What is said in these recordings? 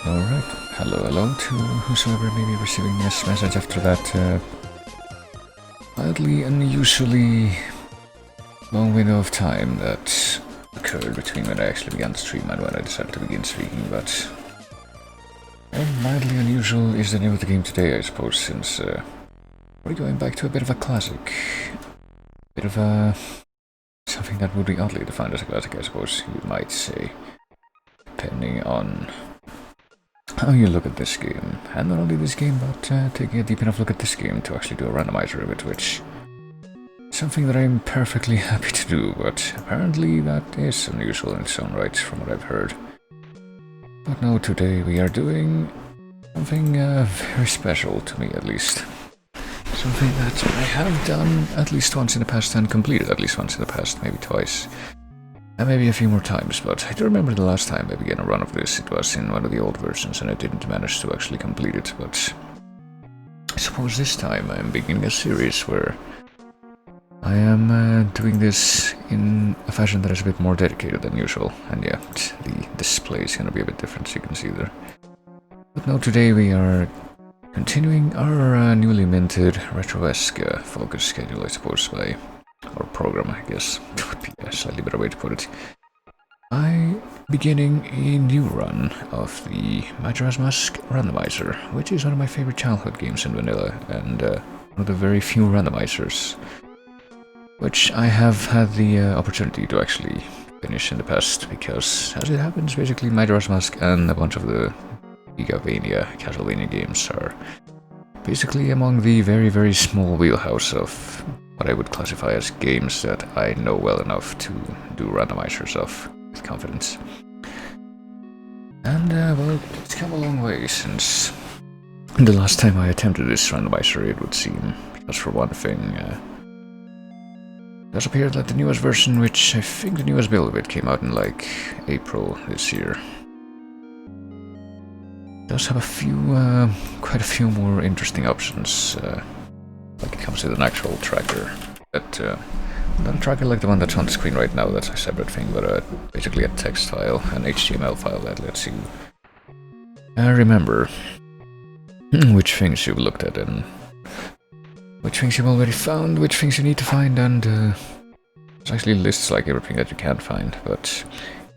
Alright, hello to whosoever may be receiving this message after that mildly unusually long window of time that occurred between when I actually began to stream and when I decided to begin speaking, but mildly unusual is the name of the game today, I suppose, since we're going back to a bit of a classic. Bit of a... something that would be oddly defined as a classic, I suppose you might say, depending on how you look at this game. And not only this game, but taking a deep enough look at this game to actually do a randomizer of it, which is something that I'm perfectly happy to do, but apparently that is unusual in its own right, from what I've heard. But no, today we are doing something very special to me, at least. Something that I have done at least once in the past and completed at least once in the past, maybe twice. And maybe a few more times, but I do remember the last time I began a run of this, it was in one of the old versions and I didn't manage to actually complete it, but I suppose this time I'm beginning a series where I am doing this in a fashion that is a bit more dedicated than usual, and yeah, the display is gonna be a bit different, so you can see there. But no, today we are continuing our newly minted retro-esque focus schedule, I suppose, by... or program, I guess, would be a slightly better way to put it. Beginning a new run of the Majora's Mask randomizer, which is one of my favorite childhood games in vanilla, and one of the very few randomizers which I have had the opportunity to actually finish in the past, because, as it happens, basically Majora's Mask and a bunch of the Castlevania games are basically among the very, very small wheelhouse of what I would classify as games that I know well enough to do randomizers of with confidence. And, well, it's come a long way since the last time I attempted this randomizer, it would seem, because for one thing, it does appear that the newest version, which I think the newest build of it came out in like April this year, does have a few, quite a few more interesting options. Like it comes with an actual tracker, but not a tracker like the one that's on the screen right now, that's a separate thing, but basically a text file, an HTML file that lets you remember which things you've looked at and which things you've already found, which things you need to find, and it actually lists like everything that you can't find, but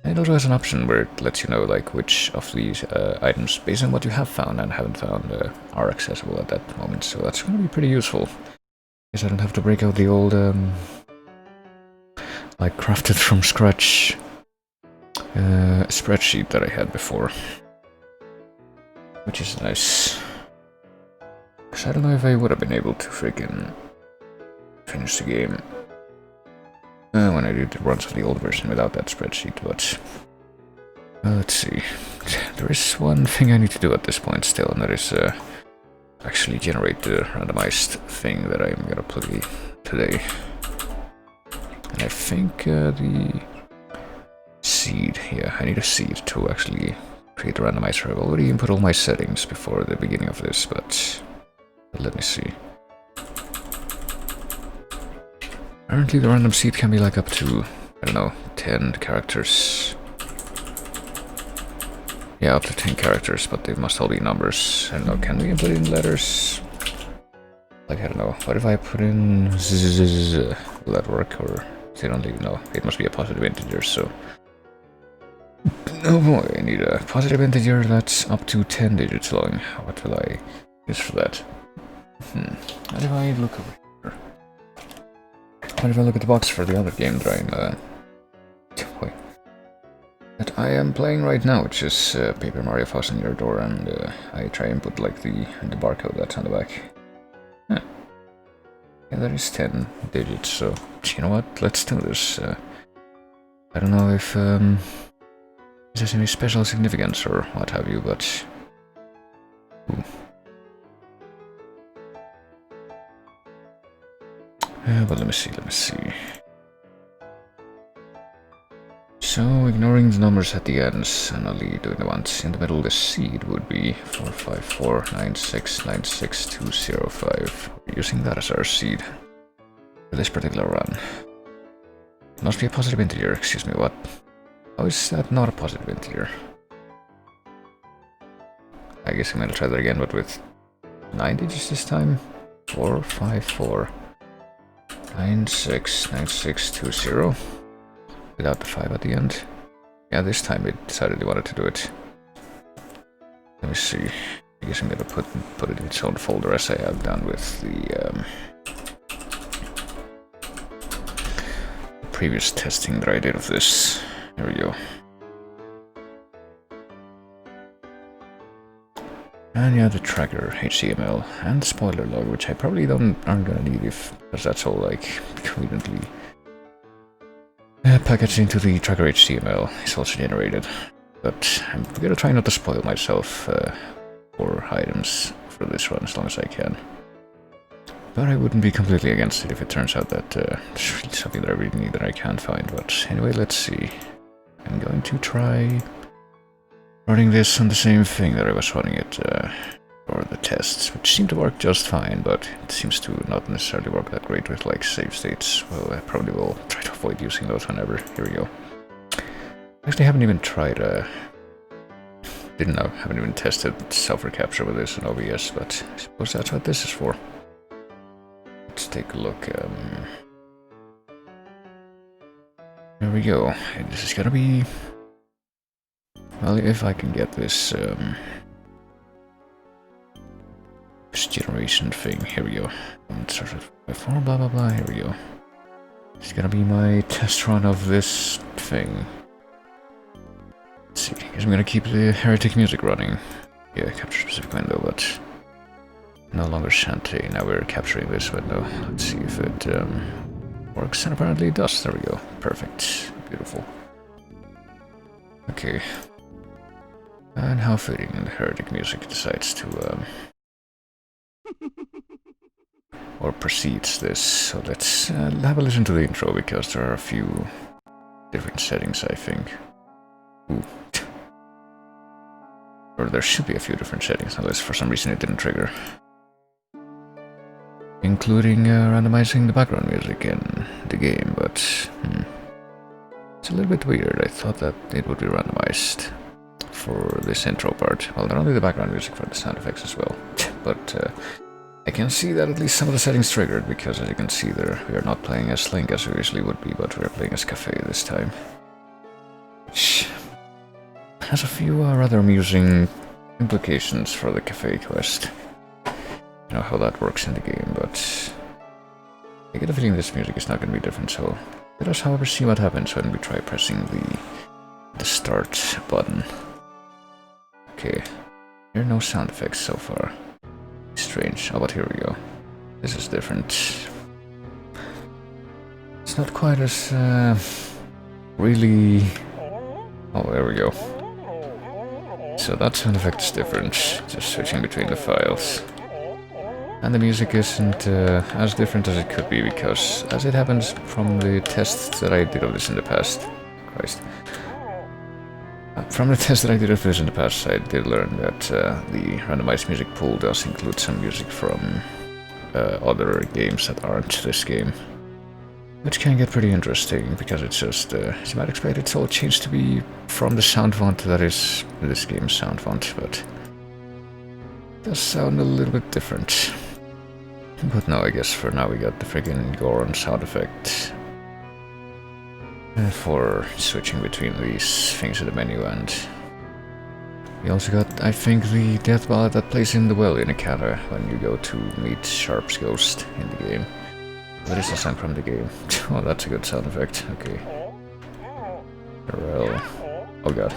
it also has an option where it lets you know like which of these items, based on what you have found and haven't found, are accessible at that moment. So that's going to be pretty useful, because I don't have to break out the old, like crafted from scratch spreadsheet that I had before, which is nice. Because I don't know if I would have been able to freaking finish the game when I did the runs of the old version without that spreadsheet, but let's see. There is one thing I need to do at this point still, and that is actually generate the randomized thing that I'm gonna play today. And I think the seed, yeah, I need a seed to actually create a randomizer. I've already input all my settings before the beginning of this, but let me see. Apparently the random seed can be like up to, I don't know, 10 characters. Yeah, up to 10 characters, but they must all be numbers. I don't know, can we input in letters? Like, I don't know, what if I put in zzz, will that work, or they don't even know? It must be a positive integer, so... Oh boy, I need a positive integer that's up to 10 digits long. What will I use for that? What if I look over here? What if I look at the box for the other game that I am playing right now, which is Paper Mario Thousand Year Door, and I try and put like the barcode that's on the back. Yeah, that is 10 digits, so you know what, let's do this. I don't know if there's any special significance or what have you, but... Ooh. But let me see. So, ignoring the numbers at the ends and only doing the ones in the middle, the seed would be 45496966205. We're using that as our seed for this particular run. It must be a positive integer, excuse me, what? How is that not a positive integer? I guess I'm gonna try that again, but with 9 digits this time. 4, 5, 4, 9, 6, 9, 6, 2, 0. Without the 5 at the end. Yeah, this time it decided they wanted to do it. Let me see. I guess I'm gonna put it in its own folder as I have done with the previous testing that I did of this. There we go. And yeah, the tracker, HTML, and the spoiler log, which I probably aren't gonna need because that's all like conveniently packaged into the tracker HTML. It's also generated, but I'm gonna try not to spoil myself for items for this one as long as I can. But I wouldn't be completely against it if it turns out that it's something that I really need that I can't find. But anyway, let's see. I'm going to try running this on the same thing that I was running it for the tests, which seemed to work just fine, but it seems to not necessarily work that great with like save states. Well, I probably will try to avoid using those whenever. Here we go. Actually, haven't even tried haven't even tested self-recapture with this in OBS, but I suppose that's what this is for. Let's take a look. There we go. This is gonna be... Well, if I can get this this generation thing. Here we go. Start with 4, blah blah blah. Here we go. It's gonna be my test run of this thing. Let's see. I guess I'm gonna keep the heretic music running. Yeah, capture specific window, but no longer Shantae. Now we're capturing this window. Let's see if it works, and apparently it does. There we go. Perfect. Beautiful. Okay. And how fitting, and the heretic music decides to or precedes this. So let's have a listen to the intro, because there are a few different settings, I think. Ooh. Or there should be a few different settings, unless for some reason it didn't trigger. Including randomizing the background music in the game, but it's a little bit weird. I thought that it would be randomized for this intro part. Well, not only the background music, for the sound effects as well. But I can see that at least some of the settings triggered, because as you can see there, we are not playing as Link as we usually would be, but we are playing as Cafe this time. Which has a few rather amusing implications for the Cafe quest. You know how that works in the game, but I get a feeling this music is not going to be different, so let us however see what happens when we try pressing the start button. Okay, there are no sound effects so far. Strange. Oh, but here we go. This is different. It's not quite as really... Oh, there we go. So that sound effect is different, just switching between the files. And the music isn't as different as it could be, because as it happens from the tests that I did of this in the past... Christ. From the test that I did of this in the past, I did learn that the randomized music pool does include some music from other games that aren't this game. Which can get pretty interesting, because it's just, as you might expect, it's all changed to be from the sound font that is this game's sound font, but it does sound a little bit different. But no, I guess for now we got the friggin' Goron sound effect for switching between these things in the menu, and we also got, I think, the death ballad that plays in the well in Ikara when you go to meet Sharp's ghost in the game. That is a song from the game. Oh, that's a good sound effect. Okay. Well, oh god.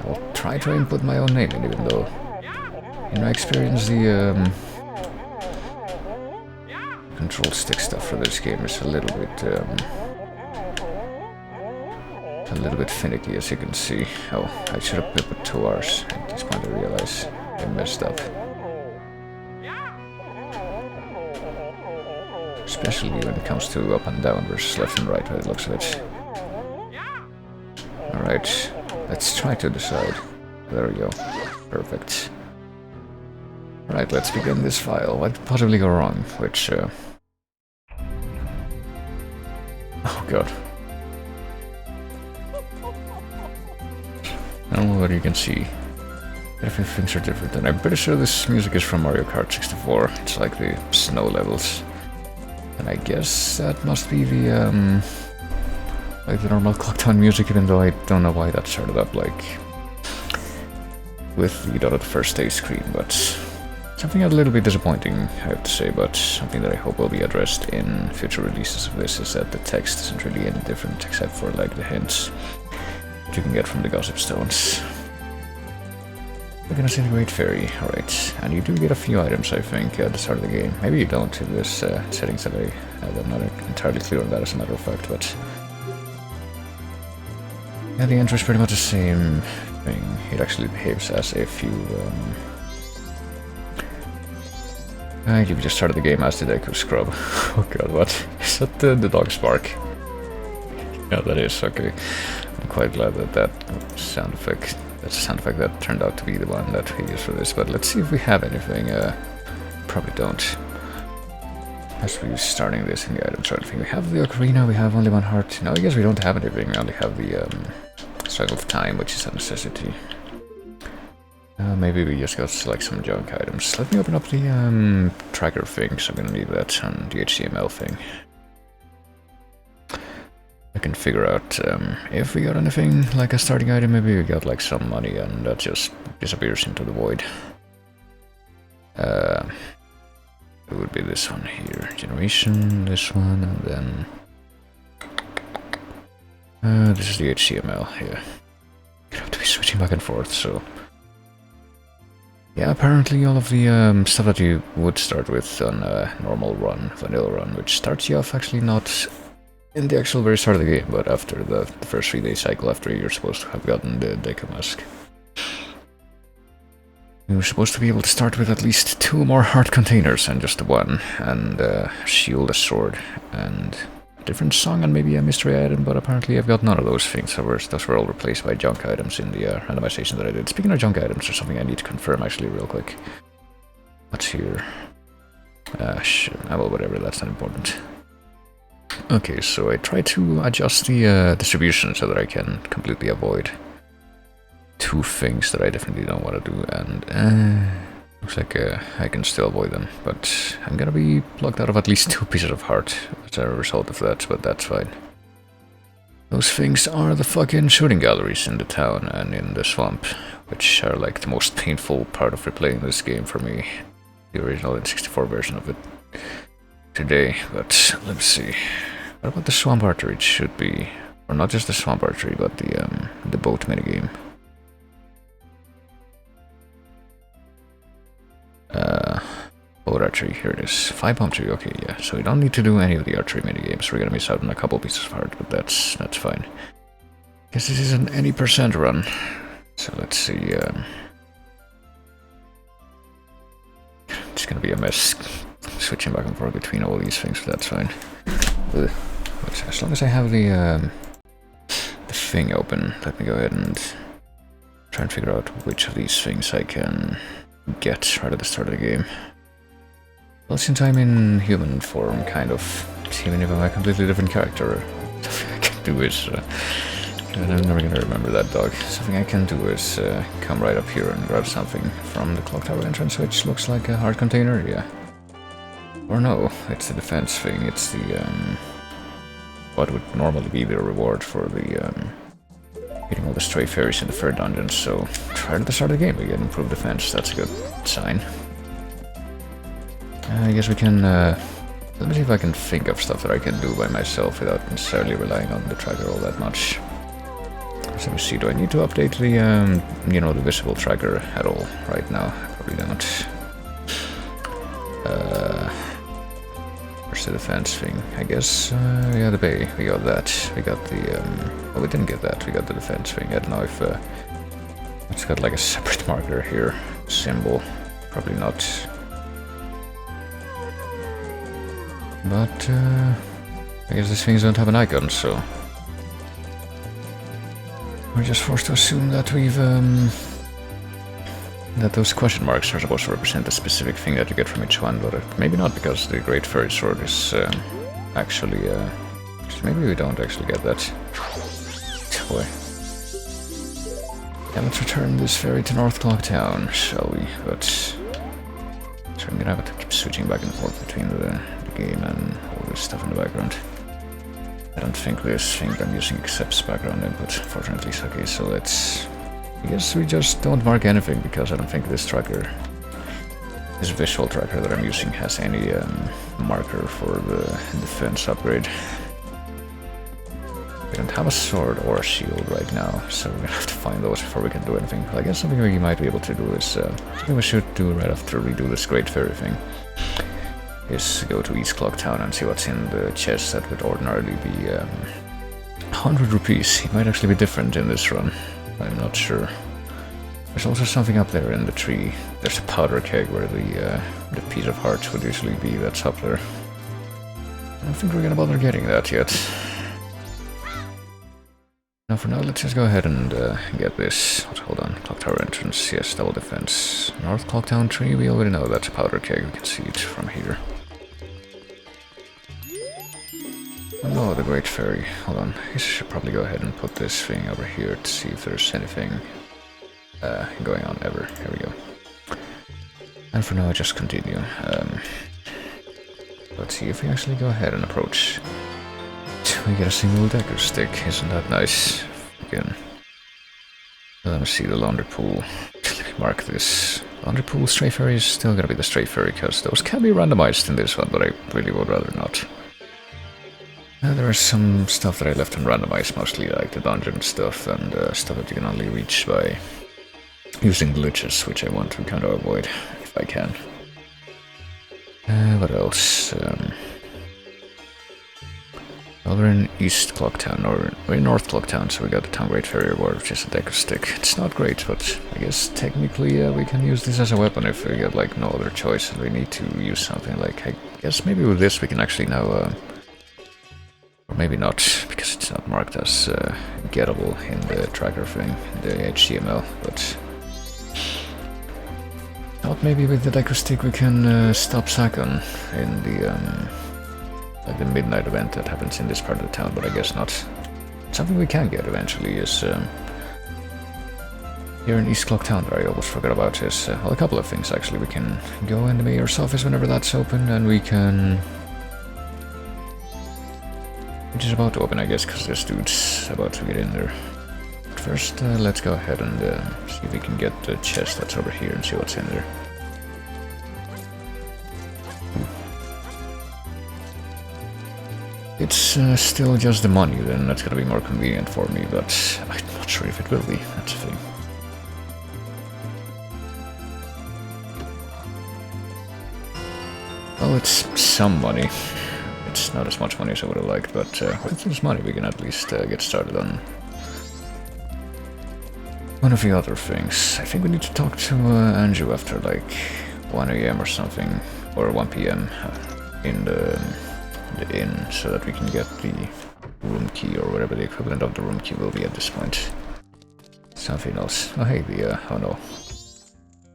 I'll try to input my own name in, even though in my experience the control stick stuff for this game is a little bit finicky, as you can see. Oh, I should have put 2 R's. At this point I realize I messed up. Especially when it comes to up and down versus left and right, by the looks of it. Alright, let's try to decide. There we go. Perfect. Alright, let's begin this file. What could possibly go wrong? Which, oh god. I don't know what you can see. a few things are different, and I'm pretty sure this music is from Mario Kart 64. It's like the snow levels. And I guess that must be the, like the normal clock town music, even though I don't know why that started up, like, with the dot at the first stage screen, but something a little bit disappointing, I have to say, but something that I hope will be addressed in future releases of this is that the text isn't really any different, except for, like, the hints that you can get from the Gossip Stones. We're gonna see the Great Fairy, alright, and you do get a few items, I think, at the start of the game. Maybe you don't in this settings that I have. I'm not entirely clear on that, as a matter of fact, but yeah, the intro is pretty much the same thing. It actually behaves as if you just started the game as the Deku Scrub. Oh god, what? Is that the dog's bark? Yeah, that is, okay. I'm quite glad that that's a sound effect that turned out to be the one that we used for this, but let's see if we have anything. Probably don't. As we're starting this in the items or anything. We have the ocarina, we have only one heart. No, I guess we don't have anything, we only have the cycle of time, which is a necessity. Maybe we just got to select some junk items. Let me open up the tracker thing, so I'm gonna need that on the HTML thing. I can figure out if we got anything like a starting item. Maybe we got like some money and that just disappears into the void. It would be this one here, generation, this one, and then this is the HTML. Yeah, you have to be switching back and forth. So yeah, apparently all of the stuff that you would start with on a normal run, vanilla run, which starts you off actually not in the actual very start of the game, but after the first 3-day cycle, after you're supposed to have gotten the Deku Mask. You're supposed to be able to start with at least 2 more heart containers and just one, and a shield, a sword, and a different song and maybe a mystery item, but apparently I've got none of those things, so those were all replaced by junk items in the randomization that I did. Speaking of junk items, there's something I need to confirm actually real quick. What's here? Shit, well, whatever, that's not important. Okay, so I try to adjust the distribution so that I can completely avoid 2 things that I definitely don't want to do, and looks like I can still avoid them, but I'm gonna be locked out of at least 2 pieces of heart as a result of that, but that's fine. Those things are the fucking shooting galleries in the town and in the swamp, which are like the most painful part of replaying this game for me, the original N64 version of it today. But let's see, what about the swamp archery? It should be, or not just the swamp archery, but the boat minigame. Boat archery, here it is. 5 bomb tree, okay, yeah. So we don't need to do any of the archery minigames. We're gonna miss out on a couple pieces of heart, but that's fine. Guess this is an any % run. So let's see. It's gonna be a mess switching back and forth between all these things, but that's fine. Ugh. As long as I have the thing open, let me go ahead and try and figure out which of these things I can get right at the start of the game. Well, since I'm in human form, kind of, even if I'm a completely different character, something I can do is, and I'm never gonna remember that dog, something I can do is come right up here and grab something from the clock tower entrance, which looks like a heart container, yeah. Or no, it's the defense thing, it's the, what would normally be the reward for the, getting all the stray fairies in the third dungeon, so right at the start of the game we get improved defense, that's a good sign. I guess we can, let me see if I can think of stuff that I can do by myself without necessarily relying on the tracker all that much. So let me see, do I need to update the, you know, the visible tracker at all right now? Probably not. Where's the defense thing? I guess, yeah, the bay, we got that. We got the, well, we didn't get that, we got the defense thing. I don't know if, it's got like a separate marker here, symbol, probably not. But, I guess these things don't have an icon, so we're just forced to assume that we've, that those question marks are supposed to represent a specific thing that you get from each one, but maybe not, because the Great Fairy Sword is, actually, maybe we don't actually get that. Boy. let's return this ferry to North Clock Town, shall we? But so I'm gonna have to keep switching back and forth between the game and all this stuff in the background. I don't think this thing I'm using accepts background input, fortunately. Okay, so let's... I guess we just don't mark anything, because I don't think this tracker, this visual tracker that I'm using, has any marker for the defense upgrade. We don't have a sword or a shield right now, so we're gonna have to find those before we can do anything. But I guess something we might be able to do is, something we should do right after we do this Great Ferry thing, is go to East Clock Town and see what's in the chest that would ordinarily be 100 rupees. It might actually be different in this run, I'm not sure. There's also something up there in the tree. There's a powder keg where the piece of hearts would usually be, that's up there. I don't think we're gonna bother getting that yet. Now for now, let's just go ahead and get this. Hold on, Clock Tower entrance, yes, double defense. North Clock Town tree, we already know that's a powder keg, we can see it from here. Oh, the Great Ferry. Hold on, I should probably go ahead and put this thing over here to see if there's anything going on ever. Here we go. And for now, I just continue. Let's see if we actually go ahead and approach. We get a single decker stick, isn't that nice? Again. Let me see the laundry pool. Let me mark this. Laundry pool, stray ferry is still gonna be the stray ferry, because those can be randomized in this one, but I really would rather not. There is some stuff that I left unrandomized, mostly like the dungeon stuff and stuff that you can only reach by using glitches, which I want to kind of avoid if I can. What else? Well, we're in East Clock Town, or we're in North Clock Town, so we got the Town Great Ferry Reward, which is a decker stick. It's not great, but I guess technically we can use this as a weapon if we get like no other choice and we need to use something like, I guess maybe with this we can actually now, or maybe not, because it's not marked as gettable in the tracker thing, the HTML, but thought maybe with the decker stick we can stop Sakon in the like the midnight event that happens in this part of the town, but I guess not. Something we can get eventually is here in East Clock Town, that I almost forgot about, is well, a couple of things actually. We can go in the mayor's office whenever that's open, and we can, which is about to open, I guess, because this dude's about to get in there. But first, let's go ahead and see if we can get the chest that's over here and see what's in there. It's still just the money, then that's gonna be more convenient for me, but I'm not sure if it will be, that's the thing. Well, it's some money. It's not as much money as I would have liked, but with this money we can at least get started on one of the other things. I think we need to talk to Anju after like 1 AM or something, or 1 PM in the inn, so that we can get the room key, or whatever the equivalent of the room key will be at this point. Something else. Oh hey, oh no.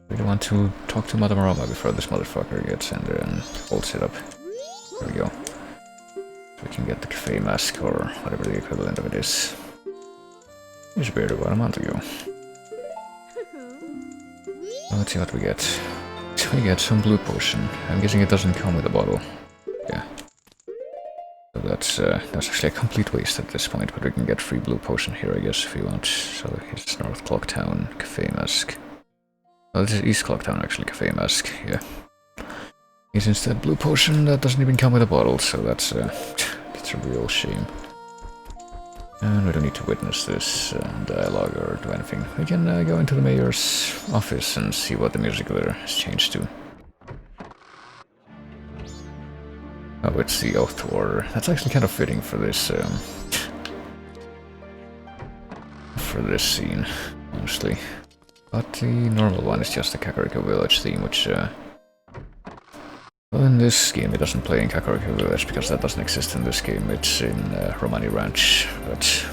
We don't want to talk to Madame Roma before this motherfucker gets in there and holds it up. There we go. So we can get the cafe mask, or whatever the equivalent of it is. It was weird about a month ago. Well, let's see what we get. We get some blue potion. I'm guessing it doesn't come with a bottle. Yeah. So that's actually a complete waste at this point, but we can get free blue potion here, I guess, if we want. So it's North Clock Town, cafe mask. Oh, this is East Clock Town, actually, cafe mask, yeah. It's instead blue potion that doesn't even come with a bottle, so that's a real shame. And we don't need to witness this dialogue or do anything. We can go into the mayor's office and see what the music there has changed to. Oh, it's the Oath to Order. That's actually kind of fitting for this scene, honestly. But the normal one is just the Kakariko Village theme, which well, in this game it doesn't play in Kakariko Village because that doesn't exist in this game. It's in Romani Ranch, but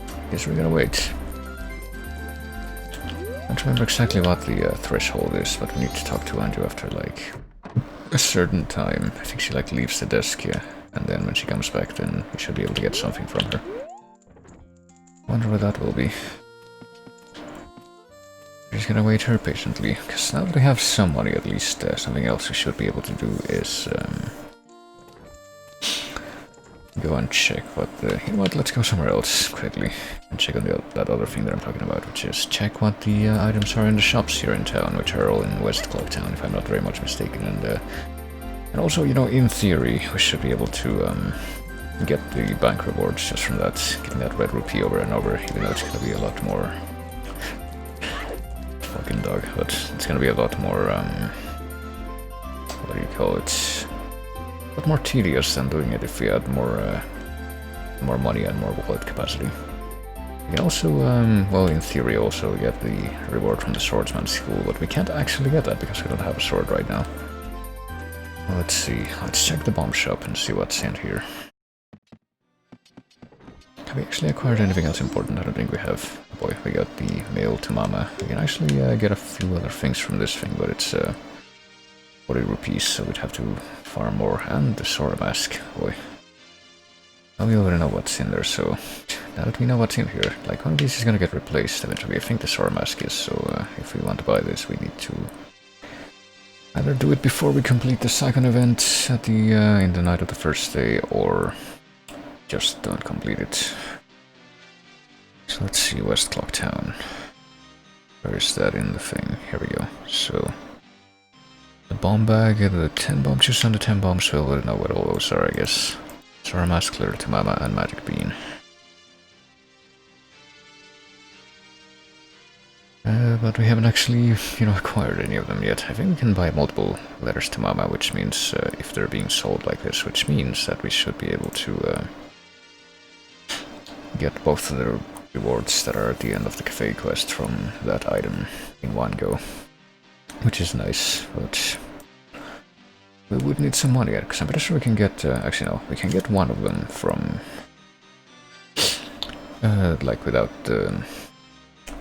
I guess we're gonna wait. I don't remember exactly what the threshold is, but we need to talk to Anju after like a certain time. I think she like leaves the desk, yeah, and then when she comes back, then we should be able to get something from her. Wonder what that will be. just gonna wait here patiently, because now that we have some money at least, something else we should be able to do is go and check what the... You know what, let's go somewhere else quickly and check on that other thing that I'm talking about, which is check what the items are in the shops here in town, which are all in West Clock Town, if I'm not very much mistaken. And also, you know, in theory, we should be able to get the bank rewards just from that, getting that red rupee over and over, even though it's gonna be a lot more... Fucking dog, but it's gonna be a lot more, what do you call it? A lot more tedious than doing it if we had more money and more wallet capacity. We can also, well, in theory, also get the reward from the swordsman's school, but we can't actually get that because we don't have a sword right now. Well, let's see. Let's check the bomb shop and see what's in here. Have we actually acquired anything else important? I don't think we have. Oh boy, we got the mail to Mama. We can actually get a few other things from this thing, but it's 40 rupees, so we'd have to farm more. And the Soraa Mask. Boy. Now we already know what's in there, so now that we know what's in here, like one of these is gonna get replaced eventually. I think the Soraa Mask is, so if we want to buy this, we need to either do it before we complete the second event at the in the night of the first day, or just don't complete it. So let's see, West Clock Town. Where is that in the thing? Here we go. So the bomb bag, the 10 bomb juice and the 10 bombs, we'll already know what all those are, I guess. Soraa Mask, Clear to Mama, and Magic Bean. But we haven't actually, you know, acquired any of them yet. I think we can buy multiple letters to Mama, which means if they're being sold like this, which means that we should be able to get both of the rewards that are at the end of the cafe quest from that item in one go, which is nice, but we would need some money, because I'm pretty sure we can get, actually no, we can get one of them from, like without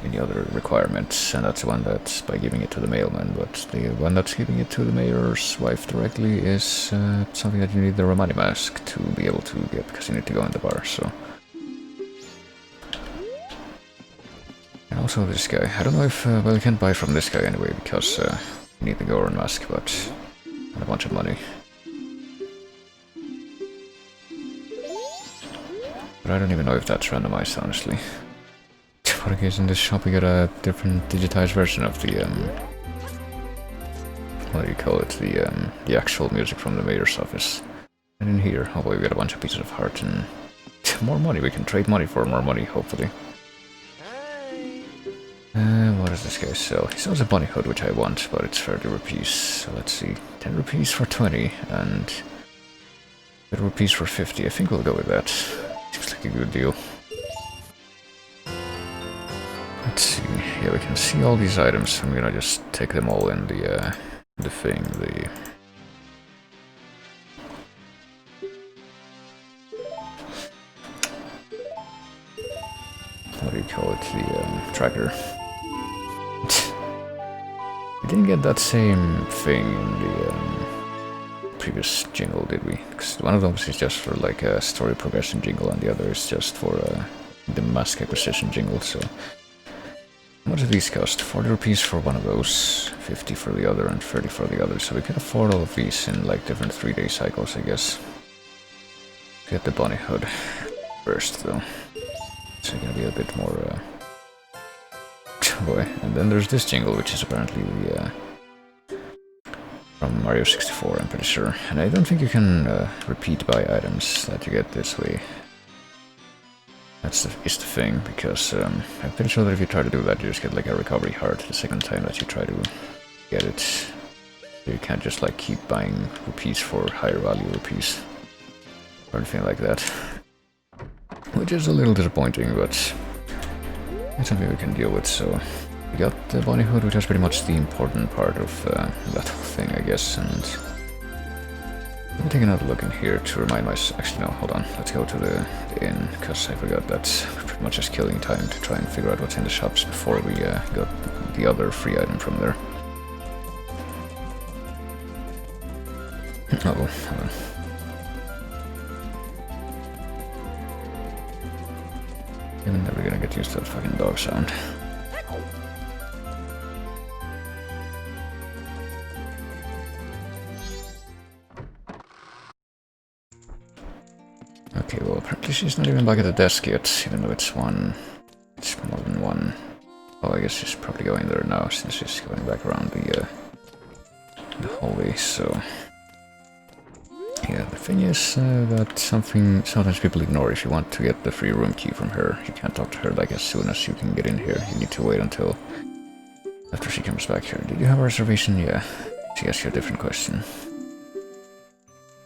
any other requirements, and that's the one that's by giving it to the mailman, but the one that's giving it to the mayor's wife directly is something that you need the Romani mask to be able to get, because you need to go in the bar, so... And also this guy, I don't know if, well, you can't buy from this guy anyway, because you need the Goron mask, but and a bunch of money. But I don't even know if that's randomized, honestly. For the case in this shop we get a different digitized version of the, what do you call it, the actual music from the mayor's office. And in here, oh boy, we got a bunch of pieces of heart and more money. We can trade money for more money, hopefully. What does this guy sell? He sells a bunny hood, which I want, but it's 30 rupees. So let's see, 10 rupees for 20 and 30 rupees for 50. I think we'll go with that. Seems like a good deal. Let's see. Yeah, we can see all these items. I'm gonna just take them all in the thing. What do you call it? The tracker. We didn't get that same thing in the previous jingle, did we? Because one of them is just for like a story progression jingle, and the other is just for the mask acquisition jingle. So, how much do these cost? 40 rupees for one of those, 50 for the other, and 30 for the other. So we can afford all of these in like different 3-day cycles, I guess. Get the bunny hood first, though. So gonna be a bit more. Boy, and then there's this jingle, which is apparently the from Mario 64, I'm pretty sure. And I don't think you can repeat buy items that you get this way. That's the thing, because I'm pretty sure that if you try to do that, you just get like a recovery heart the second time that you try to get it. You can't just like keep buying rupees for higher value rupees or anything like that. Which is a little disappointing, but it's something we can deal with. So we got the bunny hood, which is pretty much the important part of that whole thing, I guess. And let me take another look in here to remind myself. Actually, no, hold on. Let's go to the inn, because I forgot that we're pretty much just killing time to try and figure out what's in the shops before we got the other free item from there. Oh, hold on. I'm never gonna get used to that fucking dog sound. see, she's not even back at the desk yet, even though it's one. It's more than one. Oh, I guess she's probably going there now, since she's going back around the hallway, so... Yeah, the thing is that sometimes people ignore. If you want to get the free room key from her, you can't talk to her like as soon as you can get in here. You need to wait until after she comes back here. Did you have a reservation? Yeah. She asked you a different question.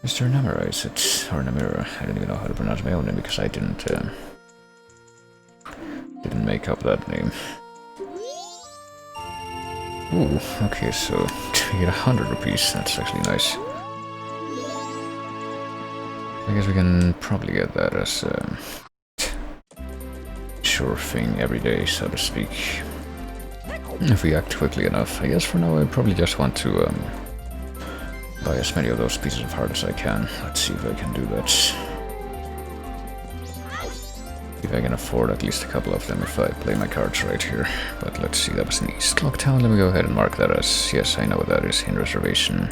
Mr. Namura, is it? Or Namura? I don't even know how to pronounce my own name because I didn't make up that name. Ooh, okay, so we get 100 rupees. That's actually nice. I guess we can probably get that as a sure thing every day, so to speak. If we act quickly enough. I guess for now I probably just want to buy as many of those pieces of heart as I can. Let's see if I can do that. If I can afford at least a couple of them if I play my cards right here. But let's see, that was in East Clock Town. Let me go ahead and mark that as, yes, I know what that is, in reservation.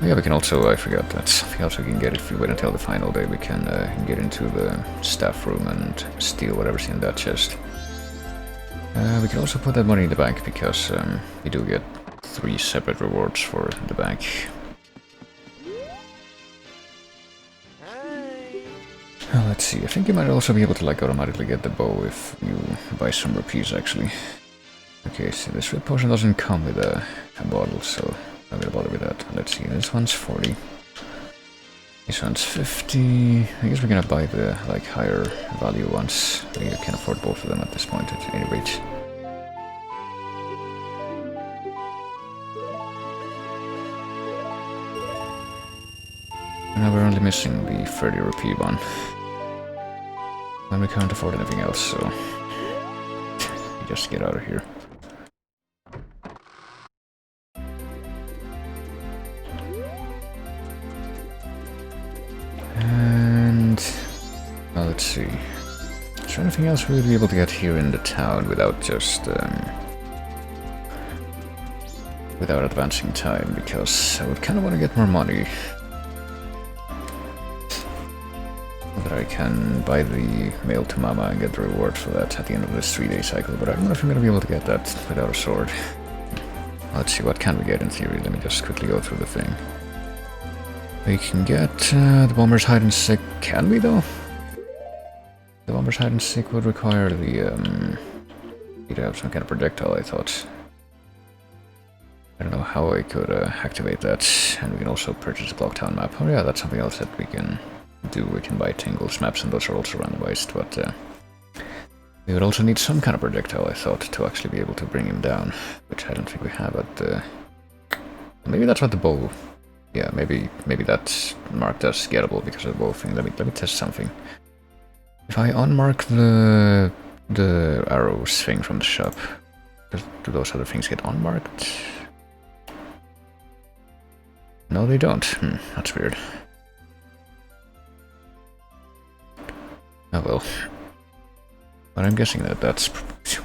Oh, yeah, we can also, I forgot, that's something else we can get if we wait until the final day. We can get into the staff room and steal whatever's in that chest. We can also put that money in the bank because we do get 3 separate rewards for the bank. Well, let's see, I think you might also be able to like automatically get the bow if you buy some rupees actually. Okay, so this red potion doesn't come with a bottle, so I'm gonna bother with that. Let's see, this one's 40. This one's 50. I guess we're gonna buy the like higher value ones. We can afford both of them at this point at any rate. And now we're only missing the 30 rupee one. And we can't afford anything else, so we just get out of here. And well, let's see. Is there anything else we would be able to get here in the town without just without advancing time? Because I would kind of want to get more money. That I can buy the mail to Mama and get the reward for that at the end of this 3-day cycle, but I don't know if I'm going to be able to get that without a sword. Let's see, what can we get in theory? Let me just quickly go through the thing. We can get the Bomber's Hide and Seek. Can we though? The Bomber's Hide and Seek would require the you'd have some kind of projectile, I thought. I don't know how I could activate that. And we can also purchase a Clocktown map. Oh yeah, that's something else that we can do. We can buy Tingle's maps, and those are also randomized, but we would also need some kind of projectile, I thought, to actually be able to bring him down, which I don't think we have at the... Maybe that's what the bow... Yeah, maybe that's marked as gettable because of the bow thing. Let me test something. If I unmark the arrows thing from the shop, do those other things get unmarked? No, they don't. That's weird. Oh well. But I'm guessing that that's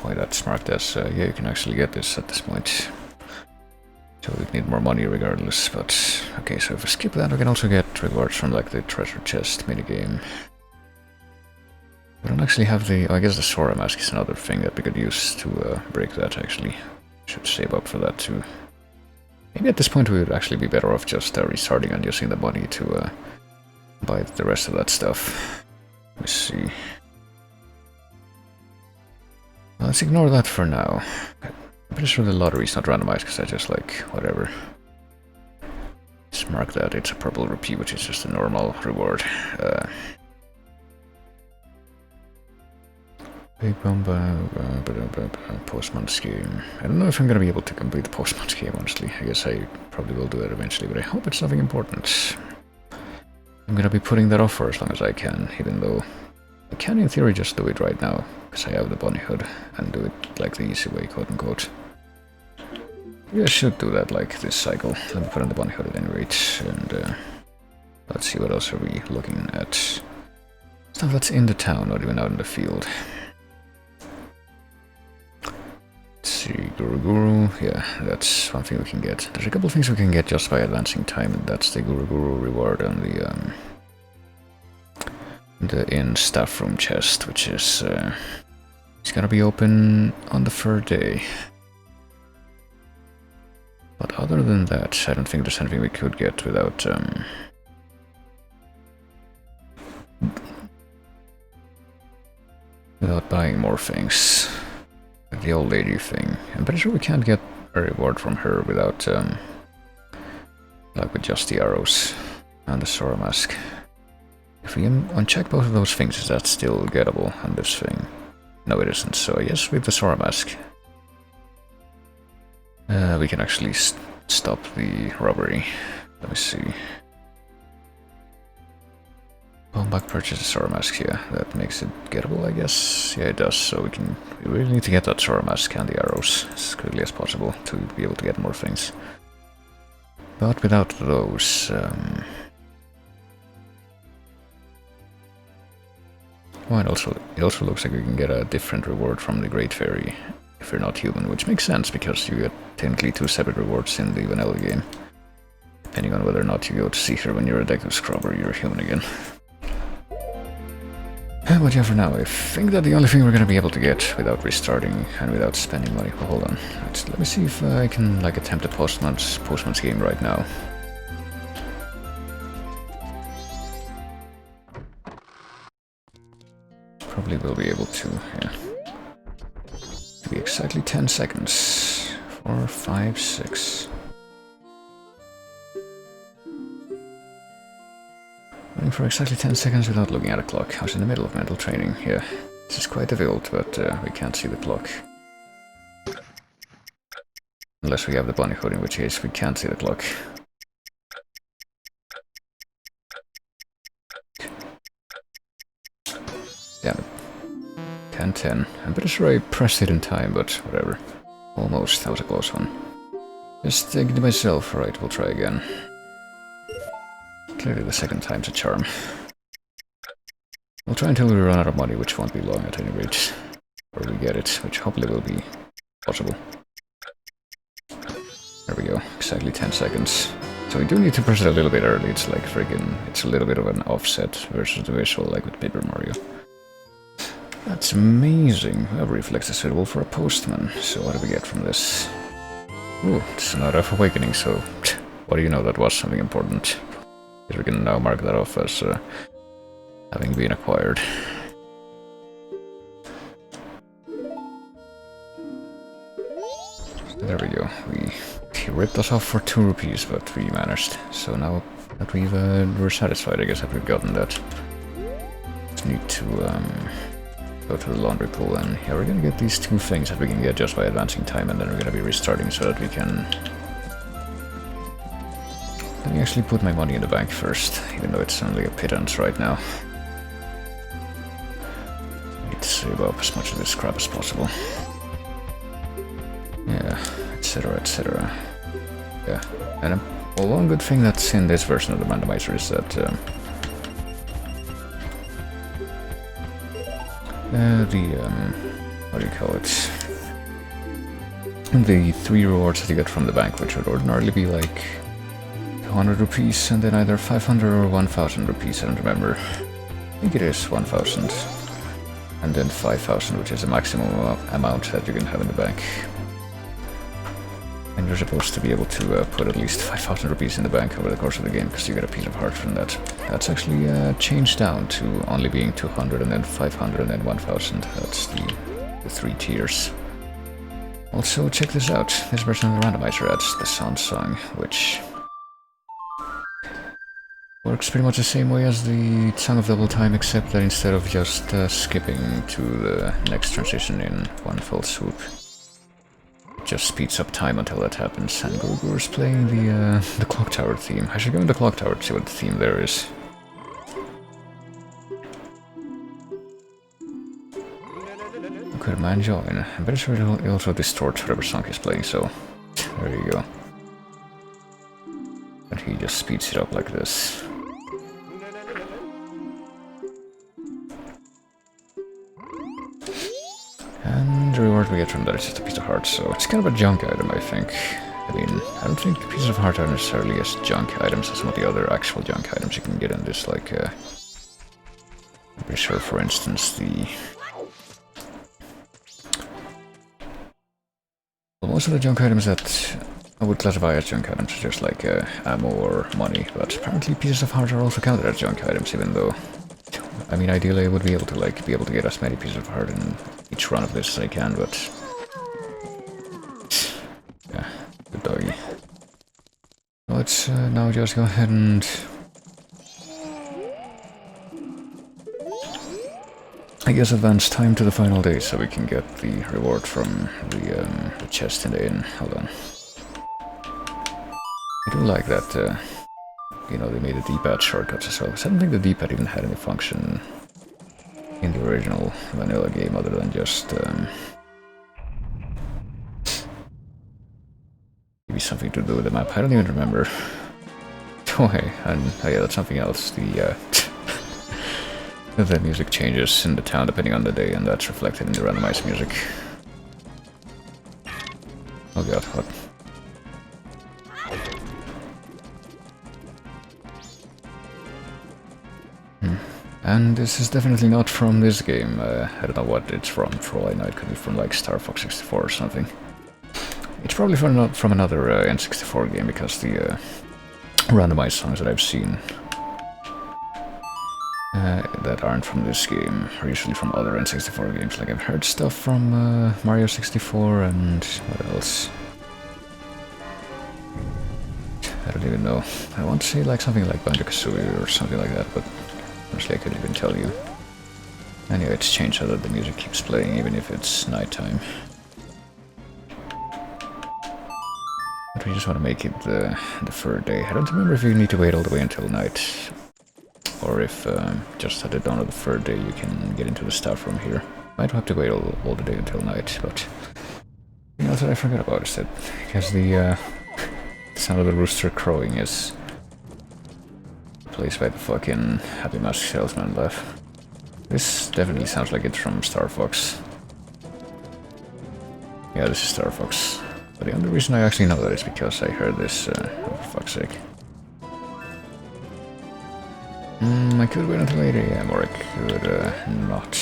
why that's marked as, yeah, you can actually get this at this point. So we'd need more money regardless, but... Okay, so if we skip that, we can also get rewards from, like, the treasure chest minigame. We don't actually have the... Oh, I guess the Soraa Mask is another thing that we could use to break that, actually. Should save up for that, too. Maybe at this point we would actually be better off just restarting and using the money to buy the rest of that stuff. Let's see. Well, let's ignore that for now. I'm pretty sure the lottery's not randomized because I just like, whatever. Just mark that, it's a purple rupee, which is just a normal reward. Big Bomba, post-month game. I don't know if I'm gonna be able to complete the post-month game, honestly. I guess I probably will do that eventually, but I hope it's nothing important. I'm gonna be putting that off for as long as I can, even though I can in theory just do it right now, because I have the bunny hood, and do it like the easy way, quote-unquote. Maybe I should do that like this cycle. Let me put on the bunny hood at any rate, and let's see, what else are we looking at? Stuff that's in the town, not even out in the field. Let's see, Guru, yeah, that's one thing we can get. There's a couple of things we can get just by advancing time, and that's the Guru reward and the the inn staff room chest, which is it's gonna be open on the 3rd day. But other than that, I don't think there's anything we could get without buying more things. Like the old lady thing. I'm pretty sure we can't get a reward from her without like with just the arrows and the Soraa Mask. If we uncheck both of those things, is that still gettable on this thing? No, it isn't. So yes, with the Soraa Mask, we can actually stop the robbery. Let me see. Back purchase the Soraa Mask, yeah, that makes it gettable, I guess. Yeah, it does. So we really need to get that Soraa Mask and the arrows as quickly as possible to be able to get more things. But without those, well, it also looks like we can get a different reward from the Great Fairy if you're not human, which makes sense because you get technically 2 separate rewards in the vanilla game, depending on whether or not you go to see her when you're a detective scrub or you're human again. But yeah, for now, I think that the only thing we're gonna be able to get without restarting and without spending money. Well, hold on. Let me see if I can like attempt a postman's game right now. Probably will be able to, yeah. It'll be exactly 10 seconds. 4, 5, 6. Running for exactly 10 seconds without looking at a clock. I was in the middle of mental training, yeah. This is quite difficult, but we can't see the clock. Unless we have the bunny hood, in which case we can't see the clock. Damn it. 10:10. I'm pretty sure I pressed it in time, but whatever. Almost. That was a close one. Just thinking to myself, right, we'll try again. Clearly the second time's a charm. We'll try until we run out of money, which won't be long at any rate. Or we get it, which hopefully will be possible. There we go, exactly 10 seconds. So we do need to press it a little bit early, it's like friggin', it's a little bit of an offset versus the visual, like with Paper Mario. That's amazing. A reflex is suitable for a postman. So what do we get from this? Ooh, it's another awakening, so what do you know, that was something important. We can now mark that off as having been acquired. There we go. He ripped us off for 2 rupees, but we managed. So now that we're satisfied, I guess, that we've gotten that. Just need to go to the laundry pool, and yeah, we're gonna get these 2 things that we can get just by advancing time, and then we're gonna be restarting so that we can... Let me actually put my money in the bank first, even though it's only a pittance right now. I need to save up as much of this crap as possible. Yeah, etc, etc. Yeah, and well, one good thing that's in this version of the randomizer is that what do you call it? The 3 rewards that you get from the bank, which would ordinarily be like 200 rupees and then either 500 or 1000 rupees, I don't remember. I think it is 1000. And then 5000, which is the maximum amount that you can have in the bank. And you're supposed to be able to put at least 5000 rupees in the bank over the course of the game, because you get a piece of heart from that. That's actually changed down to only being 200 and then 500 and then 1000. That's the 3 tiers. Also, check this out. This version of the randomizer adds the sound song, which works pretty much the same way as the Song of Double Time, except that instead of just skipping to the next transition in one fell swoop, it just speeds up time until that happens. And Gurgur's playing the Clock Tower theme. I should go in the Clock Tower to see what the theme there is. Could man join? I'm pretty sure it'll also distort whatever song he's playing, so there you go. But he just speeds it up like this. And the reward we get from that is just a piece of heart, so it's kind of a junk item, I think. I mean, I don't think pieces of heart are necessarily as junk items as some of the other actual junk items you can get in this, like, Pretty sure, for instance, most of the junk items that I would classify as junk items are just like ammo or money, but apparently pieces of heart are also counted as junk items, even though, I mean, ideally I would be able to get as many pieces of heart in each run of this as I can, but yeah, good doggy. Let's now just go ahead and I guess advance time to the final day so we can get the reward from the chest in the inn. Hold on. I do like that, you know, they made the D-pad shortcuts as well, because I don't think the D-pad even had any function in the original vanilla game other than just maybe something to do with the map. I don't even remember. Oh hey, and oh yeah, that's something else. The music changes in the town depending on the day, and that's reflected in the randomized music. Oh god, what? And this is definitely not from this game. I don't know what it's from. For all I know, it could be from like Star Fox 64 or something. It's probably from another N64 game, because the randomized songs that I've seen that aren't from this game are usually from other N64 games. Like I've heard stuff from Mario 64 and what else? I don't even know. I want to say like something like Banjo-Kazooie or something like that, but honestly I couldn't even tell you. Anyway, it's changed so that the music keeps playing even if it's nighttime. But we just want to make it the third day. I don't remember if you need to wait all the way until night, or if just at the dawn of the third day you can get into the staff room here. Might have to wait all the day until night, but you know what I forgot about is that because the sound of the rooster crowing is replaced by the fucking Happy Mask Salesman laugh. This definitely sounds like it's from Star Fox. Yeah, this is Star Fox. But the only reason I actually know that is because I heard this, oh, for fuck's sake. I could wait until 8 AM, or I could not.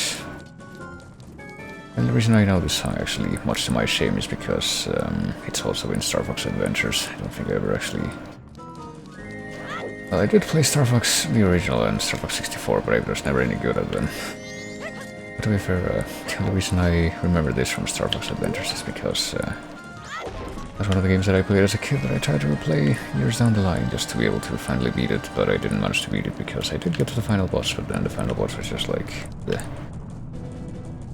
And the reason I know this song, actually, much to my shame, is because it's also in Star Fox Adventures. I don't think I ever actually... Well, I did play Star Fox, the original, and Star Fox 64, but I was never any good at them. But to be fair, the reason I remember this from Star Fox Adventures is because that's one of the games that I played as a kid that I tried to replay years down the line just to be able to finally beat it, but I didn't manage to beat it because I did get to the final boss, but then the final boss was just like, bleh.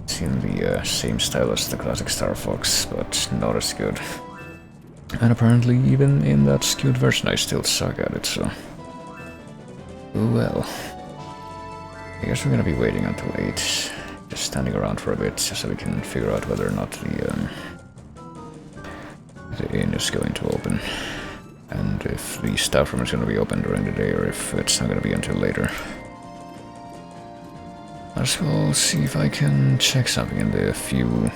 It's in the same style as the classic Star Fox, but not as good. And apparently even in that skewed version I still suck at it, so... Well... I guess we're gonna be waiting until 8, just standing around for a bit, just so we can figure out whether or not the inn is going to open, and if the staff room is going to be open during the day, or if it's not going to be until later. As well, see if I can check something in the few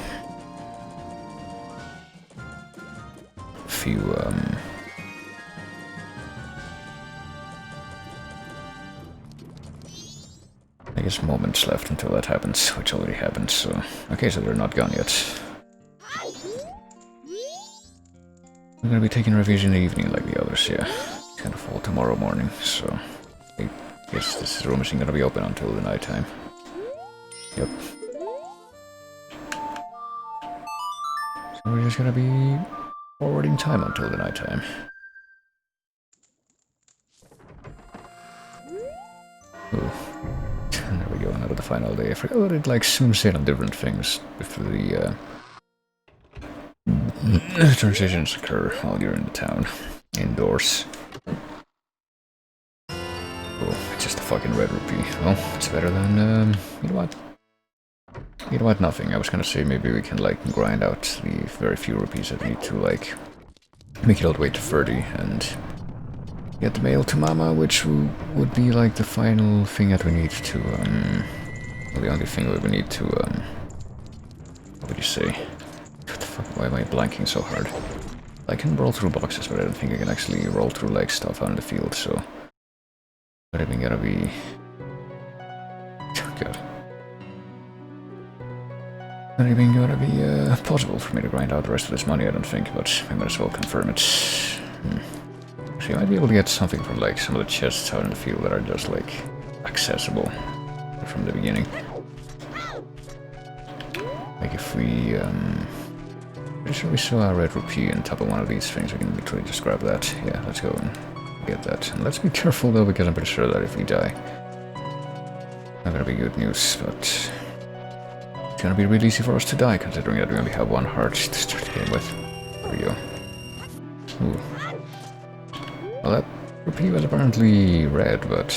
I guess moments left until that happens, which already happened, so... Okay, so they're not gone yet. I'm gonna be taking refuge in the evening like the others, yeah. It's gonna fall tomorrow morning, so... I guess this room isn't gonna be open until the nighttime. Yep. So we're just gonna be forwarding time until the nighttime. Ooh. And there we go, another the final day. I forgot that it like zooms in on different things if the transitions occur while you're in the town, indoors. Oh, it's just a fucking red rupee. Well, it's better than, you know what? You know what, nothing. I was gonna say maybe we can, like, grind out the very few rupees that we need to, like, make it all the way to 30 and get the mail to Mama, which would be, like, the final thing that we need to, well, the only thing that we need to, what would you say? What the fuck, why am I blanking so hard? I can roll through boxes, but I don't think I can actually roll through, like, stuff out in the field, so... But I'm gonna be... God. Not even gonna be possible for me to grind out the rest of this money, I don't think, but I might as well confirm it. So you might be able to get something from like some of the chests out in the field that are just like accessible from the beginning. Like if we, pretty sure we saw a red rupee on top of one of these things, we can literally just grab that. Yeah, let's go and get that. And let's be careful though, because I'm pretty sure that if we die, not gonna be good news, but it's gonna be really easy for us to die, considering that we only have one heart to start the game with. There we go. Ooh. Well, that rupee was apparently red, but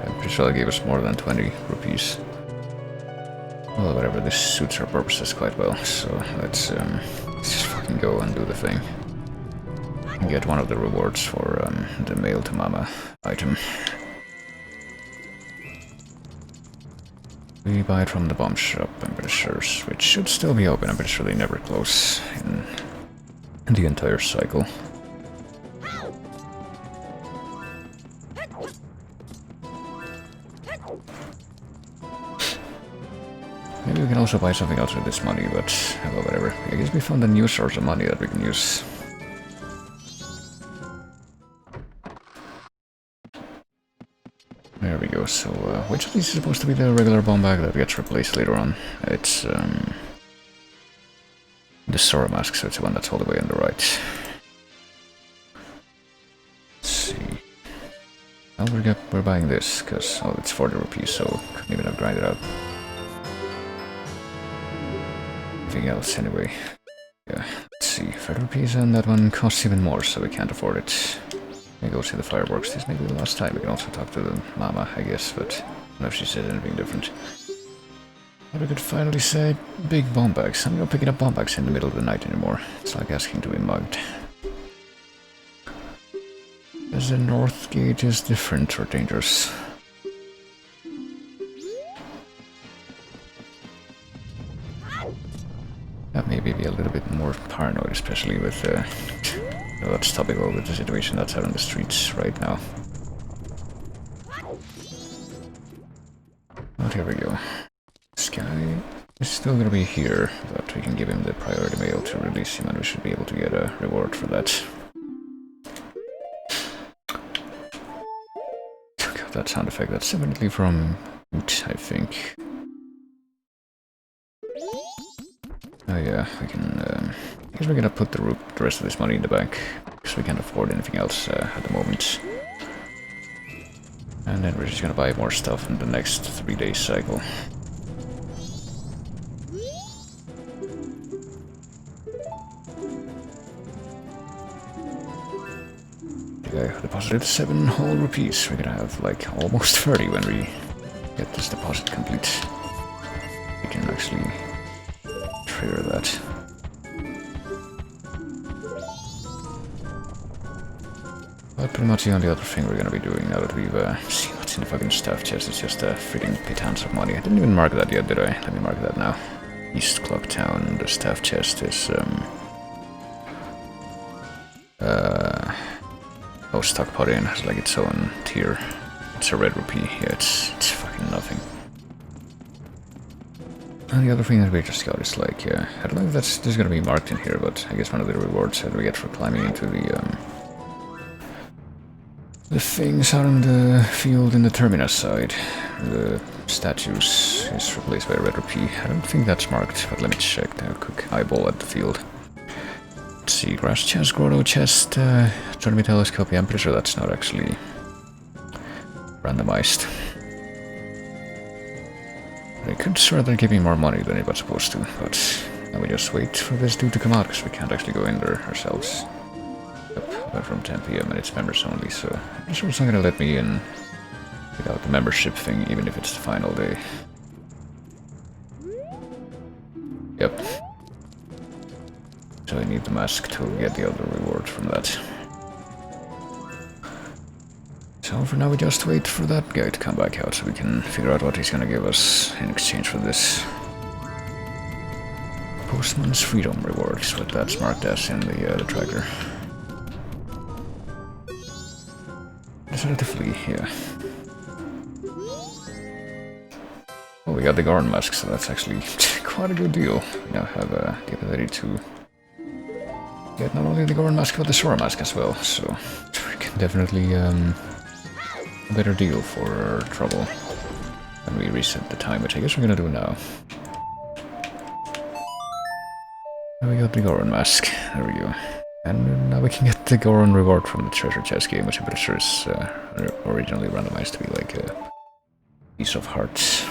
I'm pretty sure that gave us more than 20 rupees. Well, whatever, this suits our purposes quite well, so let's just fucking go and do the thing. And get one of the rewards for the mail to Mama item. We buy it from the bomb shop, I'm pretty sure, which should still be open. I'm pretty sure they never close in the entire cycle. Maybe we can also buy something else with this money, but well, whatever. I guess we found a new source of money that we can use. There we go. So, which of these is supposed to be the regular bomb bag that gets replaced later on? It's the Soraa Mask, so it's the one that's all the way on the right. Let's see. Well, we're buying this because it's 40 rupees, so couldn't even have grinded out. Anything else anyway? Yeah, let's see. 30 rupees, and that one costs even more, so we can't afford it. We go see the fireworks. This may be the last time. We can also talk to the Mama, I guess, but I don't know if she said anything different. But we could finally say big bomb bags. I'm not picking up bomb bags in the middle of the night anymore. It's like asking to be mugged. As the north gate is different or dangerous. That maybe be a little bit more paranoid, especially with that's topical with the situation that's out on the streets right now. But here we go. This guy is still gonna be here, but we can give him the priority mail to release him, and we should be able to get a reward for that. Got that sound effect. That's definitely from Oot, I think. Oh yeah, we can, I guess we're gonna put the rest of this money in the bank, because we can't afford anything else at the moment. And then we're just gonna buy more stuff in the next 3-day cycle. I deposited 7 whole rupees. We're gonna have like almost 30 when we get this deposit complete. We can actually trigger that. But pretty much the only other thing we're gonna be doing now that we've seen what's in the fucking staff chest is just a freaking pittance of money. I didn't even mark that yet, did I? Let me mark that now. East Clock Town, the staff chest is oh, Stock Potty has like its own tier. It's a red rupee. Yeah, it's fucking nothing. And the other thing that we just got is like, I don't know if this is gonna be marked in here, but I guess one of the rewards that we get for climbing into the things out on the field in the terminus side. The statues is replaced by a red rupee. I don't think that's marked, but let me check. A quick eyeball at the field. Let's see, grass chest, grotto chest, astronomy telescope. Yeah, I'm pretty sure that's not actually randomized. I could swear they're giving more money than it was supposed to, but now we just wait for this dude to come out, because we can't actually go in there ourselves. Yep, from 10 PM and it's members only, so I'm sure it's not gonna let me in without the membership thing, even if it's the final day. Yep. So I need the mask to get the other reward from that. So for now we just wait for that guy to come back out so we can figure out what he's gonna give us in exchange for this. Postman's Freedom reward is what that's marked as in the tracker. Decided to flee, yeah. we got the Goron Mask, so that's actually quite a good deal. We now have the ability to get not only the Goron Mask, but the Soraa Mask as well, so definitely a better deal for trouble when we reset the time, which I guess we're gonna do now. And we got the Goron Mask, there we go. And now we can get the Goron reward from the treasure chest game, which I'm pretty sure is originally randomized to be like a piece of hearts.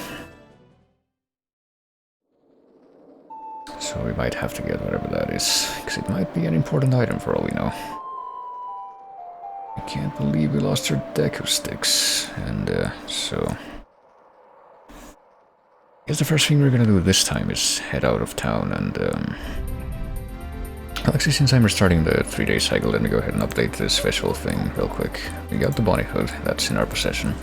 So we might have to get whatever that is, because it might be an important item for all we know. I can't believe we lost our Deku sticks, and so... I guess the first thing we're gonna do this time is head out of town and... Actually, since I'm restarting the 3-day cycle, let me go ahead and update this visual thing real quick. We got the Bonnie Hood, that's in our possession.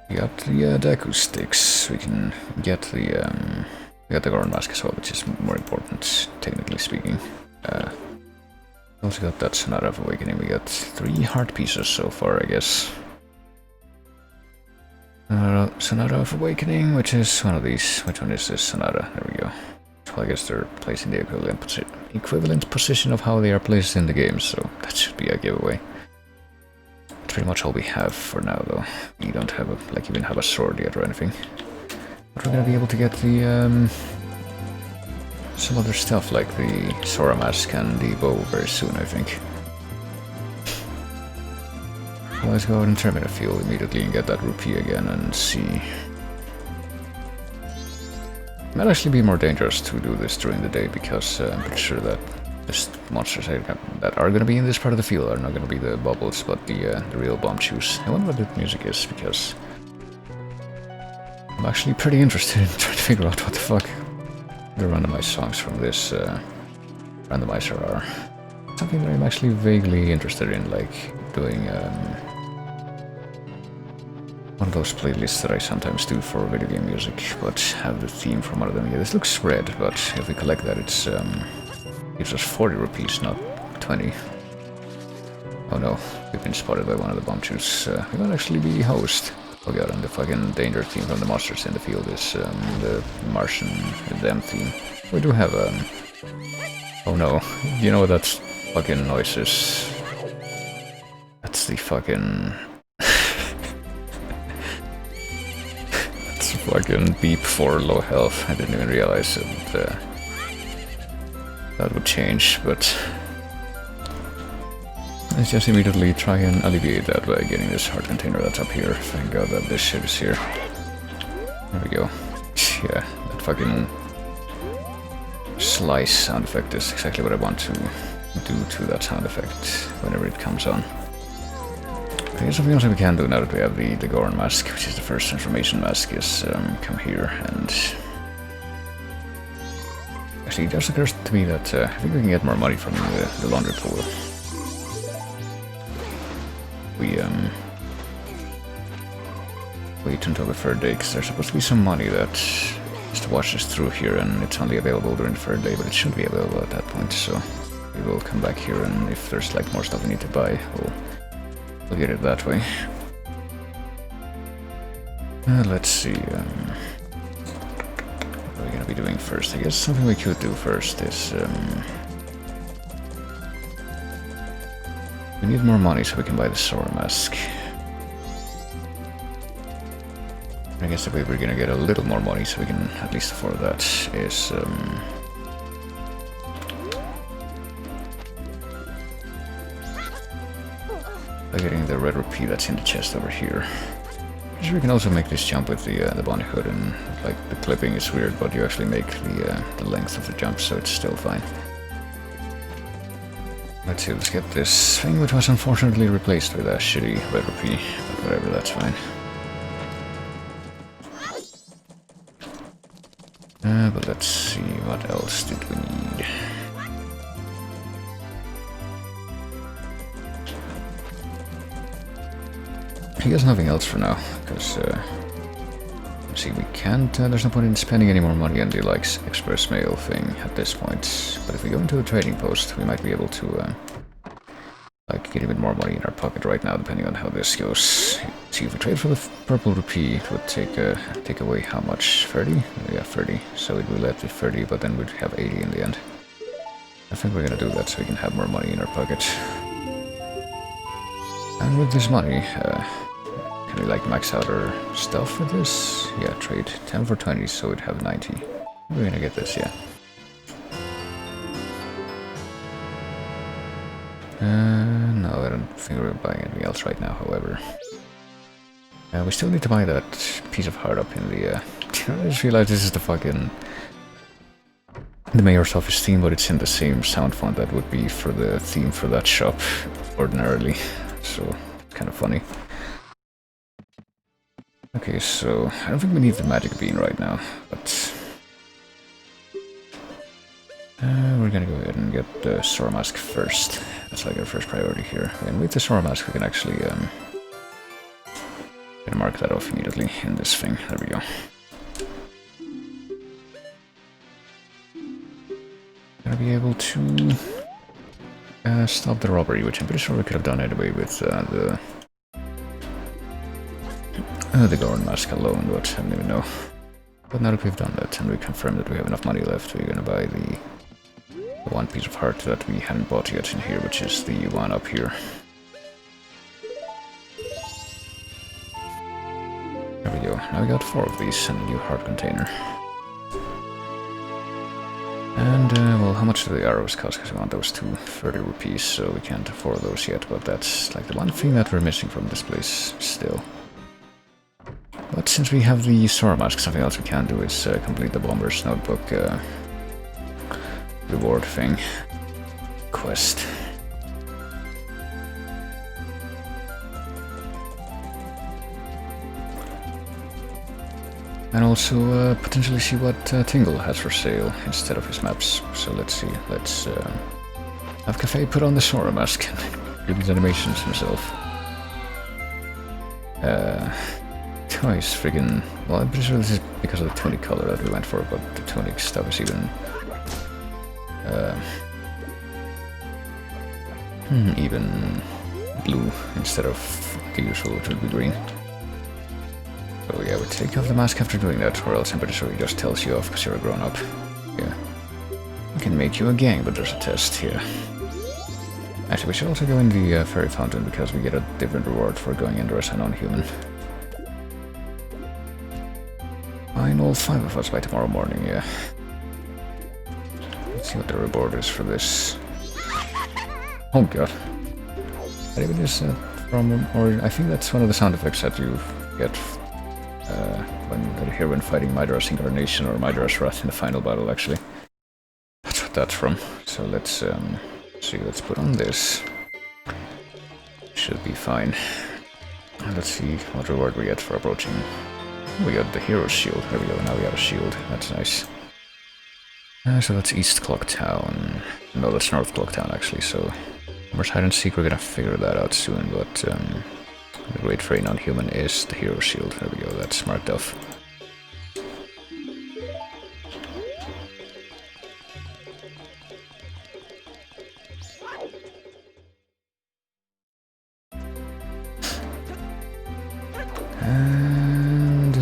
We got the Deku sticks, we can get the... we got the Goron Mask as well, which is more important, technically speaking. We also got that Sonata of Awakening. We got 3 heart pieces so far, I guess. Sonata of Awakening, which is one of these. Which one is this Sonata? There we go. So I guess they're placed in the equivalent position of how they are placed in the game, so that should be a giveaway. That's pretty much all we have for now, though. We don't have even have a sword yet or anything. But we're gonna be able to get the some other stuff like the Soraa Mask and the bow very soon, I think. Well, let's go out and terminate the field immediately and get that rupee again and see. It might actually be more dangerous to do this during the day because I'm pretty sure that the monsters that are going to be in this part of the field are not going to be the bubbles, but the real bomb chews. I wonder what the music is because I'm actually pretty interested in trying to figure out what the fuck the randomized songs from this randomizer are. Something that I'm actually vaguely interested in, like doing one of those playlists that I sometimes do for video game music, but have the theme from one of them. Yeah, this looks red, but if we collect that, it's gives us 40 rupees, not 20. Oh no, we've been spotted by one of the bomb chews. We might actually be host. Oh god, and the fucking danger theme from the monsters in the field is the Martian them theme. We do have oh no, you know what that fucking noise is? That's the fucking... That's a fucking beep for low health. I didn't even realize that that would change, but... Let's just immediately try and alleviate that by getting this heart container that's up here. Thank god that this shit is here. There we go. Yeah, that fucking slice sound effect is exactly what I want to do to that sound effect whenever it comes on. I guess something else we can do now that we have the Goron Mask, which is the first transformation mask, is come here and... Actually, it just occurs to me that I think we can get more money from the laundry pool. We wait until the third day, because there's supposed to be some money that just watches through here, and it's only available during the third day, but it should be available at that point, so we will come back here, and if there's like more stuff we need to buy, we'll get it that way. Let's see, what are we gonna be doing first? I guess something we could do first is we need more money so we can buy the Soraa Mask. I guess the way we're gonna get a little more money so we can at least afford that is by getting the red rupee that's in the chest over here. We can also make this jump with the Bonnie Hood, and like the clipping is weird, but you actually make the length of the jump, so it's still fine. Let's see, let's get this thing, which was unfortunately replaced with a shitty red rupee, but whatever, that's fine. But let's see, what else did we need? I guess nothing else for now, because, let's see, we can't, there's no point in spending any more money on the, like, express mail thing at this point, but if we go into a trading post, we might be able to, like get a bit more money in our pocket right now, depending on how this goes. See, if we trade for the purple rupee, it would take away how much? 30? Yeah, 30. So it will let me 30, but then we'd have 80 in the end. I think we're gonna do that so we can have more money in our pocket. And with this money, can we like max out our stuff with this? Yeah, trade 10 for 20, so we'd have 90. We're gonna get this, yeah. No, I don't think we're buying anything else right now, however. We still need to buy that piece of heart up in the... I just realized this is the fucking... the mayor's office theme, but it's in the same sound font that would be for the theme for that shop ordinarily. So, it's kind of funny. Okay, so I don't think we need the magic bean right now, but... we're gonna go ahead and get the Soraa Mask first. That's like our first priority here. And with the Soraa Mask we can actually gonna mark that off immediately in this thing. There we go. Gonna be able to stop the robbery, which I'm pretty sure we could have done anyway with the Goron Mask alone, but I don't even know. But now that we've done that and we confirmed that we have enough money left, we're gonna buy the one piece of heart that we hadn't bought yet in here, which is the one up here. There we go. Now we got 4 of these and a new heart container. And, well, how much do the arrows cost? Because we want those to 30 rupees, so we can't afford those yet, but that's like the one thing that we're missing from this place still. But since we have the Soraa Mask, something else we can do is complete the Bomber's Notebook reward thing. Quest. And also potentially see what Tingle has for sale instead of his maps. So let's see, let's have Cafe put on the Soraa Mask and do these animations himself. Twice friggin'... well, I'm pretty sure this is because of the tunic color that we went for, but the tunic stuff is even... even blue instead of the usual, which would be green. So yeah, we take off the mask after doing that, or else I'm pretty sure he just tells you off because you're a grown-up. Yeah. I can make you a gang, but there's a test here. Actually, we should also go in the fairy fountain because we get a different reward for going in there as a non-human. Find all 5 of us by tomorrow morning, yeah. Let's see what the reward is for this. Oh god. I think it is from... or I think that's one of the sound effects that you get when fighting Majora's Incarnation or Majora's Wrath in the final battle, actually. That's what that's from. So let's see, let's put on this. Should be fine. Let's see what reward we get for approaching. We got the hero's shield. There we go, now we have a shield. That's nice. So that's East Clock Town. No, that's North Clock Town, actually, so... Where's hide and seek, we're gonna figure that out soon, but the great for a non-human is the hero shield. There we go, that's marked off. And...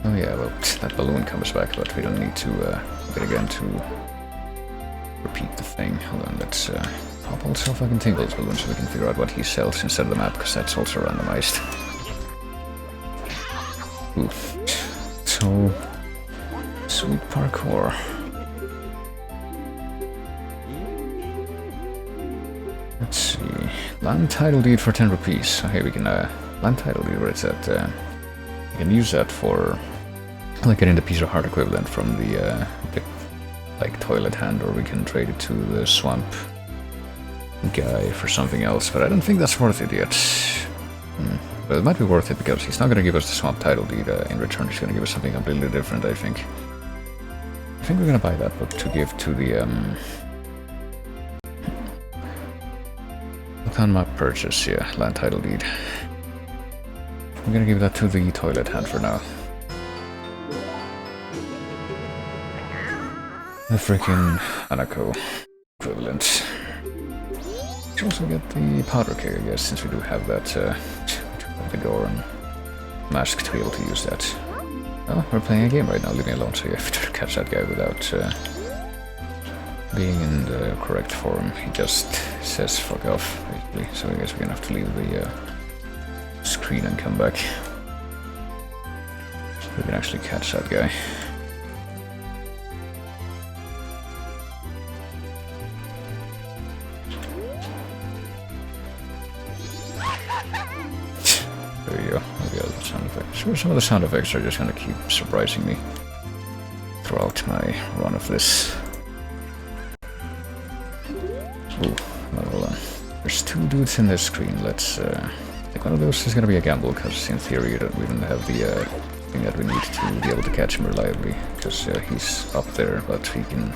oh yeah, well, that balloon comes back, but we don't need to get again to repeat the thing. Hold on, let's pop also fucking Tingle's balloon so we can figure out what he sells instead of the map, because that's also randomized. Ooh. So... sweet parkour. Let's see... land title deed for 10 rupees. Okay, we can land title deed, where it's at. We can use that for like getting the piece of heart equivalent from the like toilet hand, or we can trade it to the swamp guy for something else, but I don't think that's worth it yet. But it might be worth it because he's not going to give us the swamp title deed in return. He's going to give us something completely different, I think. I think we're going to buy that, but to give to the Town map purchase, yeah, land title deed. I'm gonna give that to the toilet hand for now. The freaking Hanako. equivalent. We should also get the powder keg, I guess, since we do have that, the Goron mask to be able to use that. Oh, we're playing a game right now, leave me alone, so you have to catch that guy without being in the correct form. He just says fuck off, basically, so I guess we're gonna have to leave the screen and come back. We can actually catch that guy. There you go. Look at the sound effects. Sure, some of the sound effects are just gonna keep surprising me throughout my run of this. Ooh, hold on. There's 2 dudes in this screen. Let's like one of those is gonna be a gamble, because in theory we don't have the thing that we need to be able to catch him reliably, because he's up there, but we can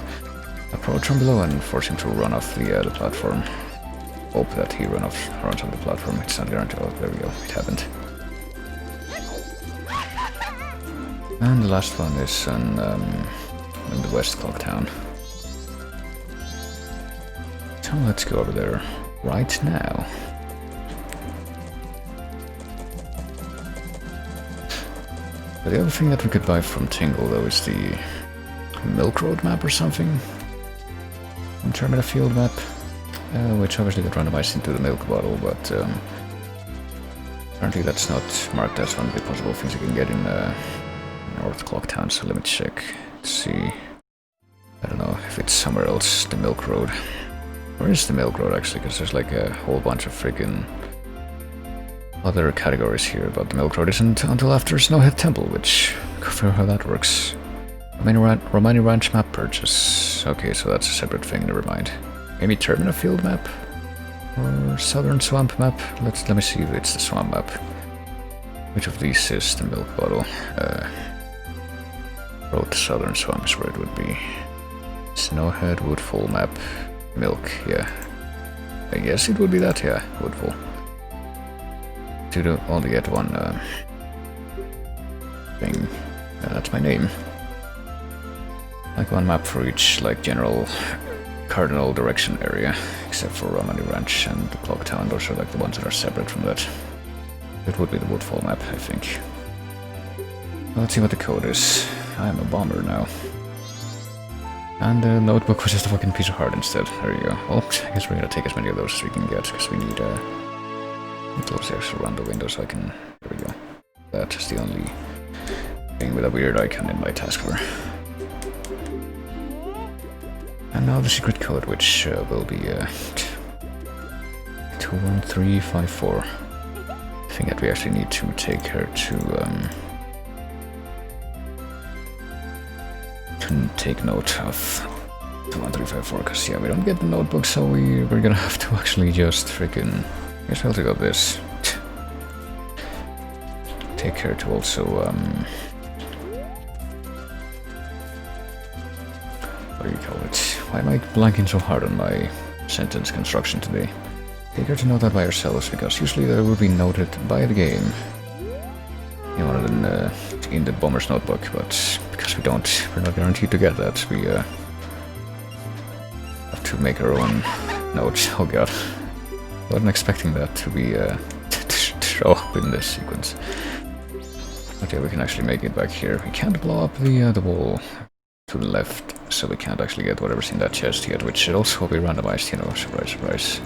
approach from below and force him to run off the platform. Hope that he runs off the platform. It's not guaranteed. Oh, there we go. It happened. And the last one is in the West Clock Town. So let's go over there right now. But the other thing that we could buy from Tingle, though, is the Milk Road map or something. Termina Field map, which obviously got randomized into the milk bottle, but apparently that's not marked as one of the possible things you can get in North Clock Town, so let me check to see. I don't know if it's somewhere else, the Milk Road. Where is the Milk Road, actually? Because there's like a whole bunch of freaking other categories here, but the Milk Road isn't until after Snowhead Temple, which, go figure how that works. Romani Ranch map purchase. Okay, so that's a separate thing, never mind. Maybe Termina Field map? Or Southern Swamp map? Let me see if it's the Swamp map. Which of these is the milk bottle? Road to Southern Swamp is where it would be. Snowhead, Woodfall map, milk, yeah. I guess it would be that, yeah, Woodfall. To only get one thing. That's my name. Like one map for each, like, general cardinal direction area, except for Romani Ranch and the Clock Town. Those are like the ones that are separate from that. It would be the Woodfall map, I think. Well, let's see what the code is. I am a bomber now. And the notebook was just a fucking piece of heart instead. There you go. Well, I guess we're gonna take as many of those as we can get, because we need close the actual rando window so I can... There we go. That is the only thing with a weird icon in my taskbar. And now the secret code, which will be 21354. I think that we actually need to take her to take note of 21354, because yeah, we don't get the notebook, so we're gonna have to actually just freaking... I guess I'll take out this. Take her to also what do you call it? Why am I blanking so hard on my sentence construction today? Take her to note that by ourselves, because usually that would be noted by the game. You know, in the bomber's notebook, but because we're not guaranteed to get that, we have to make our own notes. Oh god. I wasn't expecting that to be to show up in this sequence. Okay, we can actually make it back here. We can't blow up the wall to the left, so we can't actually get whatever's in that chest yet, which should also be randomized, you know, surprise, surprise.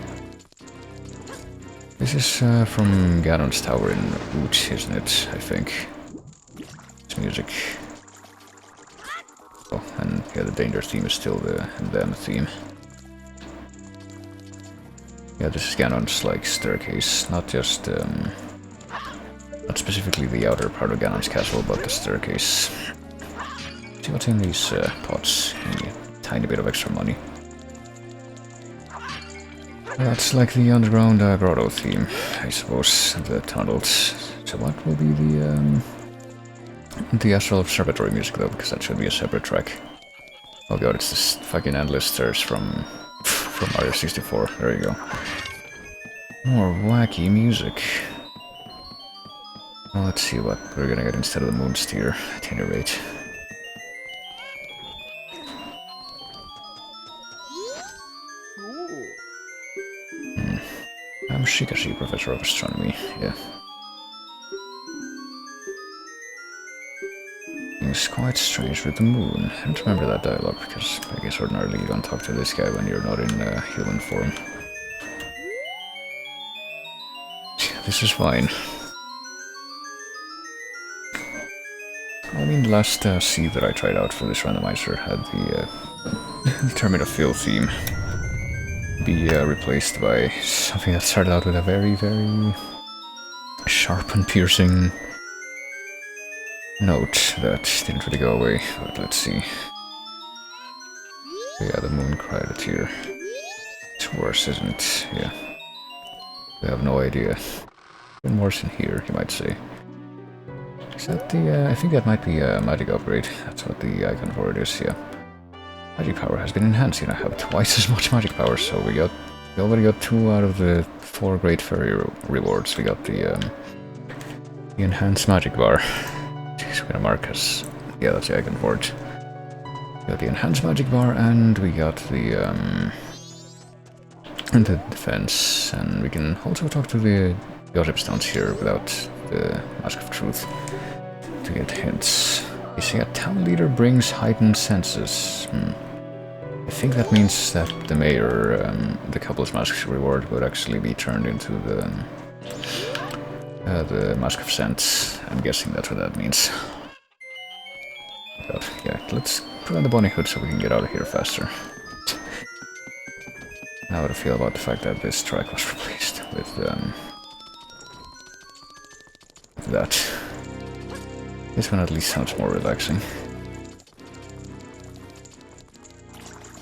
This is from Ganon's Tower in Ooch, isn't it? I think. It's music. Oh, and yeah, the danger theme is still the them theme. Yeah, this is Ganon's, like, staircase, not just, not specifically the outer part of Ganon's castle, but the staircase. See what's in these pots. A tiny bit of extra money. That's like the underground grotto theme, I suppose, the tunnels. So what will be the Astral Observatory music, though, because that should be a separate track. Oh god, it's this fucking endless stairs from Mario 64. There you go. More wacky music. Well, let's see what we're gonna get instead of the moon steer, at any rate. Shikashi, Professor of Astronomy, yeah. It's quite strange with the moon. I don't remember that dialogue, because I guess ordinarily you don't talk to this guy when you're not in human form. This is fine. I mean, the last seed that I tried out for this randomizer had the Terminal Field theme be replaced by something that started out with a very, very sharp and piercing note that didn't really go away, but let's see. Yeah, the moon cried a tear. It's worse, isn't it? Yeah. We have no idea. Even worse in here, you might say. Is that the, I think that might be a magic upgrade. That's what the icon for it is, yeah. Magic power has been enhanced, and I have twice as much magic power, so we already got 2 out of the 4 great fairy rewards. We got the enhanced magic bar. Jeez, we're gonna mark as, yeah, that's the icon for it. We got the enhanced magic bar, and we got the defense, and we can also talk to the gossip stones here without the Mask of Truth to get hints. You see, a town leader brings heightened senses. I think that means that the mayor, the couple's mask reward would actually be turned into the Mask of Sense. I'm guessing that's what that means. But yeah, let's put on the bunny hood so we can get out of here faster. Now how to feel about the fact that this track was replaced with that. This one at least sounds more relaxing.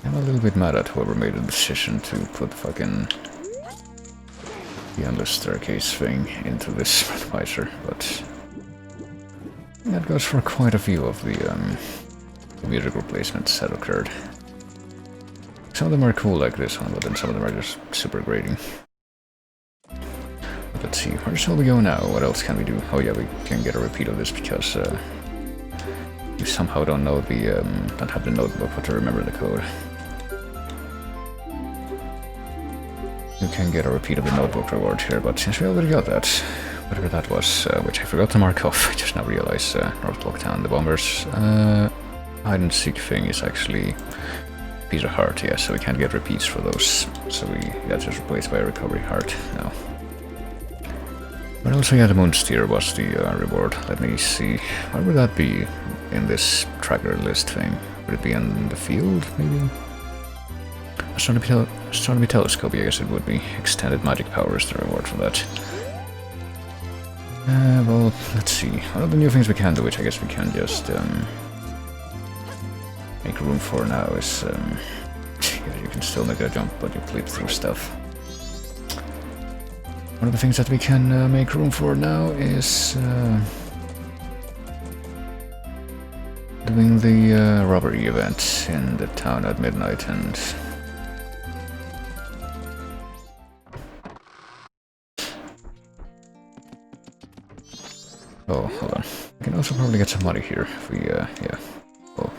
I'm a little bit mad at whoever made the decision to put fucking the endless staircase thing into this randomizer, but that goes for quite a few of the music replacements that occurred. Some of them are cool like this one, but then some of them are just super grating. But let's see, where shall we go now? What else can we do? Oh yeah, we can get a repeat of this because you somehow don't know the don't have the notebook but to remember the code. You can get a repeat of the notebook reward here, but since we already got that, whatever that was, which I forgot to mark off, I just now realized North Blocktown, the bombers hide and seek thing is actually piece of heart, yeah, so we can't get repeats for those. So that's just replaced by a recovery heart now. But also, yeah, the Moonsteer was the reward. Let me see, where would that be in this tracker list thing? Would it be in the field, maybe? Astronomy telescope, I guess it would be. Extended magic power is the reward for that. Well, let's see. One of the new things we can do, which I guess we can just make room for now, is yeah, you can still make a jump, but you flip through stuff. One of the things that we can make room for now is doing the robbery event in the town at midnight, and oh, hold on. We can also probably get some money here if we, yeah. Oh,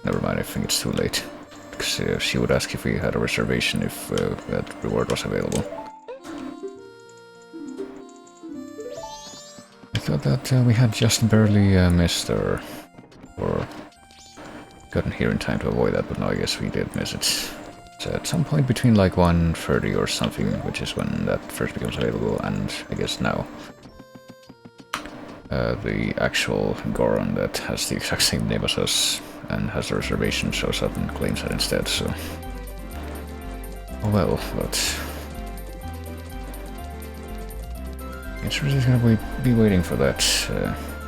never mind, I think it's too late. Because she would ask if we had a reservation if that reward was available. I thought that we had just barely missed or gotten here in time to avoid that, but no, I guess we did miss it. So at some point between like 1:30 or something, which is when that first becomes available, and I guess now. The actual Goron that has the exact same name as us and has a reservation shows up and claims that instead, so... Oh well, but... It's really gonna be waiting for that.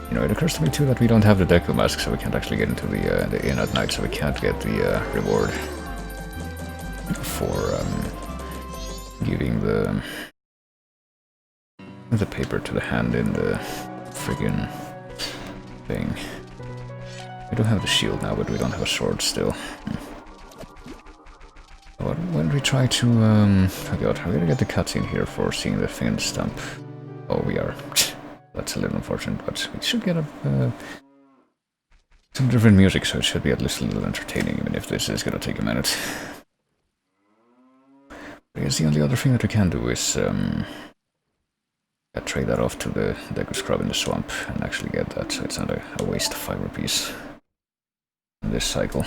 You know, it occurs to me too that we don't have the Deku Mask, so we can't actually get into the inn at night, so we can't get the reward for giving the paper to the hand in the friggin' thing. We don't have the shield now, but we don't have a sword still. When we try to, oh god, are we gonna get the cutscene here for seeing the thing in the stump? Oh, we are. That's a little unfortunate, but we should get some different music, so it should be at least a little entertaining, even if this is gonna take a minute. I guess the only other thing that we can do is trade that off to the Deku Scrub in the swamp and actually get that, so it's not a waste of 5 rupees in this cycle.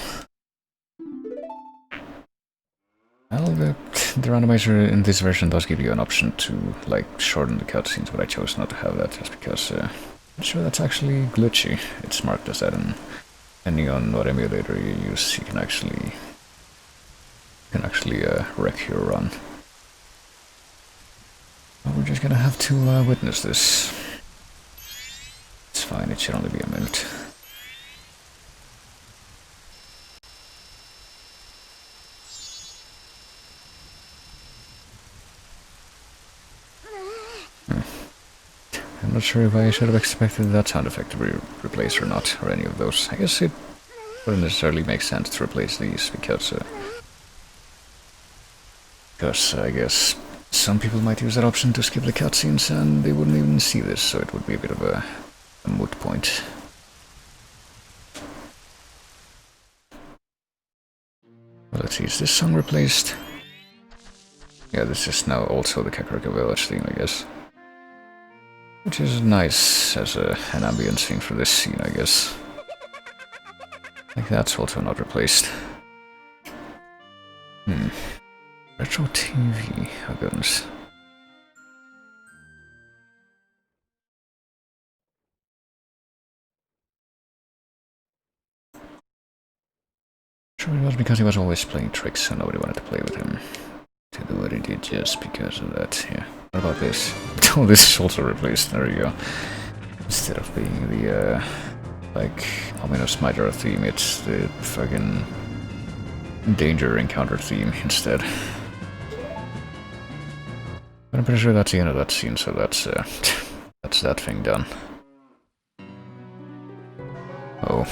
Well, the randomizer in this version does give you an option to, like, shorten the cutscenes, but I chose not to have that just because I'm sure that's actually glitchy. It's marked as that, and depending on what emulator you use, you can actually wreck your run. Well, we're just gonna have to witness this. It's fine, it should only be a minute. I'm not sure if I should have expected that sound effect to be replaced or not, or any of those. I guess it wouldn't necessarily make sense to replace these, because I guess some people might use that option to skip the cutscenes and they wouldn't even see this, so it would be a bit of a moot point. Well, let's see, is this song replaced? Yeah, this is now also the Kakariko Village theme, I guess. Which is nice as an ambience thing for this scene, I guess. Like, that's also not replaced. Retro TV, oh goodness. Sure, it was because he was always playing tricks, so nobody wanted to play with him. To do what he did just because of that, yeah. What about this? Oh, this is also replaced, there you go. Instead of being the, like, ominous Majora theme, it's the fucking danger encounter theme instead. But I'm pretty sure that's the end of that scene, so that's that thing done. Oh.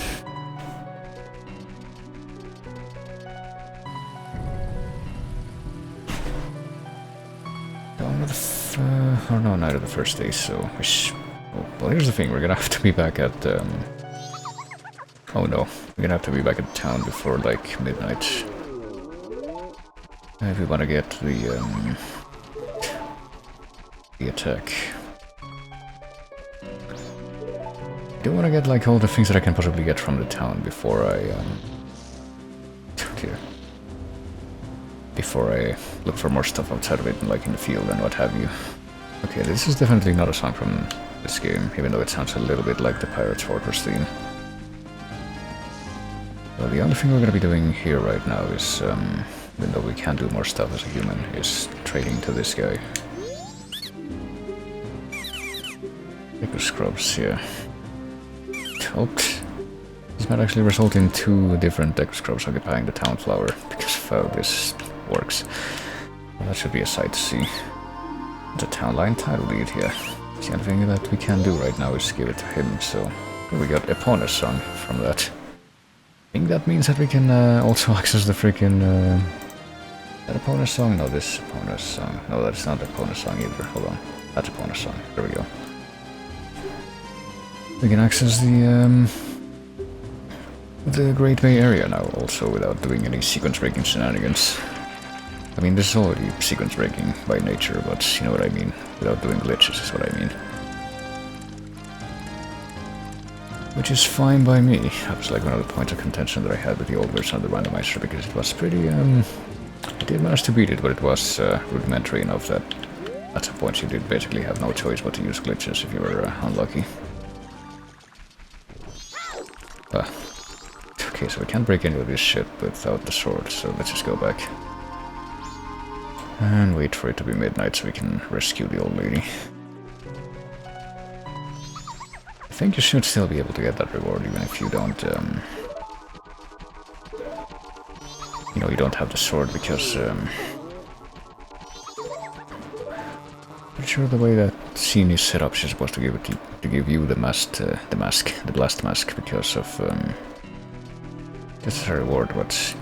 Or no, night of the first day, so well, here's the thing, we're gonna have to be back at, oh no, we're gonna have to be back at town before, like, midnight. If we wanna get the attack. I do wanna get, like, all the things that I can possibly get from the town before I, before I look for more stuff outside of it, like in the field and what have you. Okay, this is definitely not a song from this game, even though it sounds a little bit like the Pirates Fortress theme. Well, the only thing we're going to be doing here right now is, even though we can do more stuff as a human, is trading to this guy. Deku Scrubs, yeah. Oops. This might actually result in 2 different Deku Scrubs occupying the town flower, because of how this works. Well, that should be a sight to see. It's a town line title deed here. The only thing that we can do right now is give it to him, so we got Epona's song from that. I think that means that we can also access the freaking that Epona's song? No, this Epona's song. No, that's not Epona's song either. Hold on. That's Epona's song. There we go. We can access the Great Bay area now also without doing any sequence breaking shenanigans. I mean, this is already sequence breaking by nature, but you know what I mean. Without doing glitches is what I mean. Which is fine by me. That was like one of the points of contention that I had with the old version of the randomizer, because it was pretty, I did manage to beat it, but it was rudimentary enough that at some point you did basically have no choice but to use glitches if you were unlucky. Okay, so we can't break any of this shit without the sword, so let's just go back. And wait for it to be midnight so we can rescue the old lady. I think you should still be able to get that reward even if you don't, you know, you don't have the sword, because, pretty sure the way that scene is set up, she's supposed to give it to give you the blast mask, because of, this is a reward, but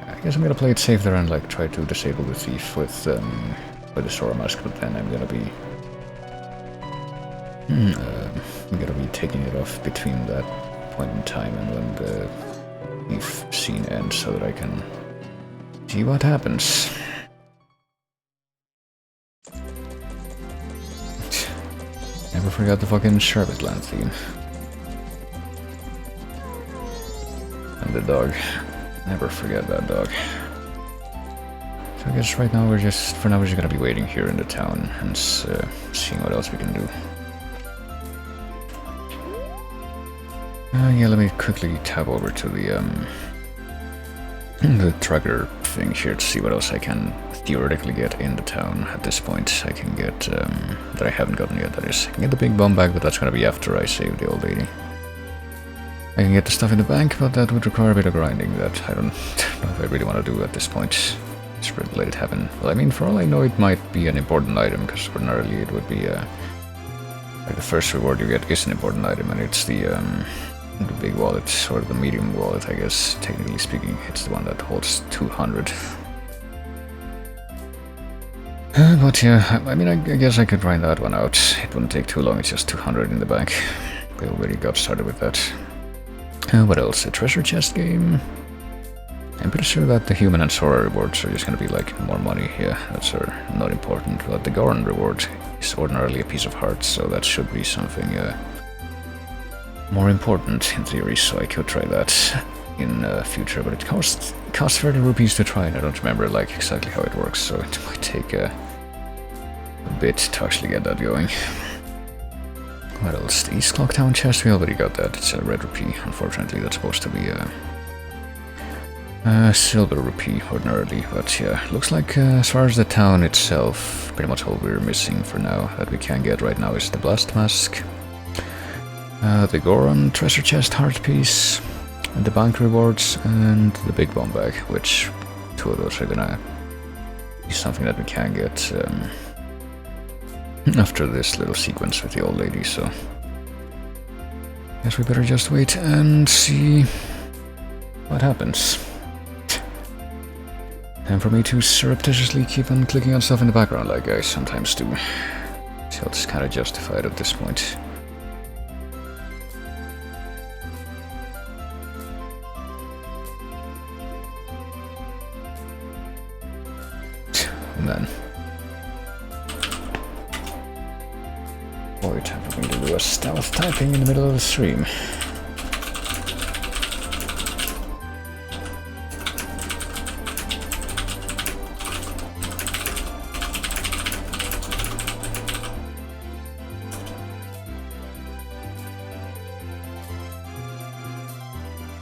I guess I'm gonna play it safe there and like try to disable the thief with the Soraa Mask, but then I'm gonna be taking it off between that point in time and when the thief scene ends, so that I can see what happens. forgot the fucking Sherbet Land theme. And the dog. Never forget that dog. So I guess right now we're just gonna be waiting here in the town and seeing what else we can do. Yeah, let me quickly tab over to the tracker thing here to see what else I can theoretically get in the town. At this point I can get, that I haven't gotten yet, that is. I can get the big bomb bag, but that's gonna be after I save the old lady. I can get the stuff in the bank, but that would require a bit of grinding that I don't know if I really want to do at this point. It's pretty late heaven. Well, I mean, for all I know, it might be an important item, because ordinarily it would be, like the first reward you get is an important item, and it's the big wallet, or the medium wallet, I guess, technically speaking. It's the one that holds 200. But yeah, I mean, I guess I could grind that one out. It wouldn't take too long, it's just 200 in the bank. We already got started with that. What else? A treasure chest game? I'm pretty sure that the human and Soraa rewards are just gonna be like more money. Yeah, that's not important. But the Goron reward is ordinarily a piece of heart, so that should be something more important in theory, so I could try that in future. But it costs 30 rupees to try, and I don't remember like exactly how it works, so it might take a bit to actually get that going. What else? The East Clocktown chest, we already got that. It's a red rupee. Unfortunately, that's supposed to be a silver rupee ordinarily. But yeah, looks like as far as the town itself, pretty much all we're missing for now that we can get right now is the Blast Mask, the Goron treasure chest heart piece, and the bank rewards, and the big bomb bag, which two of those are gonna be something that we can get after this little sequence with the old lady, so guess we better just wait and see what happens. And for me to surreptitiously keep on clicking on stuff in the background like I sometimes do. So it's kind of justified at this point. And then time for me to do a stealth typing in the middle of the stream.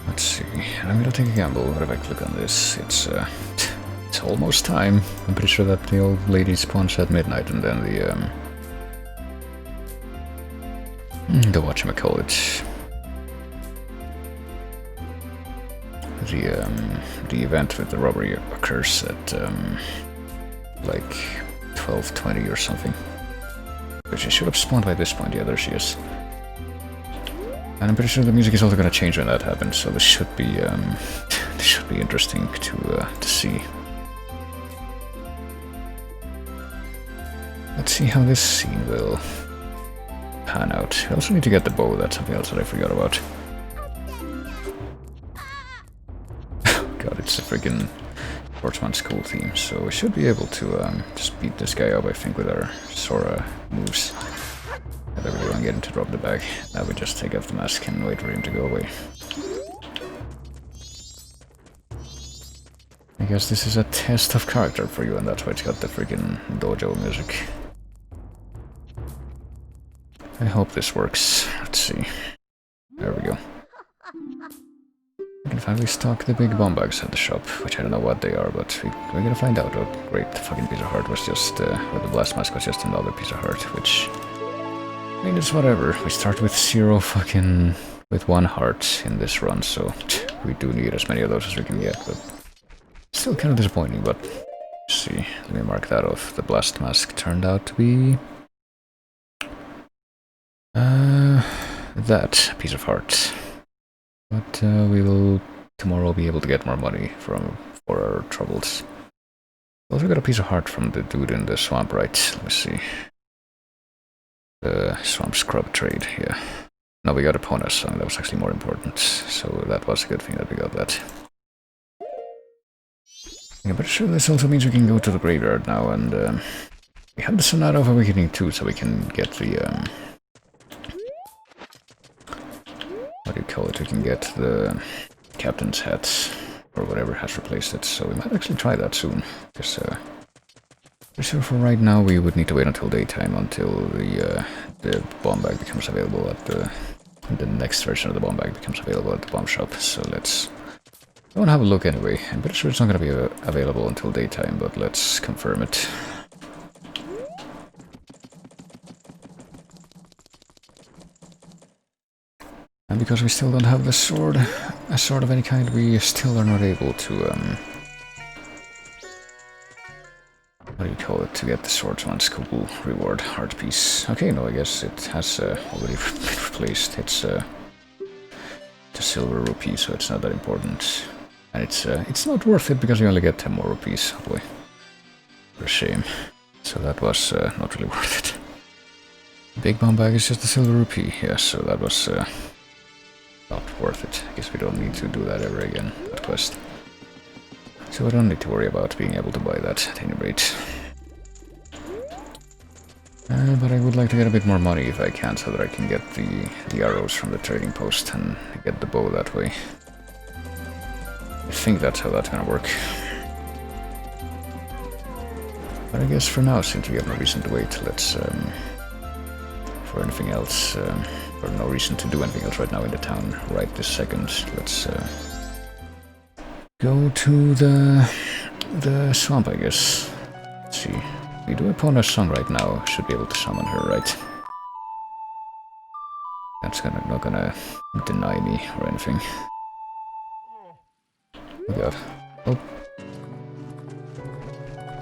Let's see, I'm gonna take a gamble. What if I click on this? It's almost time. I'm pretty sure that the old lady spawns at midnight, and then the whatchamacallit, the event with the robbery occurs at like 12:20 or something. But she should have spawned by this point. Yeah, there she is. And I'm pretty sure the music is also going to change when that happens. So this should be interesting to see. Let's see how this scene will pan out. I also need to get the bow. That's something else that I forgot about. God, it's a freaking Sportsman School theme, so we should be able to just beat this guy up, I think, with our Soraa moves. I really want to get him to drop the bag. Now we just take off the mask and wait for him to go away. I guess this is a test of character for you, and that's why it's got the freaking dojo music. I hope this works. Let's see. There we go. We can finally stock the big bomb bags at the shop, which I don't know what they are, but we're gonna find out. Oh, great, the fucking piece of heart was just, or the blast mask was just another piece of heart, which, I mean, it's whatever. We start with with 1 heart in this run, so we do need as many of those as we can get, but still kind of disappointing. But let's see, let me mark that off. The blast mask turned out to be that piece of heart. But we will tomorrow be able to get more money for our troubles. Also got a piece of heart from the dude in the swamp, right? Let me see. The swamp scrub trade, yeah. No, we got a Pona song, that was actually more important. So that was a good thing that we got that. I'm pretty sure this also means we can go to the graveyard now, and we have the Sonata of Awakening too, so we can get the what do you call it, we can get the captain's hat, or whatever has replaced it, so we might actually try that soon, because for sure for right now we would need to wait until daytime until the bomb bag becomes available at the next version of the bomb bag becomes available at the bomb shop, so let's go and have a look anyway. I'm pretty sure it's not going to be available until daytime, but let's confirm it. And because we still don't have the sword, a sword of any kind, we still are not able to, what do you call it, to get the swordsman's cool reward art piece. Okay, no, I guess it has already been replaced. It's a silver rupee, so it's not that important. And it's not worth it because you only get 10 more rupees, boy. For a shame. So that was not really worth it. Big bomb bag is just a silver rupee, yeah, so that was not worth it. I guess we don't need to do that ever again, that quest. So I don't need to worry about being able to buy that at any rate. But I would like to get a bit more money if I can, so that I can get the arrows from the trading post and get the bow that way. I think that's how that's gonna work. But I guess for now, since we have no reason to wait, let's, for anything else, or no reason to do anything else right now in the town, right this second, let's go to the swamp, I guess. Let's see. We do Epona's song right now, should be able to summon her, right? That's not gonna deny me or anything. Oh god. Oh.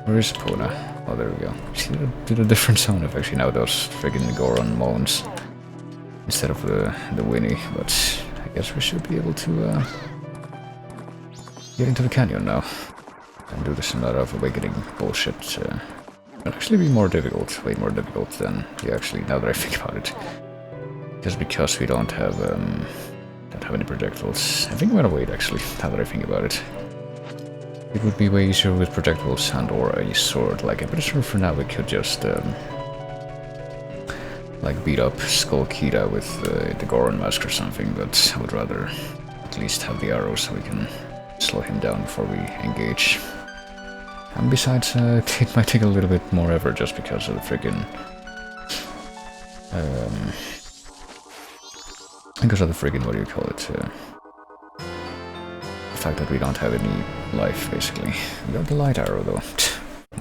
Where is Epona? Oh, there we go. See, that did a different sound effect. Actually, now those friggin' Goron moans instead of the whinny, but I guess we should be able to get into the canyon now and do this amount of awakening bullshit. It'll actually be more difficult, way more difficult than actually, now that I think about it. Just because we don't have any projectiles. I think I'm gonna wait, actually, now that I think about it. It would be way easier with projectiles and or a sword. Like, I'm pretty sure for now we could just like beat up Skull Kida with the Goron Mask or something, but I would rather at least have the arrows so we can slow him down before we engage. And besides, it might take a little bit more effort just because of the friggin' what do you call it? The fact that we don't have any life, basically. We got the light arrow, though.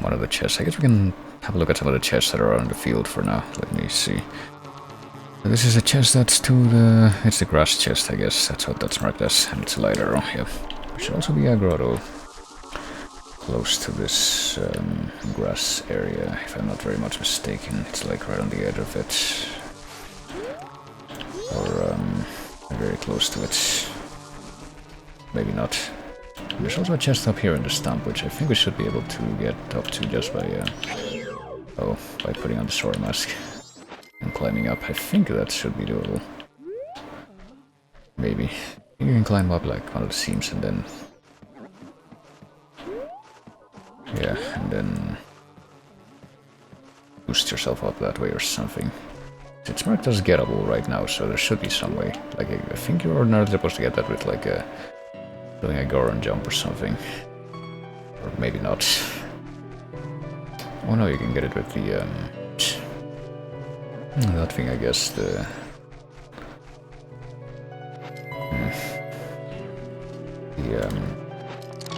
One of the chests. I guess we can have a look at some of the chests that are around the field for now. Let me see. This is a chest that's to the... It's the grass chest, I guess. That's what that's marked as. And it's a light arrow, yeah. There should also be a grotto close to this grass area, if I'm not very much mistaken. It's like right on the edge of it. Or very close to it. Maybe not. There's also a chest up here in the stump, which I think we should be able to get up to just by by putting on the Soraa Mask and climbing up. I think that should be doable. Maybe. You can climb up like one of the seams and then... Yeah, and then boost yourself up that way or something. It's marked as gettable right now, so there should be some way. Like, I think you're ordinarily supposed to get that with like doing a Goron jump or something. Or maybe not. Oh no, you can get it with the that thing, I guess, the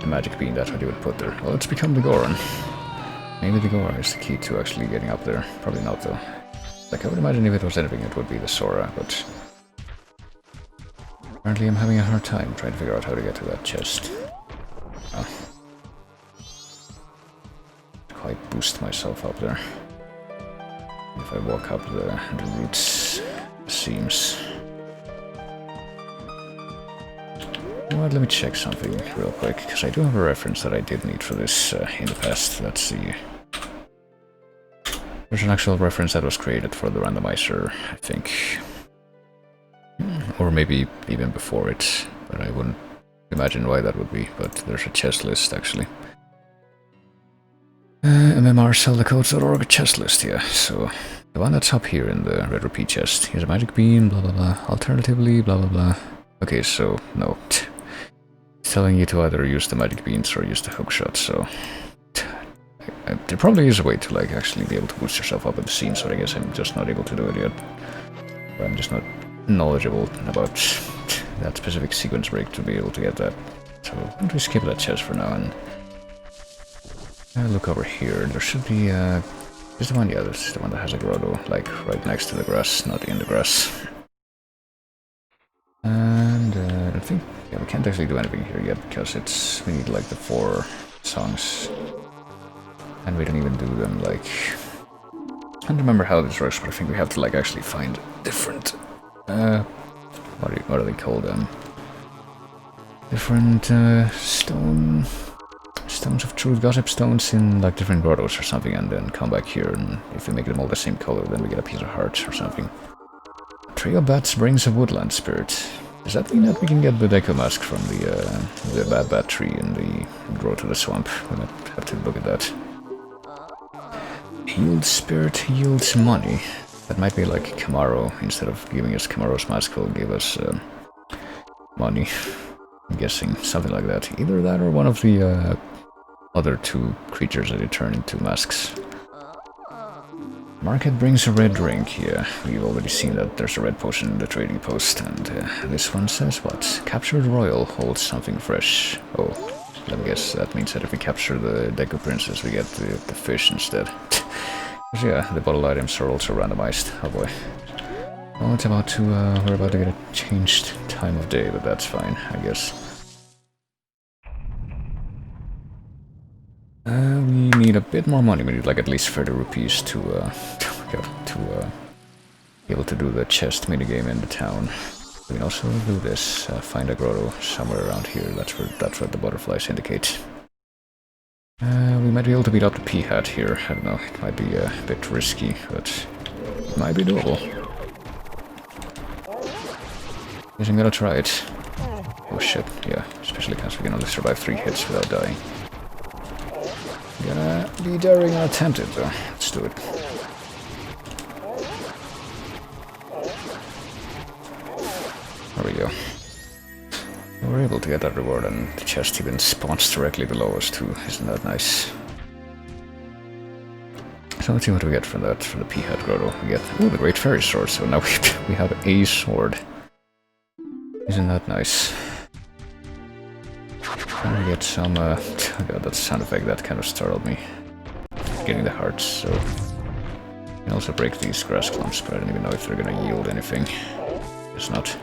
magic bean, that's what you would put there. Well, let's become the Goron. Maybe the Goron is the key to actually getting up there. Probably not, though. Like, I would imagine if it was anything, it would be the Soraa, but... Apparently I'm having a hard time trying to figure out how to get to that chest. Oh. Quite boost myself up there. If I walk up the roots, seams. You know what, let me check something real quick, because I do have a reference that I did need for this in the past. Let's see. There's an actual reference that was created for the randomizer, I think. Or maybe even before it, but I wouldn't imagine why that would be, but there's a chest list, actually. MMR sellthecodes.org chest list, yeah. So the one that's up here in the red rupee chest. Here's a magic beam, blah blah blah. Alternatively, blah blah blah. Okay, so no. It's telling you to either use the magic beams or use the hook shot, so there probably is a way to like actually be able to boost yourself up at the scene, so I guess I'm just not able to do it yet. Or I'm just not knowledgeable about that specific sequence break to be able to get that. So why don't we skip that chest for now and look over here. There should be is the one, yeah, this is the one that has a grotto, like right next to the grass, not in the grass. And I think, yeah, we can't actually do anything here yet because we need like the 4 songs. And we don't even do them like, I don't remember how this works, but I think we have to like actually find different, what are they called, different stones of truth, gossip stones in like different grottos or something, and then come back here, and if we make them all the same color, then we get a piece of heart or something. Trio bats brings a woodland spirit. Does that mean that we can get the Deco Mask from the bad bat tree in the grow to the swamp? We might have to look at that. Healed spirit yields money. That might be like Camaro. Instead of giving us Camaro's mask, will give us money. I'm guessing something like that. Either that or one of the other 2 creatures that you turn into masks. Market brings a red drink. Yeah, we've already seen that there's a red potion in the trading post, and this one says what? Captured royal holds something fresh. Oh, let me guess, that means that if we capture the Deco Princess, we get the fish instead. Yeah, the bottle items are also randomized. Oh boy. Well, it's about to, we're about to get a changed time of day, but that's fine, I guess. We need a bit more money. We need like at least 30 rupees to be able to do the chest minigame in the town. We can also do this, find a grotto somewhere around here. That's what the butterflies indicate. We might be able to beat up the P-Hat here. I don't know, it might be a bit risky, but it might be doable. Guess I'm gonna try it. Oh shit, yeah, especially because we can only survive 3 hits without dying. Gonna be daring and attempt it though. Let's do it. There we go. We're able to get that reward, and the chest even spawns directly below us too. Isn't that nice? So let's see what we get from that, from the P-Hat grotto. We get, oh, the Great Fairy Sword, so now we have a sword. Isn't that nice? And we get some, oh god, that sound effect, that kind of startled me. Getting the hearts, so... You can also break these grass clumps, but I don't even know if they're gonna yield anything. Guess not.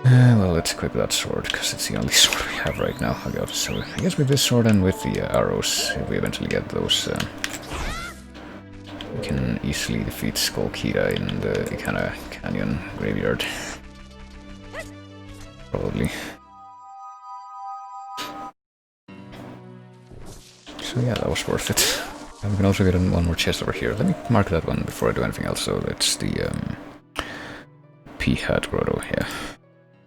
Well, let's equip that sword, because it's the only sword we have right now. Oh god, so I guess with this sword and with the arrows, if we eventually get those, we can easily defeat Skull Kida in the Ikana Canyon graveyard. Probably. So yeah, that was worth it. And we can also get one more chest over here. Let me mark that one before I do anything else. So it's the P-Hat grotto, yeah.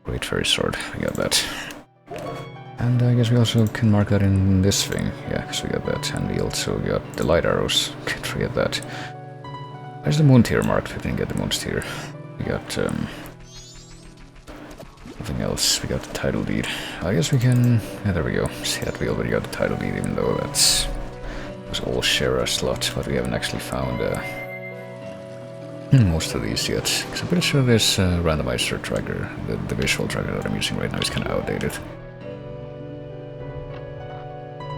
Great Fairy Sword, we got that. And I guess we also can mark that in this thing. Yeah, because we got that. And we also got the light arrows. Can't forget that. There's the moon tier marked. We didn't get the moon tier. We got nothing else. We got the title deed. I guess we can... Yeah, there we go. See that we already got the title deed, even though that's... It was all share a slot, but we haven't actually found most of these yet. Because I'm pretty sure this randomizer tracker, the visual tracker that I'm using right now, is kind of outdated.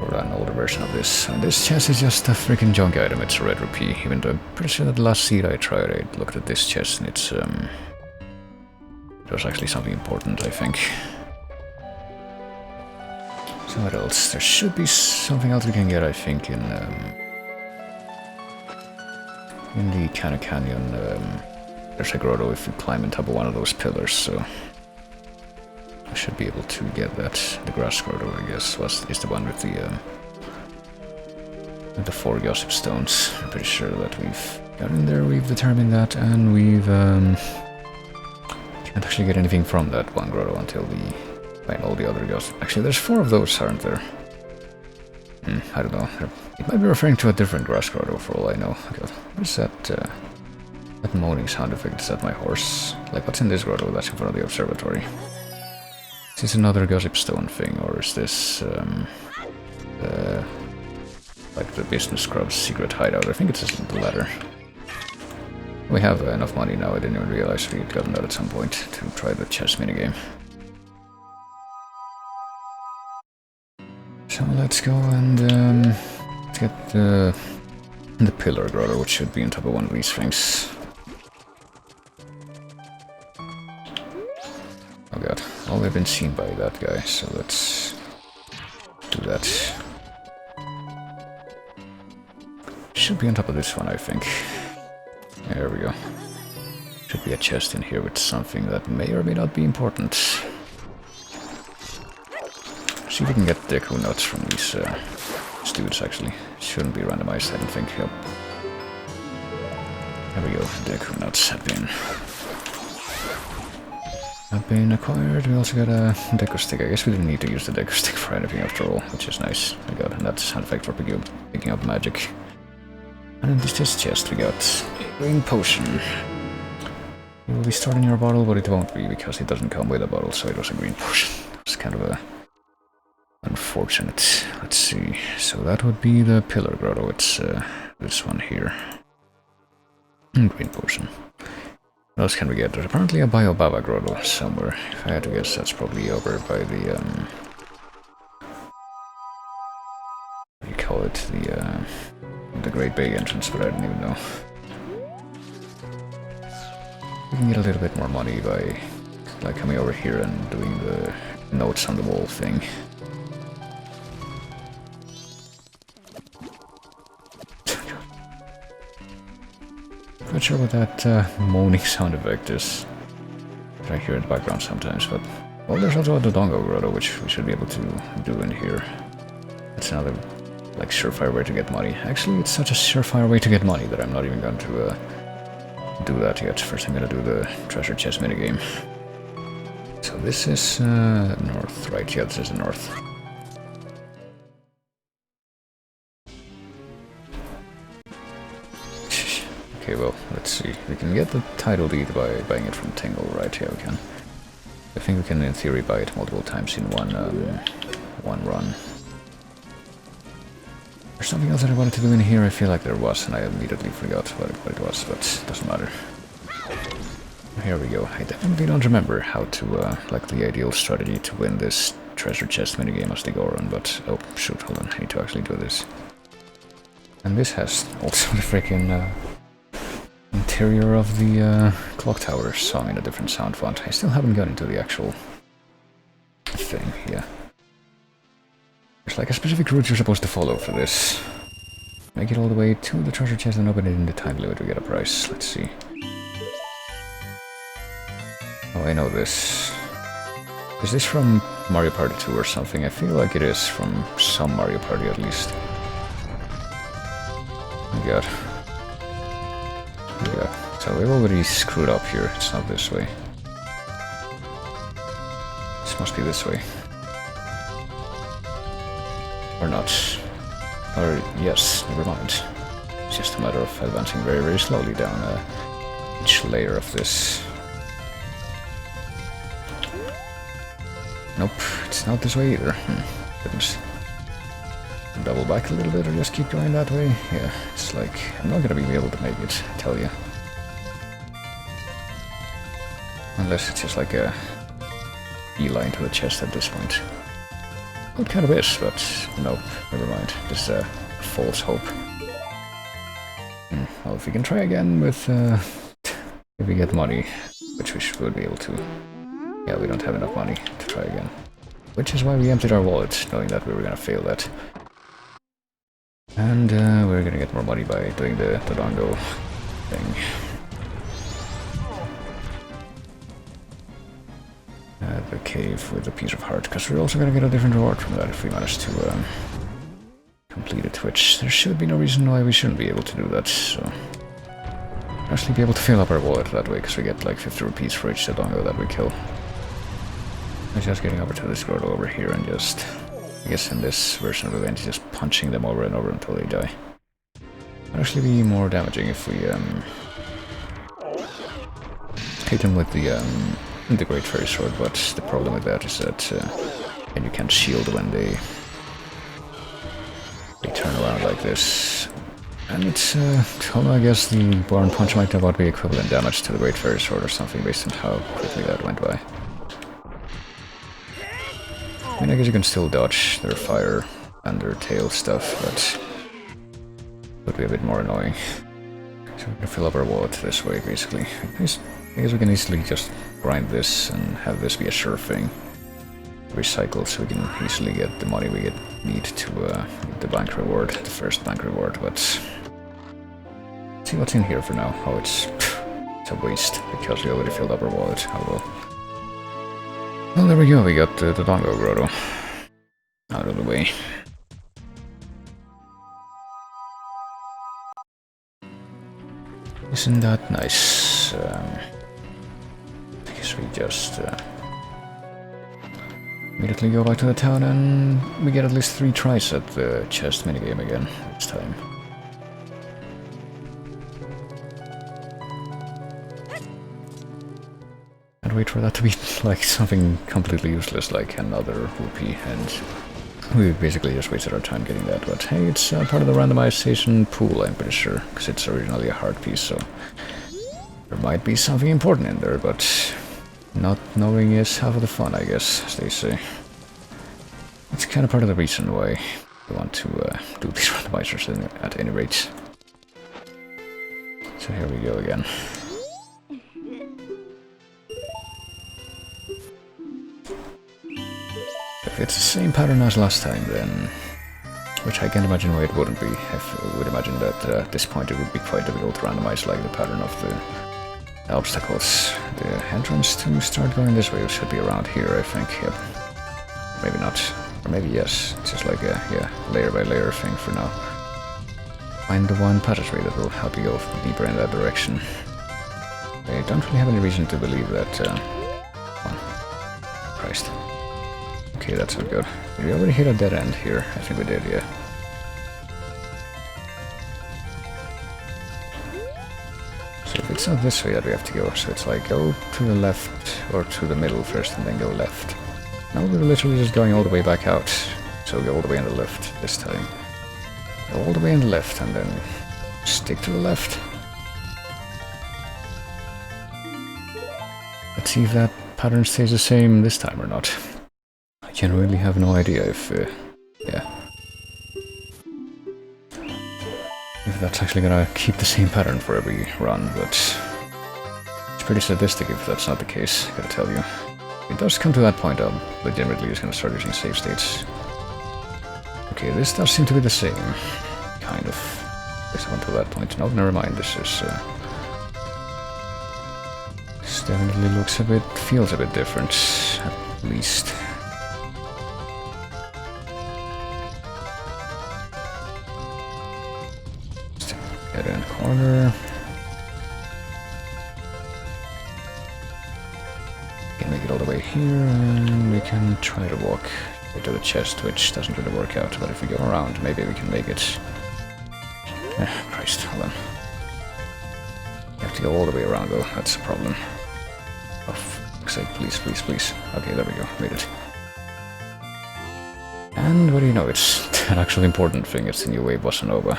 Or an older version of this. And this chest is just a freaking junk item. It's a red rupee. Even though I'm pretty sure that the last seed I tried, I looked at this chest and it's it was actually something important, I think. So what else? There should be something else we can get, I think, in the Ikana Canyon. There's a grotto if you climb on top of one of those pillars, so I should be able to get that. The grass grotto, I guess, is the one with the 4 gossip stones. I'm pretty sure that we've got in there, we've determined that, and we've can't actually get anything from that one grotto until we find all the other gossip. Actually, there's 4 of those, aren't there? I don't know. It might be referring to a different grass grotto for all I know. Okay. What is that? That moaning sound effect? Is that my horse? Like, what's in this grotto that's in front of the observatory? Is this another gossip stone thing, or is this like the business scrub's secret hideout? I think it's the latter. We have enough money now. I didn't even realize we had gotten that at some point to try the chess minigame. So let's go and let's get the pillar grotto, which should be on top of one of these things. Oh god, well, we've been seen by that guy, so let's do that. Should be on top of this one, I think. There we go. Should be a chest in here with something that may or may not be important. See if we can get deco notes from these dudes, actually. Shouldn't be randomized, I don't think. Yep. There we go, deco notes have been acquired. We also got a deco stick. I guess we didn't need to use the deco stick for anything after all, which is nice. We got that sound effect for picking up magic. And in this chest we got a green potion. It will be stored in your bottle, but it won't be because it doesn't come with a bottle, so it was a green potion. It's kind of a unfortunate. Let's see. So that would be the pillar grotto. It's this one here. Green potion. What else can we get? There's apparently a Biobaba grotto somewhere. If I had to guess, that's probably over by the what do you call it? The Great Bay entrance, but I didn't even know. We can get a little bit more money by like coming over here and doing the notes on the wall thing. Not sure what that moaning sound effect is. I hear it in the background sometimes, but well, there's also a Dodongo grotto, which we should be able to do in here. It's another like surefire way to get money. Actually, it's such a surefire way to get money that I'm not even going to do that yet. First, I'm gonna do the treasure chest minigame. So this is north, right? Yeah, this is the north. Okay, well, let's see. We can get the title deed by buying it from Tingle, right? Yeah, we can. I think we can, in theory, buy it multiple times in one run. There's something else that I wanted to do in here. I feel like there was, and I immediately forgot what it was, but it doesn't matter. Here we go. I definitely don't remember how to, like, the ideal strategy to win this treasure chest minigame as the Goron, but... Oh, shoot, hold on. I need to actually do this. And this has also the freaking... interior of the clock tower song in a different sound font. I still haven't gotten into the actual thing, yeah. There's like a specific route you're supposed to follow for this. Make it all the way to the treasure chest and open it in the time limit to get a price. Let's see. Oh, I know this. Is this from Mario Party 2 or something? I feel like it is from some Mario Party at least. Oh my god. Yeah, so we've already screwed up here. It's not this way. This must be this way. Or not. Or yes, never mind. It's just a matter of advancing very, very slowly down each layer of this. Nope, it's not this way either. Goodness. Double back a little bit or just keep going that way? Yeah, it's like, I'm not gonna be able to make it, I tell you. Unless it's just like a beeline to the chest at this point. Well, it kind of is, but no, never mind. This is a false hope. Well, if we can try again with, if we get money, which we should be able to. Yeah, we don't have enough money to try again. Which is why we emptied our wallet, knowing that we were gonna fail that. And we're gonna get more money by doing the Dodongo thing. The cave with a piece of heart, because we're also gonna get a different reward from that if we manage to complete a Twitch. There should be no reason why we shouldn't be able to do that, so... Actually be able to fill up our wallet that way, because we get like 50 rupees for each Dodongo that we kill. I'm just getting over to this grotto over here and just I guess in this version of the event, just punching them over and over until they die. Would actually be more damaging if we hit them with the Great Fairy Sword, but the problem with that is that and you can't shield when they turn around like this. And it's, although I guess the Barn Punch might have about be equivalent damage to the Great Fairy Sword or something based on how quickly that went by. I mean, I guess you can still dodge their fire and their tail stuff, but it would be a bit more annoying. So we can fill up our wallet this way, basically. I guess we can easily just grind this and have this be a sure thing. Recycle, so we can easily get the money we need to the bank reward, the first bank reward, but see what's in here for now. Oh, it's a waste, because we already filled up our wallet. Oh well. Well, there we go, we got the Dongo Grotto out of the way. Isn't that nice? I guess we just immediately go back to the town and we get at least 3 tries at the chest minigame again this time. And wait for that to be like something completely useless, like another rupee, and we basically just wasted our time getting that, but hey, it's part of the randomization pool, I'm pretty sure, because it's originally a hard piece, so there might be something important in there, but not knowing is half of the fun, I guess, as they say. It's kind of part of the reason why we want to do these randomizers at any rate. So here we go again. If it's the same pattern as last time, then... which I can't imagine why it wouldn't be. I would imagine that at this point it would be quite difficult to randomize like the pattern of the obstacles. The entrance to start going this way should be around here, I think. Yep. Maybe not. Or maybe yes. It's just like a layer by layer thing for now. Find the one passageway that will help you go deeper in that direction. I don't really have any reason to believe that... oh. Christ. Okay, that's not good. Did we already hit a dead end here? I think we did, yeah. So if it's not this way that we have to go, so it's like go to the left or to the middle first and then go left. Now we're literally just going all the way back out. So go all the way on the left this time. Go all the way on the left and then stick to the left. Let's see if that pattern stays the same this time or not. I genuinely have no idea if, yeah. If that's actually gonna keep the same pattern for every run, but it's pretty sadistic if that's not the case, I gotta tell you. If it does come to that point, I'm legitimately just gonna start using save states. Okay, this does seem to be the same, kind of. At least up until that point. No, never mind, this is, this definitely looks a bit, feels a bit different, at least. Get in corner. Can make it all the way here, and we can try to walk into the chest, which doesn't really work out, but if we go around, maybe we can make it. Christ, hold on. You have to go all the way around, though, that's a problem. Oh, fuck's sake, please, please, please. Okay, there we go, made it. And what do you know, it's an actually important thing, it's the new wave Bossa Nova.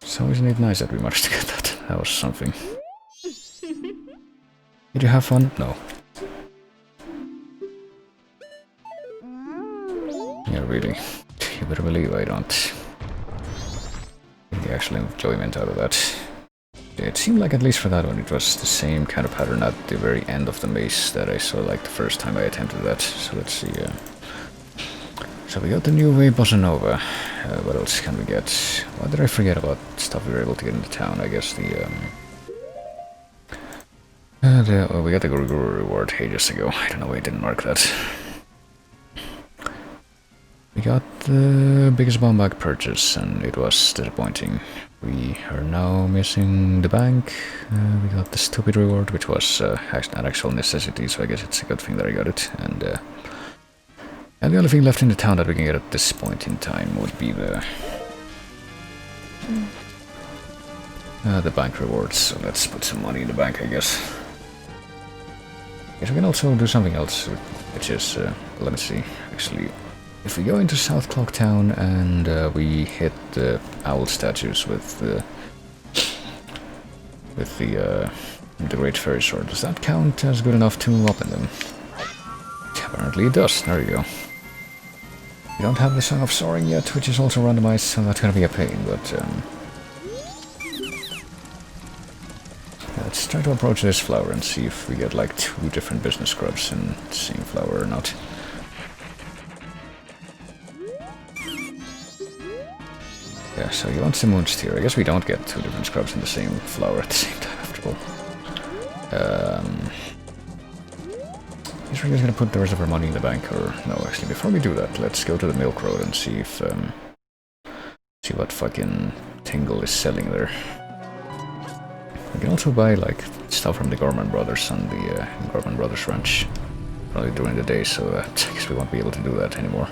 So isn't it nice that we managed to get that? That was something. Did you have fun? No. Yeah, really. You better believe I don't get the actual enjoyment out of that. It seemed like, at least for that one, it was the same kind of pattern at the very end of the maze that I saw like the first time I attempted that. So let's see. So we got the new wave Bossa Nova. What else can we get? What did I forget about stuff we were able to get into town? I guess oh, we got the Guru Guru reward ages ago. I don't know why I didn't mark that. We got the biggest bomb bag purchase, and it was disappointing. We are now missing the bank. We got the stupid reward, which was an actual necessity, so I guess it's a good thing that I got it. And And the only thing left in the town that we can get at this point in time would be the bank rewards. So let's put some money in the bank, I guess. Yes, we can also do something else, which is, let me see, actually, if we go into South Clock Town and we hit the owl statues with the Great Fairy Sword, does that count as good enough to open them? Apparently it does. There you go. We don't have the Song of Soaring yet, which is also randomized, so that's gonna be a pain, but let's try to approach this flower and see if we get like 2 different business scrubs in the same flower or not. Yeah, so you want some moons here. I guess we don't get 2 different scrubs in the same flower at the same time after all. I guess we're just gonna put the rest of our money in the bank, or no, actually before we do that, let's go to the Milk Road and see if see what fucking Tingle is selling there. We can also buy like stuff from the Gorman Brothers on the Gorman Brothers ranch, probably during the day, so I guess we won't be able to do that anymore.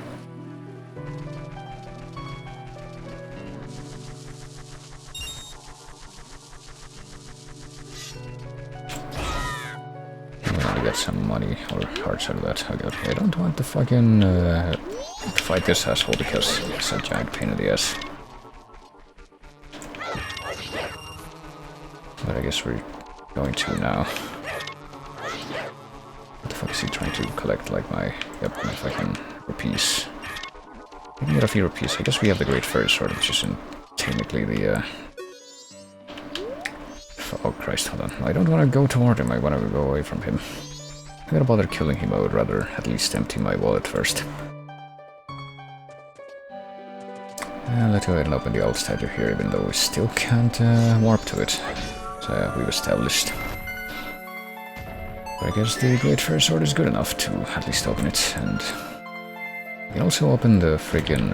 Get some money or hearts out of that. Okay, I don't want to fucking fight this asshole because it's a giant pain in the ass. But I guess we're going to now. What the fuck is he trying to collect? Like my fucking rupees. We can get a few rupees. I guess we have the Great Fairy Sword, which isn't technically the oh Christ, hold on. I don't want to go toward him, I want to go away from him. I'm gonna bother killing him, I would rather at least empty my wallet first. Let's go ahead and open the old statue here, even though we still can't warp to it. So yeah, we've established. But I guess the Great Fairy Sword is good enough to at least open it, and we can also open the friggin'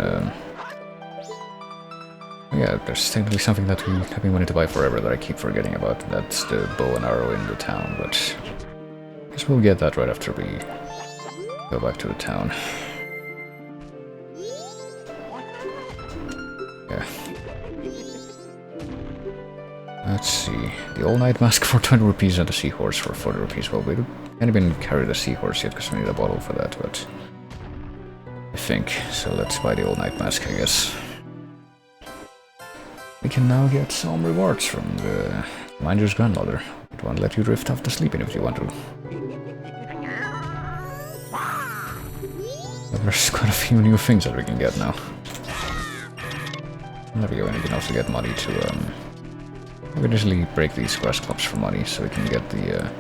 yeah, there's technically something that we have been wanting to buy forever that I keep forgetting about. That's the bow and arrow in the town, but I guess we'll get that right after we go back to the town. Yeah. Let's see. The all-night mask for 20 rupees and the seahorse for 40 rupees. Well, we can't even carry the seahorse yet because we need a bottle for that, but I think. So let's buy the all-night mask, I guess. We can now get some rewards from the Minder's grandmother. It won't let you drift off to sleep in if you want to. But there's quite a few new things that we can get now. There we go, and we can also get money to we can easily break these grass clubs for money, so we can get the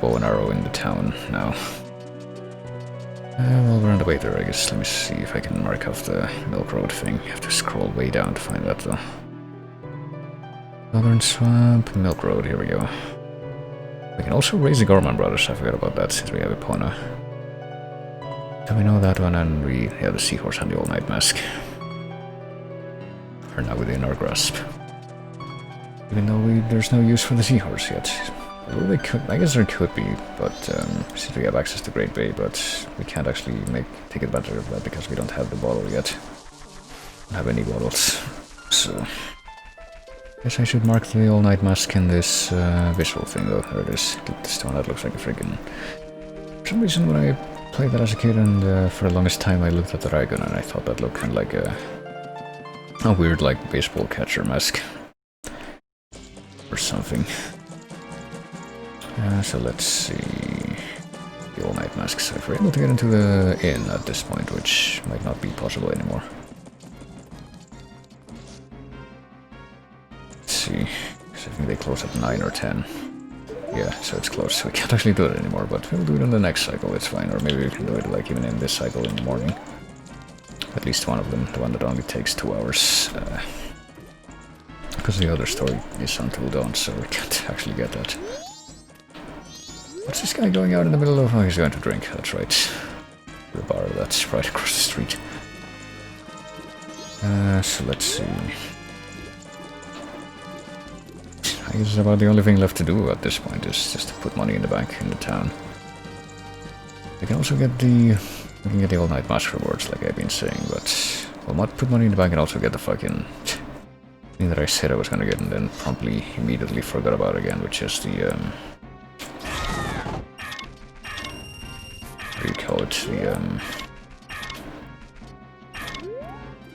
bow and arrow in the town now. Well, we're on the way there, I guess. Let me see if I can mark off the Milk Road thing. I have to scroll way down to find that, though. Northern Swamp, Milk Road, here we go. We can also raise the Gorman Brothers, I forgot about that, since we have Epona. So we know that one, and we have the Seahorse and the All-Night Mask. Are now within our grasp. Even though there's no use for the Seahorse yet. Well, we could, I guess there could be, but since we have access to Great Bay, but we can't actually take advantage of that because we don't have the bottle yet. Don't have any bottles, so I guess I should mark the all-night mask in this visual thing though. There it is. This one that looks like a friggin'. For some reason, when I played that as a kid, and for the longest time, I looked at the dragon and I thought that looked kind of like a weird, like baseball catcher mask or something. So let's see the all-night mask. So if we're able to get into the inn at this point, which might not be possible anymore. Let's see, because I think they close at 9 or 10. Yeah, so it's close, so we can't actually do it anymore, but we'll do it in the next cycle, it's fine, or maybe we can do it like even in this cycle in the morning. At least one of them, the one that only takes 2 hours. Because the other story is until dawn, so we can't actually get that. What's this guy going out in the middle of? Oh, he's going to drink, that's right. The bar that's right across the street. So let's see. I guess about the only thing left to do at this point is just to put money in the bank in the town. We can also get the We can get the all-night mask rewards, like I've been saying, but we'll not put money in the bank and also get the fucking thing that I said I was gonna get and then promptly, immediately forgot about again, which is the, what do you call it?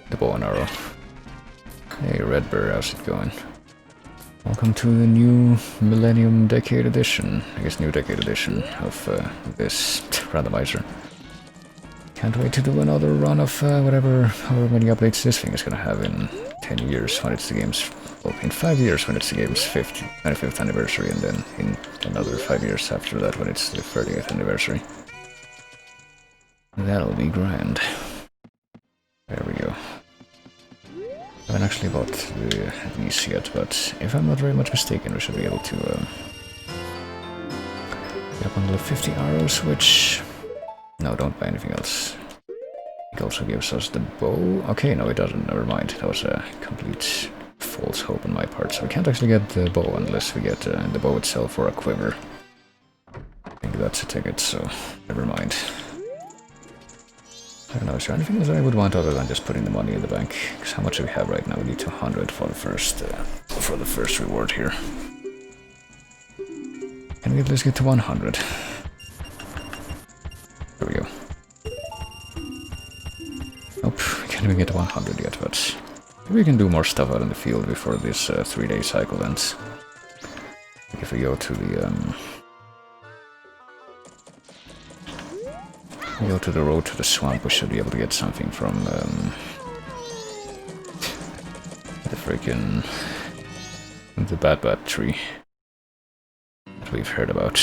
The bow and arrow. Hey, Red Bear, how's it going? Welcome to the new Millennium Decade Edition, I guess new Decade Edition of this randomizer. Can't wait to do another run of however many updates this thing is gonna have in 10 years when it's the game's, well, in 5 years when it's the game's 25th anniversary, and then in another 5 years after that when it's the 30th anniversary. That'll be grand. There we go. I haven't actually bought these yet, but if I'm not very much mistaken, we should be able to get up on the 50 arrows, which... No, don't buy anything else. It also gives us the bow. Okay, no, it doesn't. Never mind. That was a complete false hope on my part. So we can't actually get the bow unless we get the bow itself or a quiver. I think that's a ticket, so never mind. I don't know, is there anything else I would want other than just putting the money in the bank? Because how much do we have right now? We need 200 for the first reward here. Can we at least get to 100? There we go. Nope, we can't even get to 100 yet, but maybe we can do more stuff out in the field before this 3-day cycle ends. If we go to the road to the swamp, we should be able to get something from the freaking the Bat tree that we've heard about.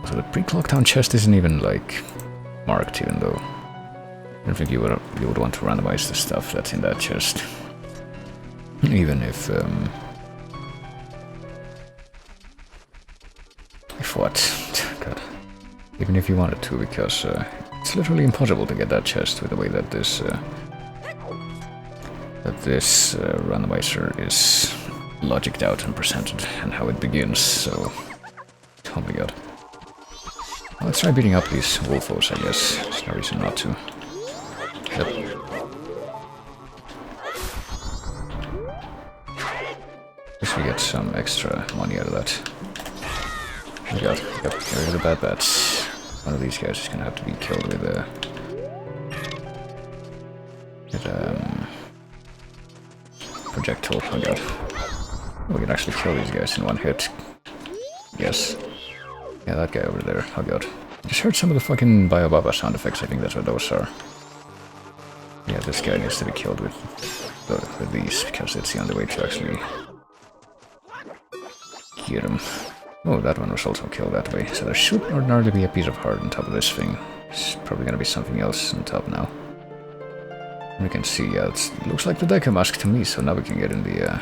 So the pre-Clocktown chest isn't even like marked, even though I don't think you would want to randomize the stuff that's in that chest, even if what? God. Even if you wanted to, because it's literally impossible to get that chest with the way that this randomizer is logicked out and presented, and how it begins. So, oh my god. Well, let's try beating up these wolfos, I guess. There's no reason not to. Yep. Guess we get some extra money out of that. Oh my god. Yep, here are the bad bats. One of these guys is gonna have to be killed with a... projectile. Oh god. We can actually kill these guys in one hit. Yes. Yeah, that guy over there. Oh god. I just heard some of the fucking Biobaba sound effects. I think that's what those are. Yeah, this guy needs to be killed with these, because it's the only way to actually get him. Oh, that one was also killed that way. So there should ordinarily be a piece of heart on top of this thing. It's probably gonna be something else on top now. And we can see, yeah, it looks like the Deca Mask to me, so now we can get in the...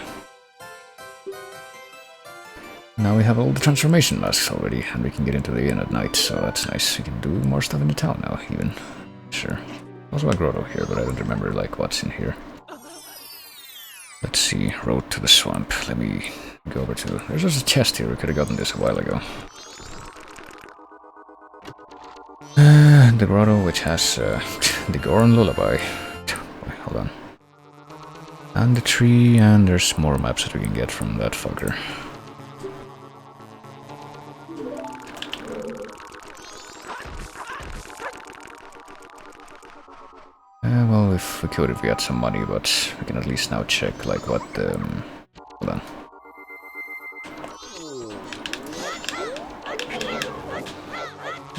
Now we have all the transformation masks already, and we can get into the inn at night, so that's nice. We can do more stuff in the town now, even. Sure. Also a grotto here, but I don't remember, like, what's in here. Let's see, road to the swamp. Let me go over to... There's just a chest here, we could have gotten this a while ago. The grotto, which has the Goron Lullaby. Wait, hold on. And the tree, and there's more maps that we can get from that fucker. Well, if we could, if we had some money, but we can at least now check, like, what, hold on.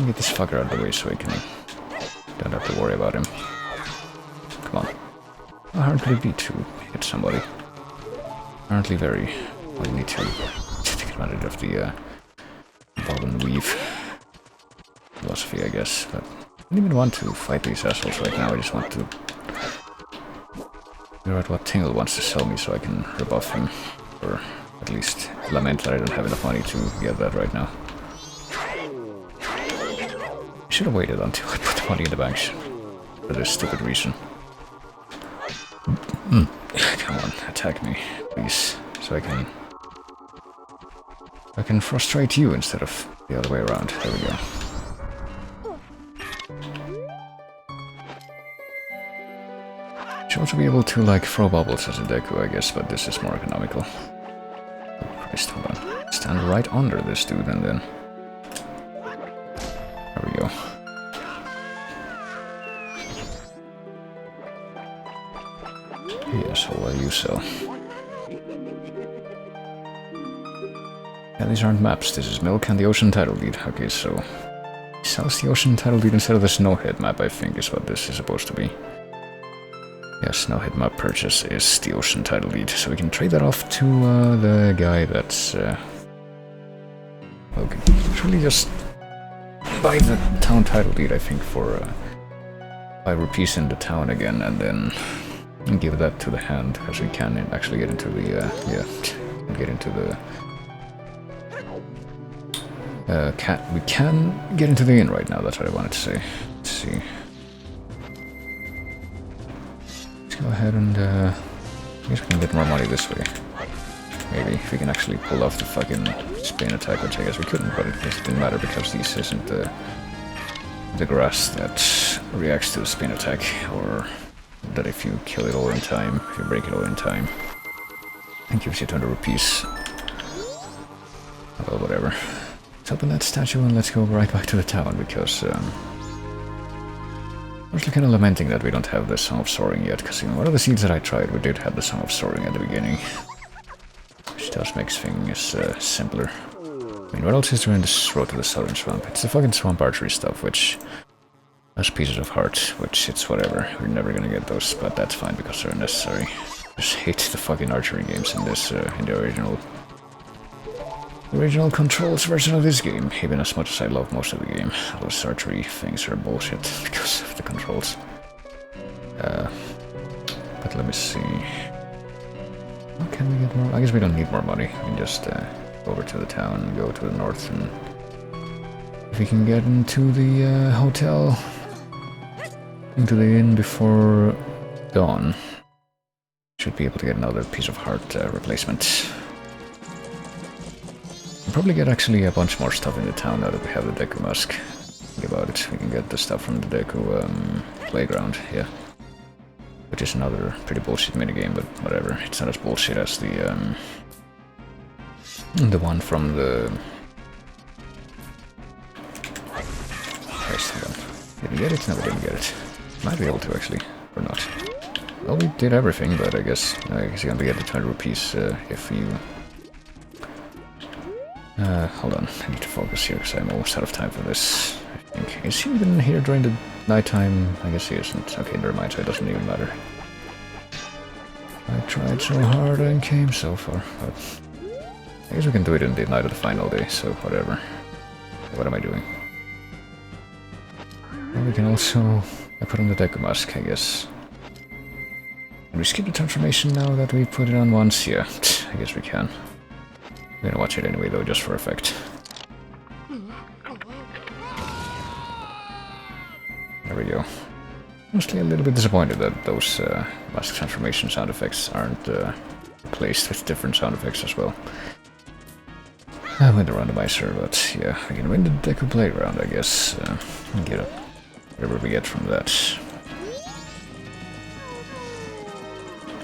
Get this fucker out of the way so we can... don't have to worry about him. Come on. How hard could it be to hit somebody? Apparently very... well, you need to take advantage of the, bob and weave philosophy, I guess, but... I don't even want to fight these assholes right now, I just want to figure out what Tingle wants to sell me so I can rebuff him. Or at least lament that I don't have enough money to get that right now. I should have waited until I put the money in the bank for this stupid reason. Come on, attack me, please, so I can frustrate you instead of the other way around. There we go. should also be able to, like, throw bubbles as a deco, I guess, but this is more economical. Oh, Christ, hold on. Stand right under this dude, and then... There we go. Yes, what will you sell? Yeah, these aren't maps, this is milk and the ocean title deed. Okay, so... He sells the ocean title deed instead of the snowhead map, I think, is what this is supposed to be. Yeah, snowhead map purchase is the ocean title deed, so we can trade that off to the guy that's... Okay, let's really just buy the town title deed, I think, for 5 rupees in the town again, and then give that to the hand, because we can actually get into the, get into the... we can get into the inn right now, that's what I wanted to say. Let's see. Let's go ahead and, I guess we can get more money this way. Maybe, if we can actually pull off the fucking spin attack, which I guess we couldn't, but it didn't matter because this isn't the grass that reacts to the spin attack, or that if you kill it all in time, if you break it all in time, it gives you 200 rupees. Well, whatever. Let's open that statue and let's go right back to the town, because I was kind of lamenting that we don't have the Song of Soaring yet, because in one of the seeds that I tried, we did have the Song of Soaring at the beginning. Which does make things simpler. I mean, what else is there in this road to the southern swamp? It's the fucking swamp archery stuff, which has pieces of heart, which it's whatever. We're never gonna get those, but that's fine because they're necessary. I just hate the fucking archery games in this, in the original controls version of this game, even as much as I love most of the game. Those archery things are bullshit because of the controls. But let me see. How can we get more? I guess we don't need more money. We can just go over to the town and go to the north, and if we can get into the hotel, into the inn before dawn, should be able to get another piece of heart replacement. We'll probably get actually a bunch more stuff in the town now that we have the Deku Mask. Think about it. We can get the stuff from the Deku playground, yeah. Which is another pretty bullshit minigame, but whatever. It's not as bullshit as the one from the... Christ, hold on. Did we get it? No, we didn't get it. Might be able to, actually. Or not. Well, we did everything, but I guess you only get the 20 rupees if you... hold on. I need to focus here, because I'm almost out of time for this. I think. Is he even here during the nighttime? I guess he isn't. Okay, never mind, so it doesn't even matter. I tried so hard and came so far, but... I guess we can do it in the night of the final day, so whatever. What am I doing? Well, we can also... I put on the Deku Mask, I guess. Can we skip the transformation now that we put it on once? Yeah, I guess we can. I'm gonna watch it anyway, though, just for effect. There we go. Mostly a little bit disappointed that those mask transformation sound effects aren't replaced with different sound effects as well. I win the randomizer, but yeah, we can win the Deku Playground, I guess. And get whatever we get from that.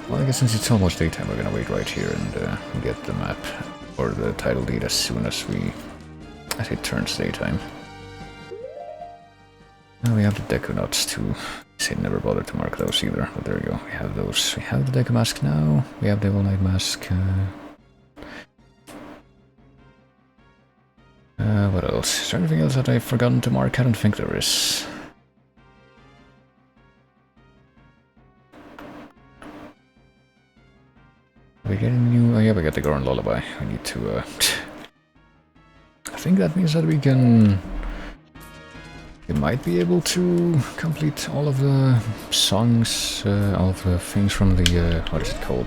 Well, I guess since it's almost daytime, we're gonna wait right here and get the map or the title deed as soon as it turns daytime. Now we have the Deku Nuts too. I never bothered to mark those either, but there we go. We have those. We have the Deku Mask now. We have the Devil Knight Mask. What else? Is there anything else that I've forgotten to mark? I don't think there is. Are we getting new? Oh yeah, we got the Goron Lullaby. We need to. I think that means that we can. We might be able to complete all of the songs, all of the things from the, what is it called,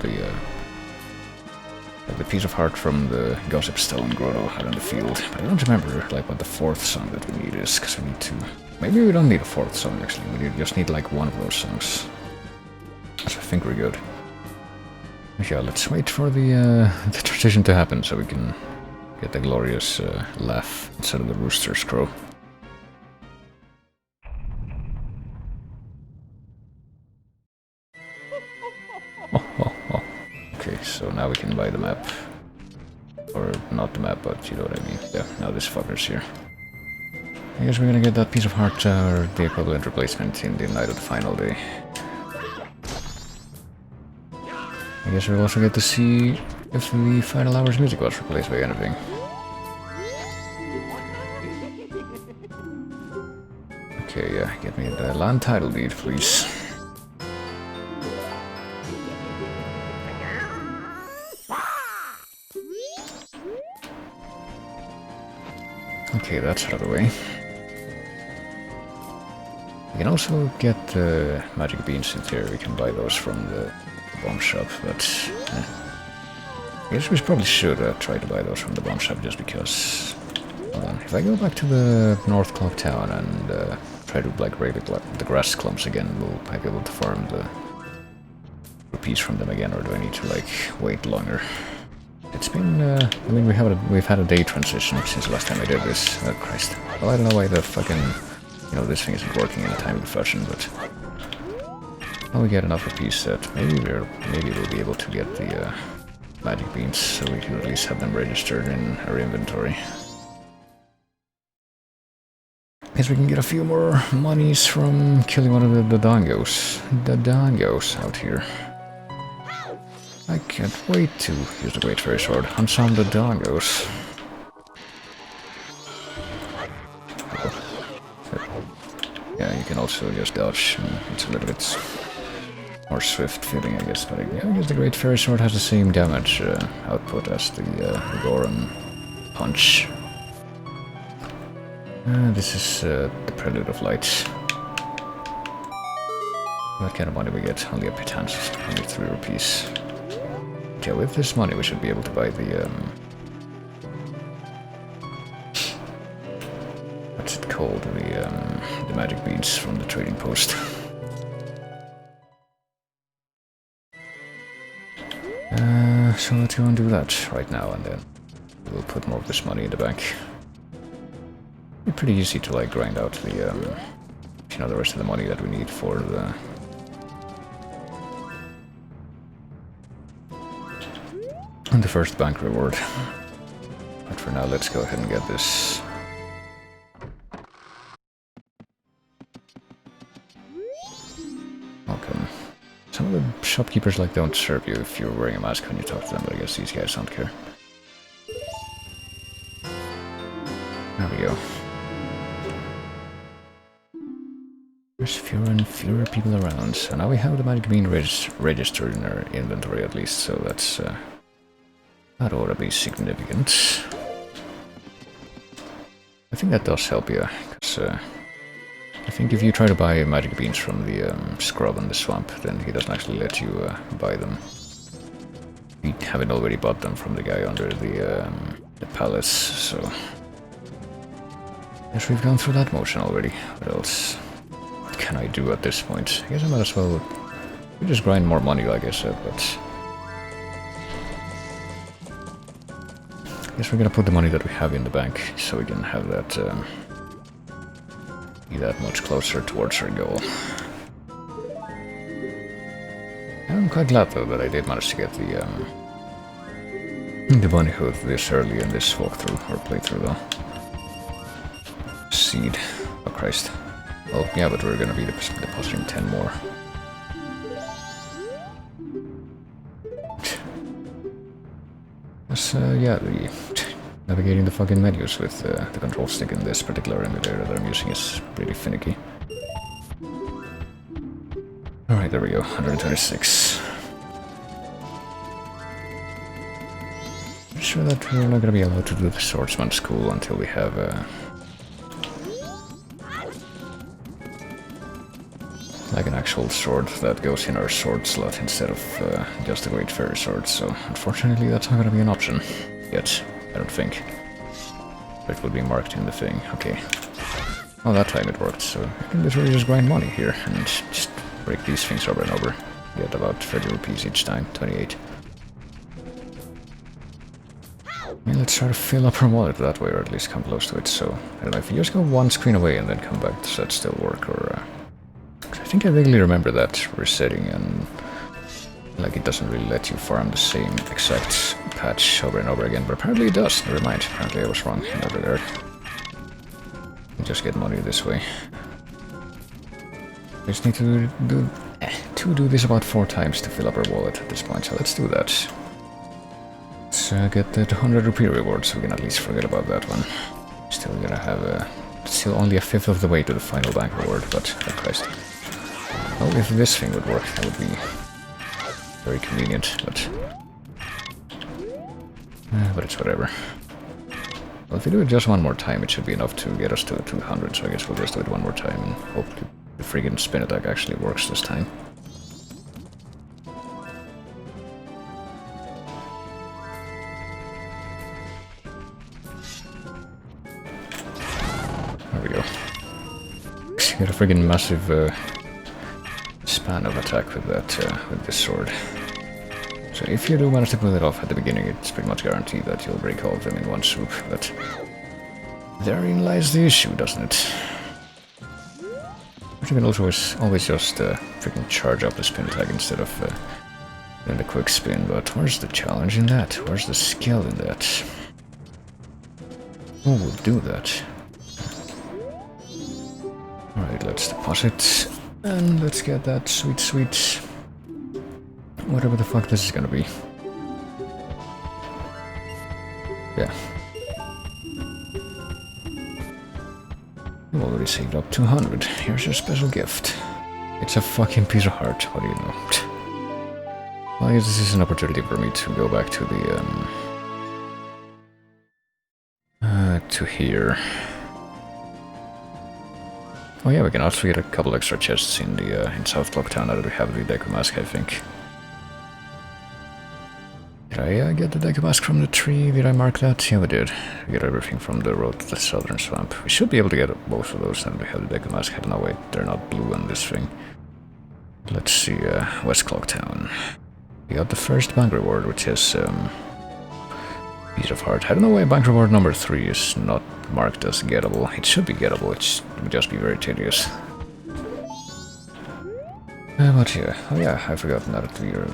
the piece of heart from the Gossip Stone Grotto out in the field. But I don't remember, like, what the fourth song that we need is, because we need to... Maybe we don't need a fourth song, actually. We just need, like, one of those songs. So I think we're good. Yeah, let's wait for the transition to happen so we can get the glorious laugh instead of the rooster's crow. buy the map. Or not the map, but you know what I mean. Yeah, now this fucker's here. I guess we're gonna get that piece of heart or the equivalent replacement in the night of the final day. I guess we'll also get to see if the final hour's music was replaced by anything. Okay, yeah, get me the land title deed, please. Okay, that's out of the way. We can also get magic beans in theory. We can buy those from the bomb shop, but I guess we probably should try to buy those from the bomb shop just because. Hold on. If I go back to the North Clock Town and try to like raid the grass clumps again, will I be able to farm the rupees from them again, or do I need to like wait longer? It's been, I mean, we've had a day transition since the last time I did this. Oh, Christ. Well, I don't know why the fucking, you know, this thing isn't working in a timely fashion, but well, we get enough rupees that maybe we'll be able to get the magic beans, so we can at least have them registered in our inventory. Guess we can get a few more monies from killing one of the dongos. The dongos out here. I can't wait to use the Great Fairy Sword on some of the dongos. Yeah, you can also just dodge. It's a little bit more swift feeling, I guess. But yeah, I guess the Great Fairy Sword has the same damage output as the Goron Punch. This is the Prelude of Light. What kind of money we get? Only a pittance, only 3 rupees. Yeah, with this money we should be able to buy the what's it called? The magic beans from the trading post. So let's go and do that right now, and then we'll put more of this money in the bank. It's pretty easy to like grind out the you know, the rest of the money that we need for the first bank reward. But for now, let's go ahead and get this. Welcome. Some of the shopkeepers like don't serve you if you're wearing a mask when you talk to them, but I guess these guys don't care. There we go. There's fewer and fewer people around, so now we have the magic bean registered in our inventory at least, so that's that ought to be significant. I think that does help you, because I think if you try to buy magic beans from the scrub in the swamp, then he doesn't actually let you buy them. We haven't already bought them from the guy under the palace, so yes, we've gone through that motion already. What else? What can I do at this point? I guess I might as well just grind more money, like I said, but I guess we're gonna put the money that we have in the bank so we can have that be that much closer towards our goal. I'm quite glad though that I did manage to get the bunny hood this early in this walkthrough or playthrough though. Seed. Oh Christ. Oh yeah, but we're gonna be depositing 10 more. Yeah, navigating the fucking menus with the control stick in this particular emulator that I'm using is pretty finicky. Alright, there we go, 126. I'm sure that we're not gonna be allowed to do the swordsman school until we have like an actual sword that goes in our sword slot instead of just a Great Fairy Sword, so unfortunately that's not gonna be an option yet, I don't think. But it would be marked in the thing, okay. Well, that time it worked, so I can literally just grind money here and just break these things over and over. Get about 30 rupees each time, 28. Yeah, let's try to fill up our wallet that way, or at least come close to it, so I don't know, if you just go one screen away and then come back, does that still work, or I think I vaguely remember that resetting and Like, it doesn't really let you farm the same exact patch over and over again, but apparently it does. Never mind, apparently I was wrong in that regard. You just get money this way. We just need to do this about 4 times to fill up our wallet at this point, so let's do that. Let's get that 100 rupee reward, so we can at least forget about that one. Still gonna have still only a fifth of the way to the final bank reward, but oh Christ. Well, if this thing would work, that would be very convenient, but it's whatever. Well, if we do it just one more time, it should be enough to get us to 200, so I guess we'll just do it one more time and hope the friggin' spin attack actually works this time. There we go. You got a friggin' massive span of attack with that, with this sword. So if you do manage to pull it off at the beginning, it's pretty much guaranteed that you'll break all of them in one swoop, but therein lies the issue, doesn't it? But you can also always just freaking charge up the spin attack instead of doing the quick spin, but where's the challenge in that? Where's the skill in that? Who would do that? Alright, let's deposit, and let's get that sweet whatever the fuck this is gonna be. Yeah. You already saved up 200. Here's your special gift. It's a fucking piece of heart, what do you know? Well, I guess this is an opportunity for me to go back to the, to here. Oh yeah, we can also get a couple extra chests in the, in South Clocktown now that we have the Deku Mask, I think. Did I get the Deku Mask from the tree? Did I mark that? Yeah, we did. We got everything from the road to the southern swamp. We should be able to get both of those, and we have the Deku Mask. I don't know, wait, they're not blue on this thing. Let's see, West Clocktown. We got the first bank reward, which is, Piece of Heart. I don't know why bank reward number 3 is not marked as gettable. It should be gettable, it would just be very tedious. But yeah, oh yeah, I forgot now that we are...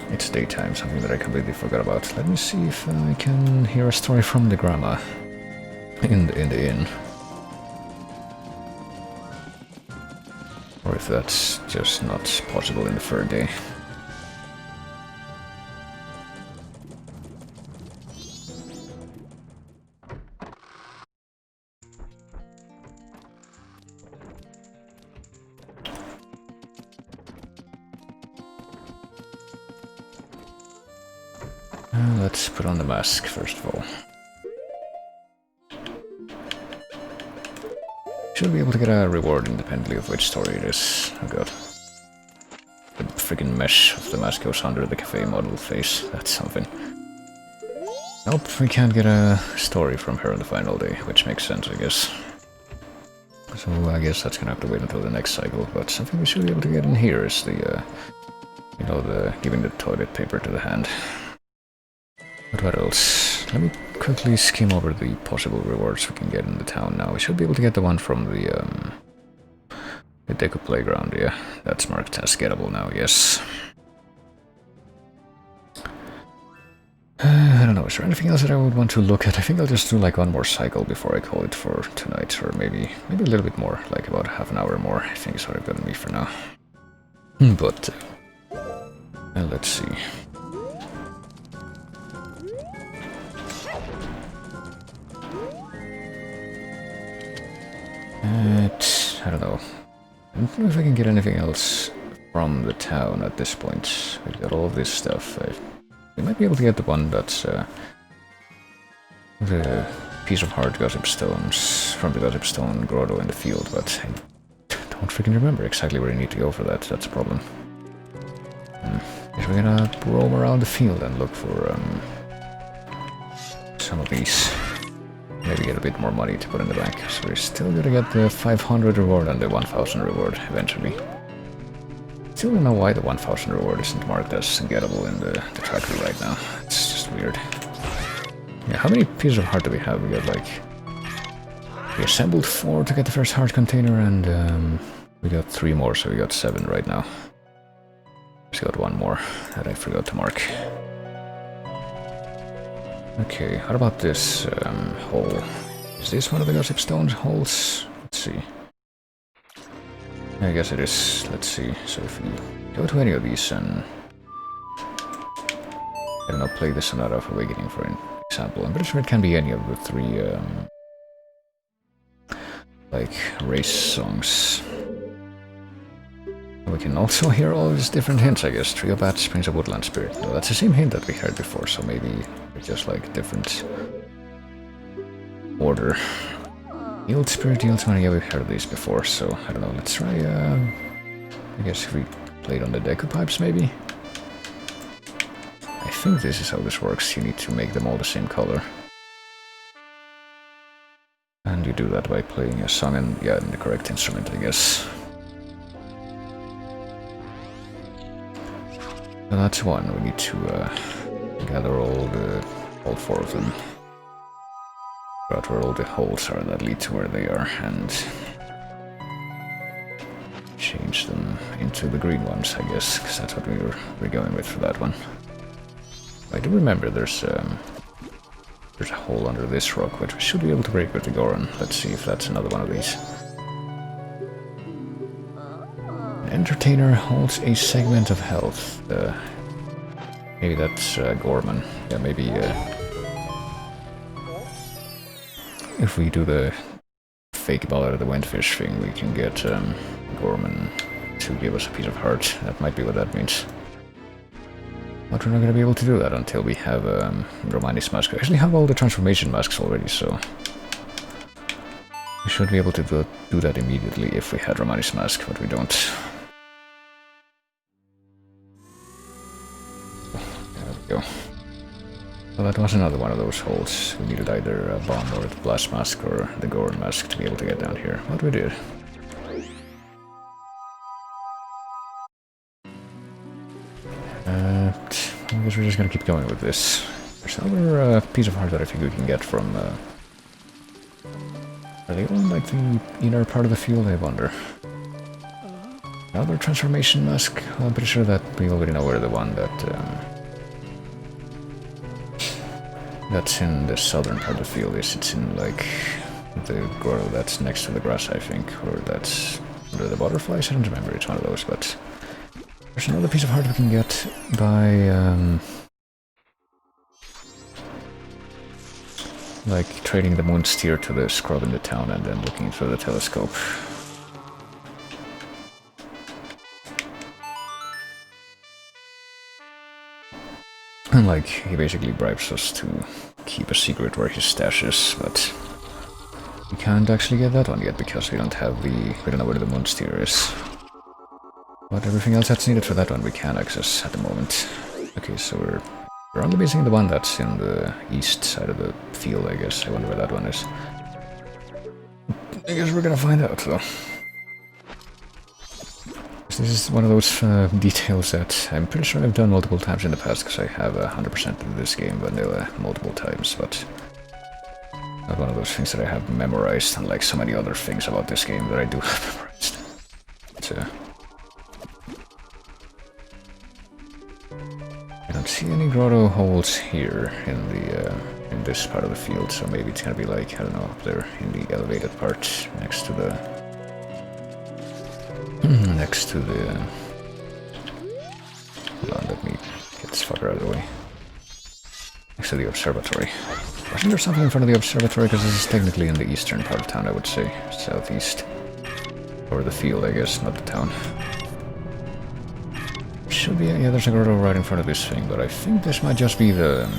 It's daytime, something that I completely forgot about. Let me see if I can hear a story from the grandma in the inn. Or if that's just not possible in the third day. Let's put on the mask, first of all. Should be able to get a reward independently of which story it is. Oh god. The freaking mesh of the mask goes under the cafe model face. That's something. Nope, we can't get a story from her on the final day, which makes sense, I guess. So I guess that's gonna have to wait until the next cycle, but something we should be able to get in here is the, you know, the giving the toilet paper to the hand. But what else? Let me quickly skim over the possible rewards we can get in the town now. We should be able to get the one from the Deku Playground, yeah. That's marked as gettable now, yes. I don't know, is there anything else that I would want to look at? I think I'll just do like one more cycle before I call it for tonight, or maybe a little bit more, like about half an hour more, I think is what I've got in me for now. But, let's see. I don't know. I don't know if I can get anything else from the town at this point. We've got all of this stuff. We might be able to get the one that's the piece of heart gossip stones from the gossip stone grotto in the field, but I don't freaking remember exactly where you need to go for that. That's a problem. Guess we're gonna roam around the field and look for some of these. Maybe get a bit more money to put in the bank. So we're still gonna get the 500 reward and the 1000 reward eventually. Still don't know why the 1000 reward isn't marked as gettable in the tracker right now. It's just weird. Yeah, how many pieces of heart do we have? We got like... We assembled 4 to get the first heart container, and we got 3 more, so we got 7 right now. Just got one more that I forgot to mark. Okay, how about this hole? Is this one of the gossip stone holes? Let's see. I guess it is. Let's see. So if we go to any of these and I don't know, play the Sonata of Awakening for example, I'm pretty sure it can be any of the 3 like race songs. We can also hear all these different hints, I guess. Trio Bats, Prince of Woodland Spirit. No, that's the same hint that we heard before, so maybe it's just like different order. Yield Spirit, Yield Money, yeah, we've heard these before, so I don't know, let's try, I guess if we played on the Deku Pipes, maybe? I think this is how this works, you need to make them all the same color. And you do that by playing a song and, yeah, in the correct instrument, I guess. So that's one, we need to gather all 4 of them. Figure out where all the holes are that lead to where they are, and change them into the green ones, I guess, because that's what we're going with for that one. I do remember there's a hole under this rock, which we should be able to break with the Goron. Let's see if that's another one of these. Entertainer holds a segment of health. Maybe that's Gorman. Yeah, maybe if we do the fake ballad of the Windfish thing, we can get Gorman to give us a piece of heart. That might be what that means. But we're not going to be able to do that until we have Romani's mask. We actually have all the transformation masks already, so we should be able to do that immediately if we had Romani's mask, but we don't. Go. Well, that was another one of those holes. We needed either a bomb or the blast mask or the Goron mask to be able to get down here. What we did. I guess we're just gonna keep going with this. There's another piece of heart that I think we can get from... are they on like the inner part of the field, I wonder? Another transformation mask? Well, I'm pretty sure that we already know where the one that... that's in the southern part of the field is. It's in like the grotto that's next to the grass, I think, or that's under the butterflies. I don't remember, it's one of those, but there's another piece of heart we can get by like trading the moon steer to the scrub in the town and then looking through the telescope. And like, he basically bribes us to keep a secret where his stash is, but we can't actually get that one yet because we don't know where the moon steer is. But everything else that's needed for that one we can access at the moment. Okay, so we're only missing the one that's in the east side of the field, I guess. I wonder where that one is. I guess we're gonna find out, though. This is one of those details that I'm pretty sure I've done multiple times in the past, because I have 100% of this game vanilla multiple times, but not one of those things that I have memorized, unlike so many other things about this game that I do have memorized. But, I don't see any grotto holes here in this part of the field, so maybe it's gonna be like, I don't know, up there in the elevated part next to the... Hold on, let me get this fucker out of the way. Next to the observatory. Wasn't there something in front of the observatory? Because this is technically in the eastern part of town, I would say. Southeast. Or the field, I guess, not the town. Should be, yeah, there's a grotto right in front of this thing, but I think this might just be the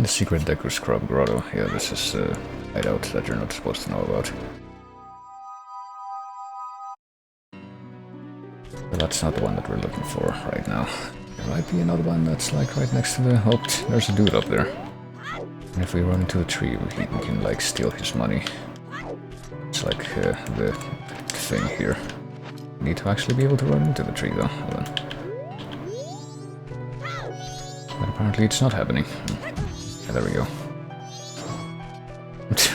secret Deku Scrub grotto. Yeah, this is a hideout that you're not supposed to know about. But that's not the one that we're looking for right now. There might be another one that's like right next to the... Oh, there's a dude up there. And if we run into a tree, we can like steal his money. It's like the thing here. We need to actually be able to run into the tree though. Hold on. But apparently it's not happening. Yeah, there we go.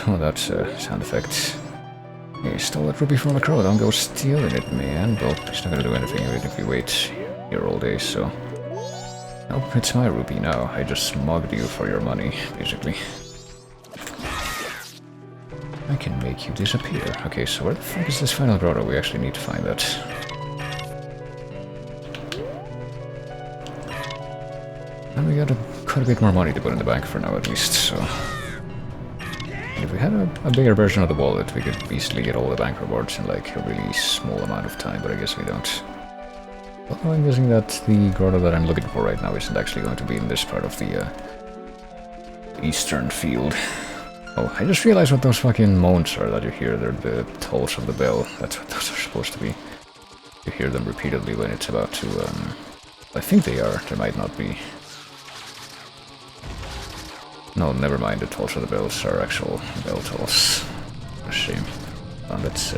Oh, that's a sound effect. He stole that rupee from a crow, don't go stealing it, man. Well, he's not gonna do anything even if we wait. here all day, so... Nope, it's my rupee now. I just mugged you for your money, basically. I can make you disappear. Okay, so where the fuck is this final grotto? We actually need to find that. And we got quite a bit more money to put in the bank for now, at least, so... And if we had a bigger version of the wallet, we could easily get all the bank rewards in like a really small amount of time, but I guess we don't. Although I'm guessing that the grotto that I'm looking for right now isn't actually going to be in this part of the eastern field. Oh, I just realized what those fucking moans are that you hear. They're the tolls of the bell. That's what those are supposed to be. You hear them repeatedly when it's about to, I think they are. There might not be. No, never mind. The tolls of the bells are actual bell tolls. A shame. Let's,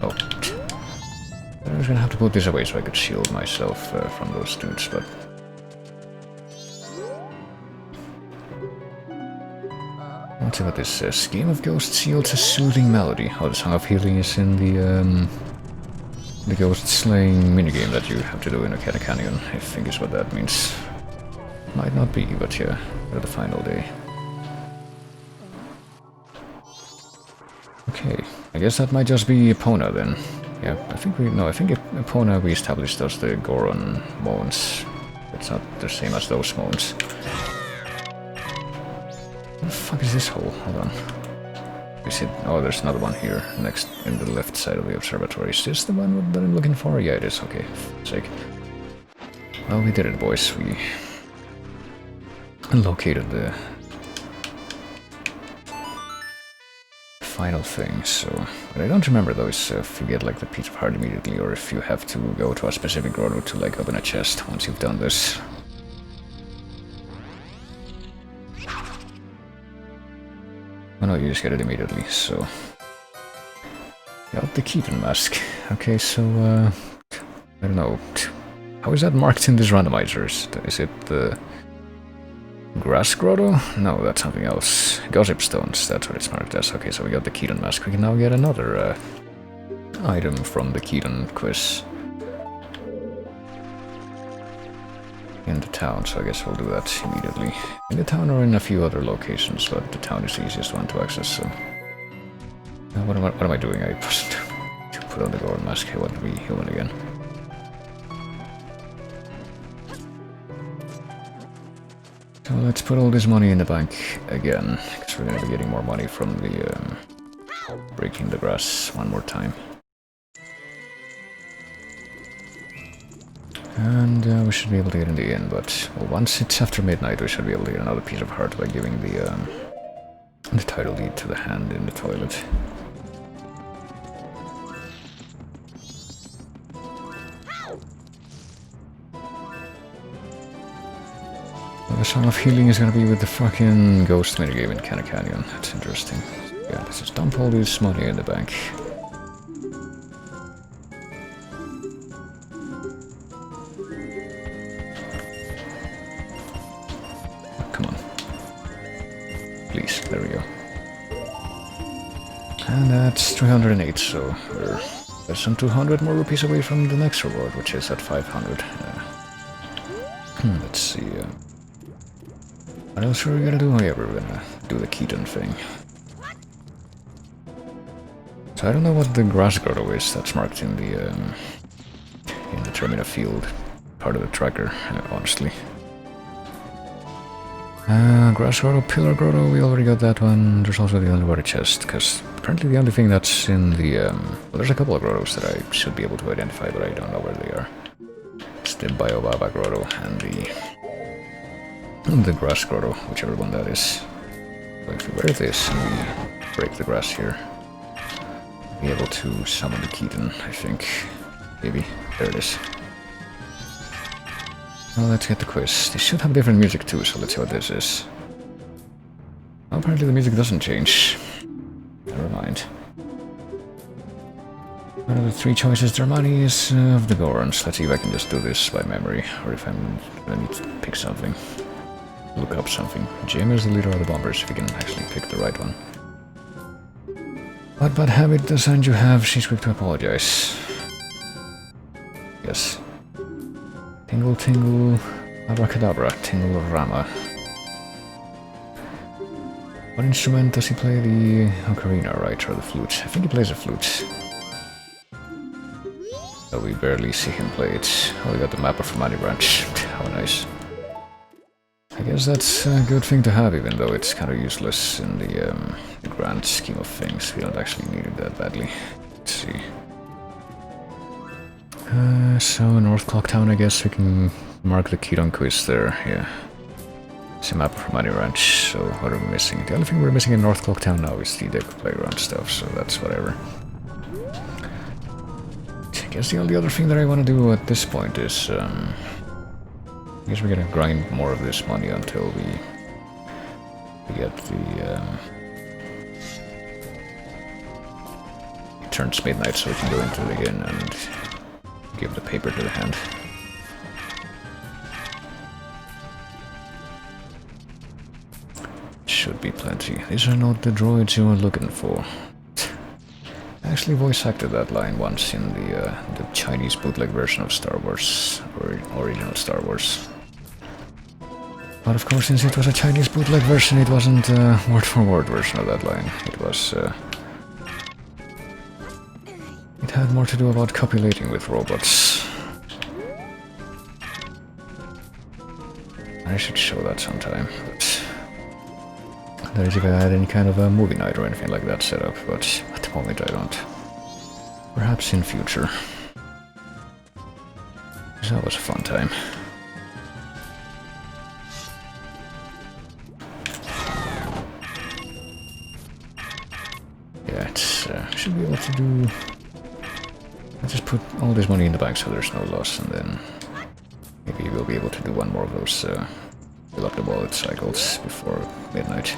oh. I was gonna have to put this away so I could shield myself from those dudes, but... Let's see what this says. Game of Ghosts yields a soothing melody. Oh, the Song of Healing is in the ghost slaying minigame that you have to do in a Canyon, I think is what that means. Might not be, but yeah, for the final day. Okay, I guess that might just be Epona then. Yeah, I think Epona we established those the Goron moans. It's not the same as those moans. What the fuck is this hole? Hold on. Is it? Oh, there's another one here, next in the left side of the observatory. Is this the one that I'm looking for? Yeah, it is. Okay, for sake. Well, we did it, boys. We located the final thing, so... But I don't remember those, if you get like the piece of heart immediately, or if you have to go to a specific grotto to like open a chest once you've done this. Oh no, you just get it immediately, so... Got the Keaton mask. Okay, so, I don't know. How is that marked in this randomizer? Is it the... Grass Grotto? No, that's something else. Gossip Stones, that's what it's marked as. Okay, so we got the Keaton mask. We can now get another item from the Keaton quiz. In the town, so I guess we'll do that immediately. In the town or in a few other locations, but the town is the easiest one to access, so... what am I doing? I pushed to put on the Goron mask. I want to be human again. So let's put all this money in the bank again, because we're gonna be getting more money from the breaking the grass one more time. And we should be able to get in the inn, but well, once it's after midnight we should be able to get another piece of heart by giving the title deed to the hand in the toilet. The Song of Healing is gonna be with the fucking ghost minigame in Canyon. That's interesting. Yeah, let's just dump all this money in the bank. Come on. Please, there we go. And that's 308, so we're less than 200 more rupees away from the next reward, which is at 500. Let's see. What else are we gonna do? Oh yeah, we're gonna do the Keaton thing. So I don't know what the grass grotto is that's marked in the Termina field part of the tracker, honestly. Grass grotto, pillar grotto, we already got that one. There's also the underwater chest, because apparently the only thing that's in the well, there's a couple of grottos that I should be able to identify, but I don't know where they are. It's the Biobaba grotto and the grass grotto, whichever one that is. So if we wear this and we break the grass here, we'll be able to summon the Keaton, I think. Maybe. There it is. Well, let's get the quiz. They should have different music too, so let's see what this is. Well, apparently the music doesn't change. Never mind. One of the three choices, Dramani is of the Gorons. Let's see if I can just do this by memory, or if I'm gonna need to pick something. Look up something. Jim is the leader of the bombers, if you can actually pick the right one. What bad habit does Anju have? She's quick to apologize. Yes. Tingle tingle, abracadabra, tingle rama. What instrument does he play? The ocarina, right? Or the flute? I think he plays a flute. But we barely see him play it. Oh, we got the map of Money Branch. How nice. I guess that's a good thing to have, even though it's kind of useless in the grand scheme of things. We don't actually need it that badly. Let's see. So North Clock Town, I guess we can mark the Keaton quiz there, yeah. It's a map for Money Ranch, so what are we missing? The only thing we're missing in North Clock Town now is the Deco Playground stuff, so that's whatever. I guess the only other thing that I want to do at this point is, I guess we're gonna grind more of this money until we get the, it turns midnight so we can go into it again and give the paper to the hand. Should be plenty. These are not the droids you were looking for. I actually voice acted that line once in the Chinese bootleg version of Star Wars, or original Star Wars. But of course, since it was a Chinese bootleg version, it wasn't a word-for-word version of that line. It was, it had more to do about copulating with robots. I should show that sometime, but that is if I had any kind of a movie night or anything like that set up, but at the moment I don't. Perhaps in future. Because that was a fun time. Yeah, it's, should be able to do... I'll just put all this money in the bank so there's no loss, and then maybe we'll be able to do one more of those fill up the wallet cycles before midnight.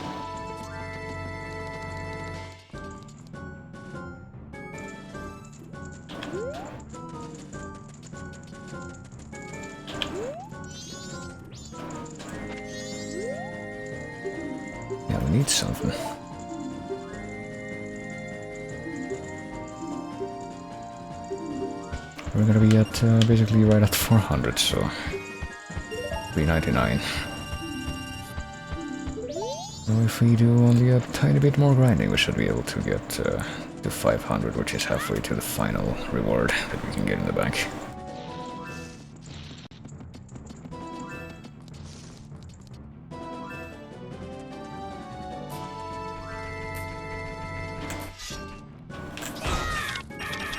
Yeah, we need something. We're gonna be at basically right at 400, so 399. So if we do only a tiny bit more grinding, we should be able to get to 500, which is halfway to the final reward that we can get in the bank.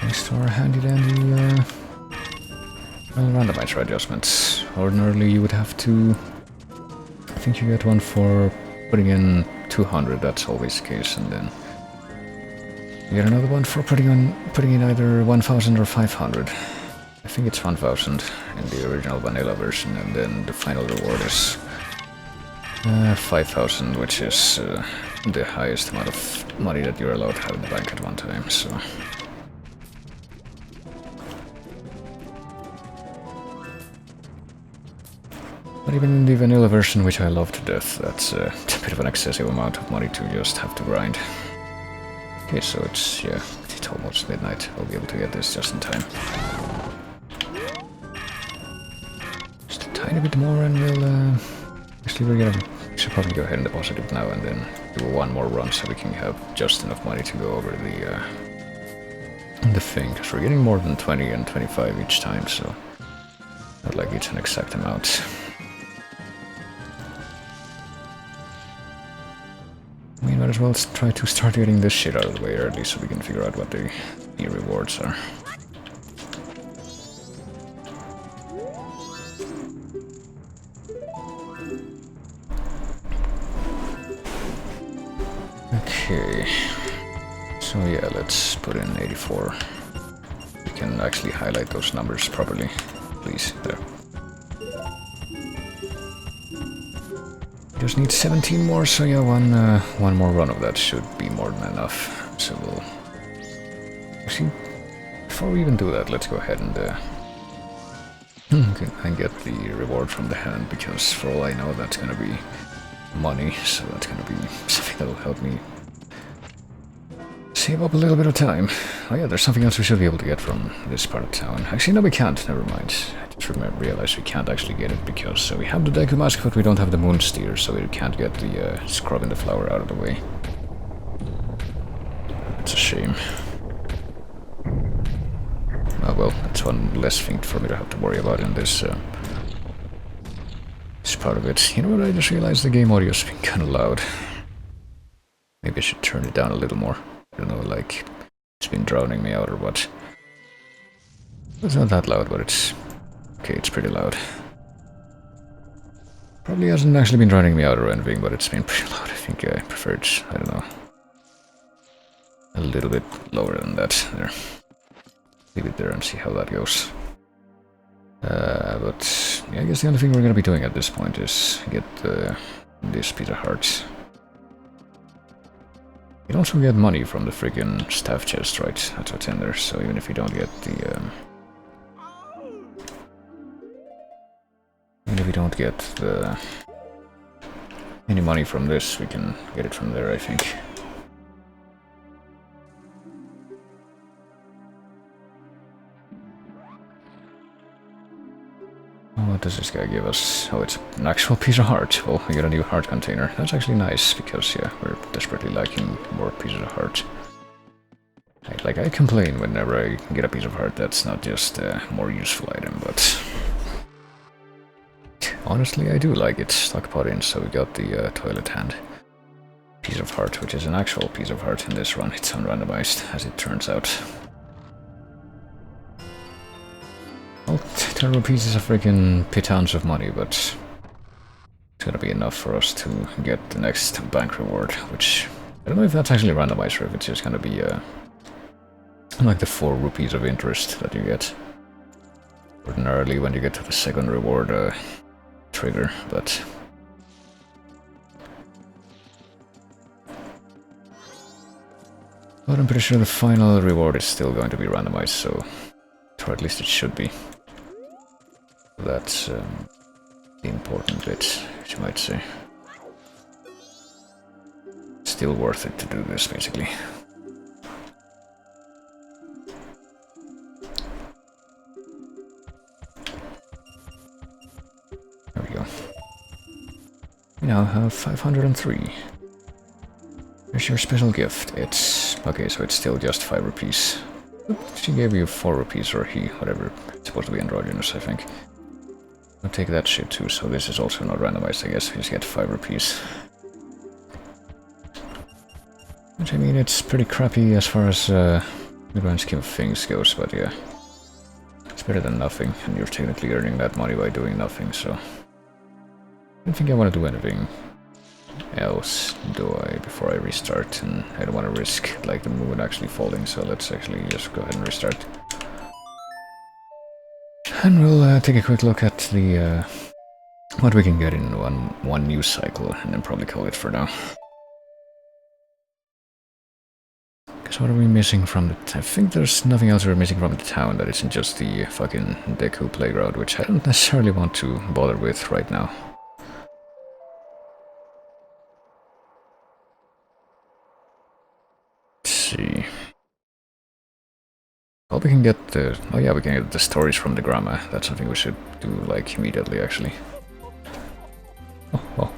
Thanks to our handy dandy randomizer adjustments. Ordinarily you would have to... I think you get one for putting in 200, that's always the case, and then you get another one for putting in either 1000 or 500. I think it's 1000 in the original vanilla version, and then the final reward is 5000, which is the highest amount of money that you're allowed to have in the bank at one time, so... But even in the vanilla version, which I love to death, that's a bit of an excessive amount of money to just have to grind. Okay, so it's, yeah, it's almost midnight. I'll be able to get this just in time. Just a tiny bit more and we'll, actually we should probably go ahead and deposit it now and then do one more run so we can have just enough money to go over the thing, because we're getting more than 20 and 25 each time, so not like it's an exact amount. We might as well try to start getting this shit out of the way early so we can figure out what the rewards are. Okay, so yeah, let's put in 84. We can actually highlight those numbers properly, please. There. Just need 17 more, so yeah, one more run of that should be more than enough. So we'll... Actually, before we even do that, let's go ahead and get the reward from the hand, because for all I know that's gonna be money, so that's gonna be something that'll help me save up a little bit of time. Oh yeah, there's something else we should be able to get from this part of town. Actually, no, we can't, never mind. realize we can't actually get it because we have the Deku Mask, but we don't have the Moon Steer, so we can't get the scrub in the flower out of the way. It's a shame. Oh well, that's one less thing for me to have to worry about in this part of it. You know what, I just realized the game audio's been kinda loud. Maybe I should turn it down a little more. I don't know, like, it's been drowning me out or what. It's not that loud, but it's... okay, it's pretty loud. Probably hasn't actually been drowning me out or anything, but it's been pretty loud. I think I preferred, I don't know, a little bit lower than that. There. Leave it there and see how that goes. But yeah, I guess the only thing we're gonna be doing at this point is get this piece of heart. You also get money from the friggin' staff chest, right? That's what's in there, so even if you don't get the... even if we don't get the... any money from this, we can get it from there, I think. What does this guy give us? Oh, it's an actual piece of heart. Well, we got a new heart container. That's actually nice, because, yeah, we're desperately lacking more pieces of heart. I complain whenever I get a piece of heart that's not just a more useful item, but... honestly, I do like it. Stuck pot in, so we got the toilet hand piece of heart, which is an actual piece of heart in this run. It's unrandomized, as it turns out. Well, terrible pieces of freaking pitons of money, but it's gonna be enough for us to get the next bank reward, which I don't know if that's actually randomized or if it's just gonna be like the 4 rupees of interest that you get ordinarily when you get to the second reward trigger, but I'm pretty sure the final reward is still going to be randomized, so or at least it should be. That's the important bit, you might say. Still worth it to do this, basically. There we go. We now have 503. Here's your special gift. It's... okay, so it's still just 5 rupees. She gave you 4 rupees, or he, whatever. It's supposed to be androgynous, I think. I'll take that shit too, so this is also not randomized, I guess. We just get 5 rupees. Which, I mean, it's pretty crappy as far as the grand scheme of things goes, but yeah. It's better than nothing, and you're technically earning that money by doing nothing, so... I don't think I want to do anything else, do I, before I restart, and I don't want to risk, like, the moon actually falling, so let's actually just go ahead and restart. And we'll take a quick look at the, what we can get in one news cycle, and then probably call it for now. Because what are we missing from the... I think there's nothing else we're missing from the town that isn't just the fucking Deku playground, which I don't necessarily want to bother with right now. See. Well, we can get the... oh yeah, we can get the stories from the grandma. That's something we should do, like, immediately, actually. Oh.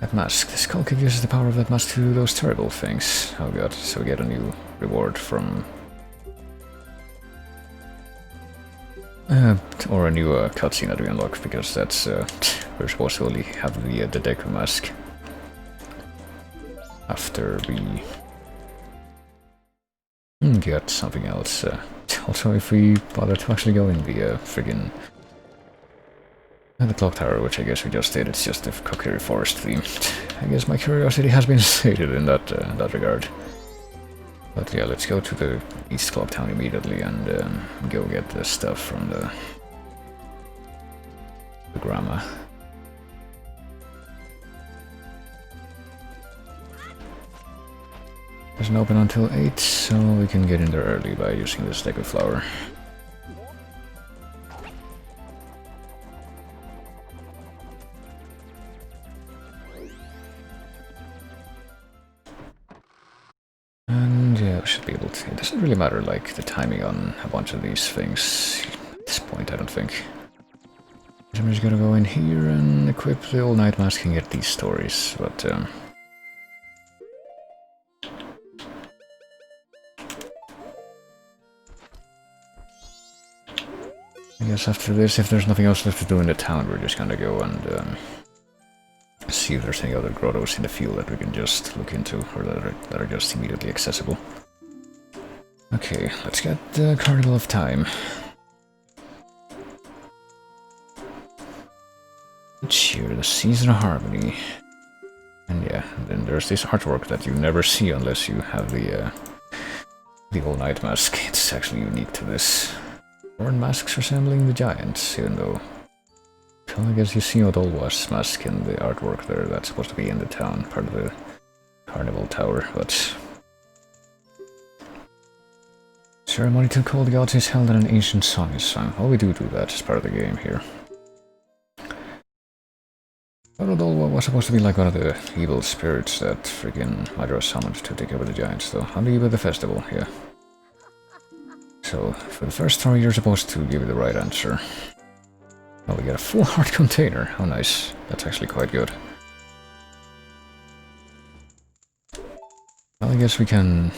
That mask. The skull kid uses the power of that mask to do those terrible things. Oh god, so we get a new reward from... or a new cutscene that we unlock, because that's... we're supposed to only have the Deku Mask after we get something else. Also, if we bother to actually go in the friggin' the clock tower, which I guess we just did, it's just the Kokiri Forest theme. I guess my curiosity has been sated in that regard. But yeah, let's go to the East Clock Town immediately and go get the stuff from the grandma. Doesn't open until 8, so we can get in there early by using this Deku flower. And yeah, should be able to... It doesn't really matter, like, the timing on a bunch of these things at this point, I don't think. So I'm just gonna go in here and equip the old Night Mask and get these stories, but... I guess after this, if there's nothing else left to do in the town, we're just gonna go and see if there's any other grottos in the field that we can just look into, or that are just immediately accessible. Okay, let's get the Carnival of Time. Cheer, the Season of Harmony. And yeah, then there's this artwork that you never see unless you have the old Night Mask. It's actually unique to this. Horn masks resembling the giants, even though... Well, I guess you see old Mask in the artwork there. That's supposed to be in the town, part of the Carnival Tower, but... Ceremony to call the gods is held and an ancient song is sung. Well, we do that as part of the game here. Orodolwa was supposed to be like one of the evil spirits that freaking Majora summoned to take over the giants, though. On the eve of the festival, yeah. So, for the first try, you're supposed to give it the right answer. Oh, we get a full heart container. How nice. That's actually quite good. Well, I guess we can...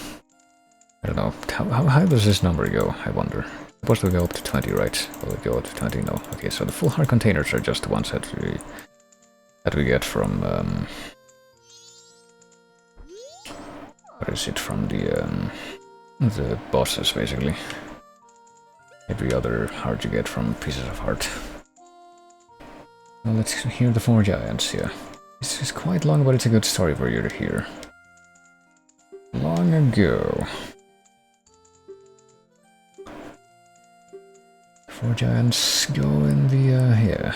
I don't know. How high does this number go, I wonder? It's supposed to go up to 20, right? Will it go up to 20? No. Okay, so the full heart containers are just the ones that we get from... what is it? From the bosses, basically. Every other heart you get from pieces of heart. Well, let's hear the 4 giants, yeah. This is quite long, but it's a good story for you to hear. Long ago... 4 giants go in the, yeah.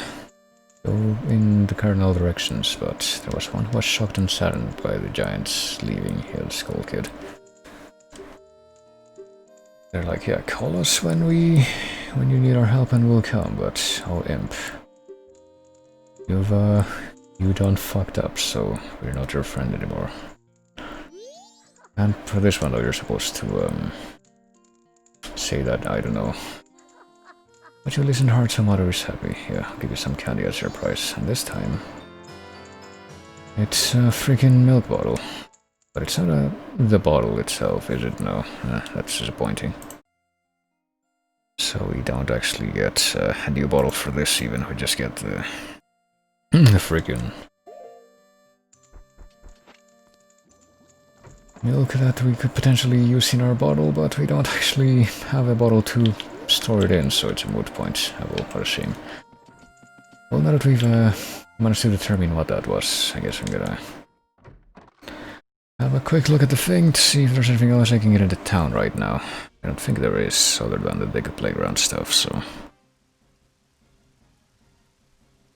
Go in the cardinal directions, but there was one who was shocked and saddened by the giants leaving here, the Skull Kid. They're like, yeah, call us when you need our help and we'll come, but, oh imp. You done fucked up, so we're not your friend anymore. And for this one though, you're supposed to, say that, I don't know. But you listen hard so mother is happy. Yeah, I'll give you some candy as your price, and this time... It's a freaking milk bottle. But it's not the bottle itself, is it? No, that's disappointing. So we don't actually get a new bottle for this even, we just get the freaking milk that we could potentially use in our bottle, but we don't actually have a bottle to store it in, so it's a moot point. Oh, well, what a shame. Well, now that we've managed to determine what that was, I guess I'm gonna have a quick look at the thing to see if there's anything else I can get into town right now. I don't think there is, other than the big playground stuff, so...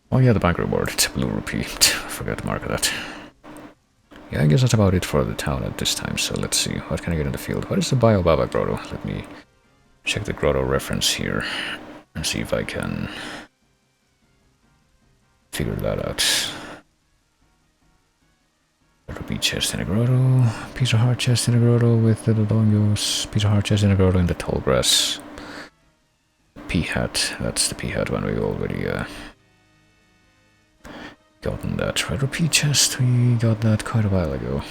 Oh yeah, the bank reward, it's a blue rupee. I forgot to mark that. Yeah, I guess that's about it for the town at this time, so let's see, what can I get in the field? What is the Biobaba Grotto? Let me check the grotto reference here and see if I can figure that out. A rupee chest in a grotto, piece of heart chest in a grotto with little dongos, piece of heart chest in a grotto in the tall grass. Pea hat, that's the pea hat one we already gotten that. Red rupee chest, we got that quite a while ago.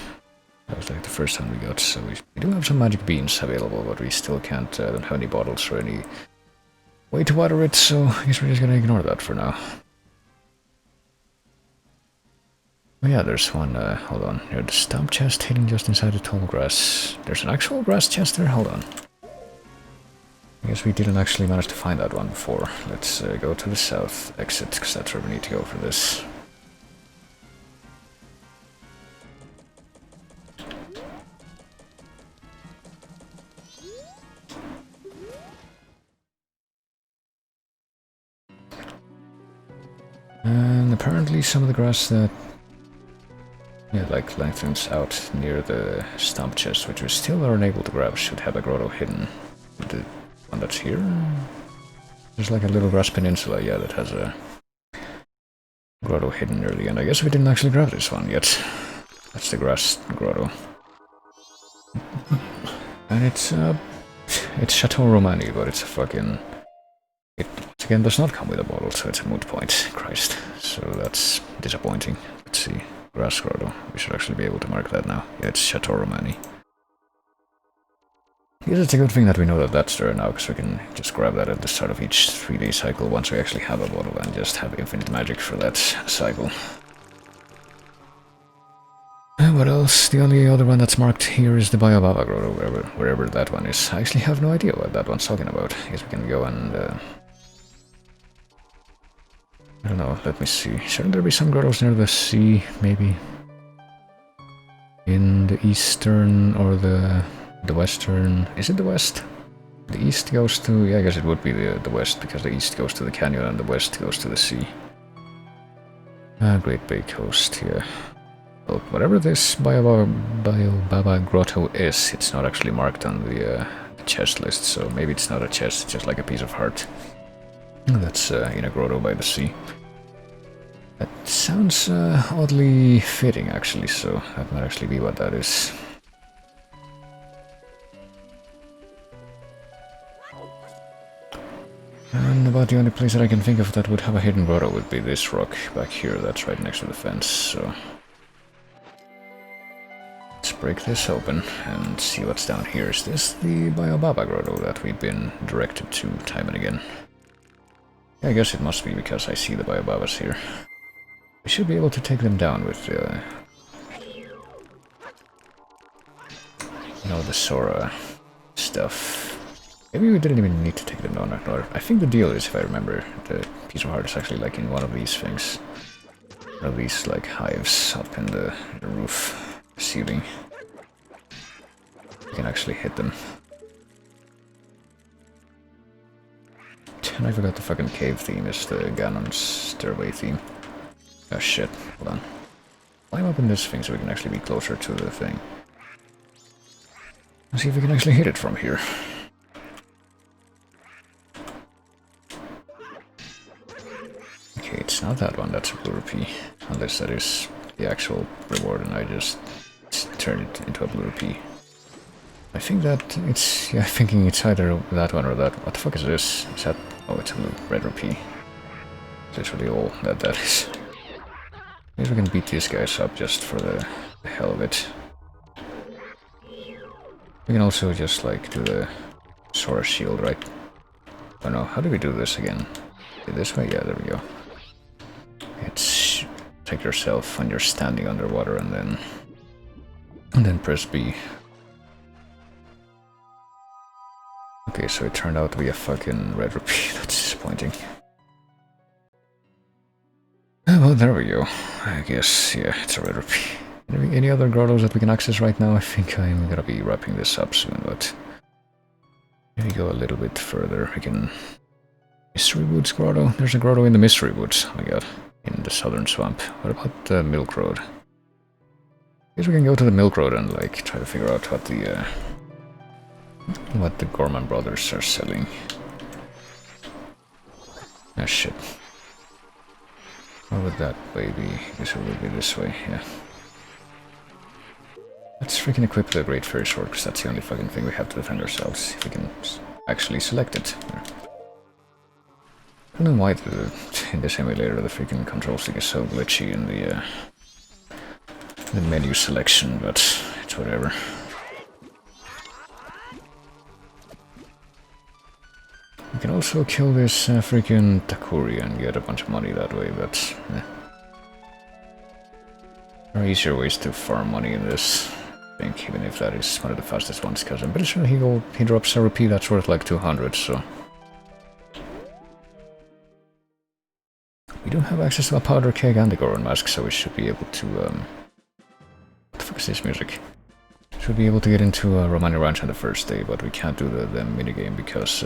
That was like the first time we got, so we do have some magic beans available, but we still can't, don't have any bottles or any way to water it, so I guess we're just gonna ignore that for now. Oh yeah, there's one, hold on, near the stump chest hidden just inside the tall grass. There's an actual grass chest there, hold on. I guess we didn't actually manage to find that one before. Let's go to the south exit, because that's where we need to go for this. And apparently some of the grass that, yeah, like lengthens out near the stump chest, which we still are unable to grab, should have a grotto hidden. The one that's here? There's like a little grass peninsula, yeah, that has a grotto hidden near the end. I guess we didn't actually grab this one yet. That's the grass grotto. And it's Chateau Romani, but it's a fucking... It, once again, does not come with a bottle, so it's a moot point. Christ. So that's disappointing. Let's see. Grass Grotto. We should actually be able to mark that now. Yeah, it's Chateau Romani. I guess it's a good thing that we know that that's there now, because we can just grab that at the start of each 3-day cycle once we actually have a bottle and just have infinite magic for that cycle. What else? The only other one that's marked here is the Biobaba Grotto, wherever that one is. I actually have no idea what that one's talking about. I guess we can go and... I don't know, let me see. Shouldn't there be some grottos near the sea, maybe? In the eastern or the western... Is it the west? The east goes to... Yeah, I guess it would be the west, because the east goes to the canyon and the west goes to the sea. Great Bay Coast, yeah. Well, whatever this Biobaba Grotto is, it's not actually marked on the chest list, so maybe it's not a chest, it's just like a piece of heart. That's in a grotto by the sea. That sounds oddly fitting, actually, so that might actually be what that is. And about the only place that I can think of that would have a hidden grotto would be this rock back here that's right next to the fence, so... Let's break this open and see what's down here. Is this the Biobaba Grotto that we've been directed to time and again? Yeah, I guess it must be because I see the Biobabas here. We should be able to take them down with, you know, the Soraa stuff. Maybe we didn't even need to take them down. I think the deal is, if I remember, the piece of heart is actually like in one of these things. One of these like hives up in the roof. Ceiling. You can actually hit them. And I forgot the fucking cave theme is the Ganon's stairway theme. Oh shit, hold on. Climb up in this thing so we can actually be closer to the thing. Let's see if we can actually hit it from here. Okay, it's not that one, that's a blue rupee. Unless that is the actual reward and I just turn it into a blue rupee. I think that it's... yeah, I'm thinking it's either that one or that... What the fuck is this? Is that... Oh, it's a blue, red rupee. Literally all that is. Maybe we can beat these guys up just for the hell of it. We can also just, like, do the Soraa shield, right? Oh no, how do we do this again? This way? Yeah, there we go. It's... take yourself when you're standing underwater and then press B. Okay, so it turned out to be a fucking red rupee. That's disappointing. Oh, well, there we go. I guess, yeah, it's a red rupee. Any other grottos that we can access right now? I think I'm gonna be wrapping this up soon, but... maybe go a little bit further. We can... Mystery Woods grotto? There's a grotto in the Mystery Woods. Oh my god. In the southern swamp. What about the Milk Road? I guess we can go to the Milk Road and, like, try to figure out what the Gorman brothers are selling. Ah, shit. How would that way be? I guess it would be this way, yeah. Let's freaking equip the Great Fairy Sword, because that's the only fucking thing we have to defend ourselves. If we can actually select it. There. I don't know why in this emulator the freaking control stick is so glitchy in the menu selection, but it's whatever. We can also kill this freaking Takuri and get a bunch of money that way, but... there are easier ways to farm money in this, I think, even if that is one of the fastest ones, because I'm pretty sure he drops a rupee that's worth like 200, so... We do have access to a powder keg and the Goron mask, so we should be able to, what the fuck is this music? Should be able to get into Romani Ranch on the first day, but we can't do the minigame because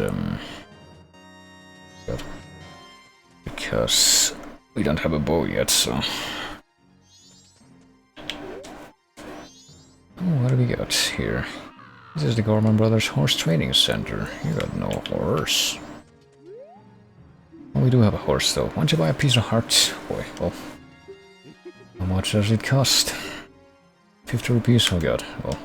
we don't have a bow yet, so... Oh, what do we got here? This is the Gorman Brothers Horse Training Center. You got no horse. Well, we do have a horse, though. Why don't you buy a piece of heart? Boy, well... how much does it cost? 50 rupees? Oh god, well...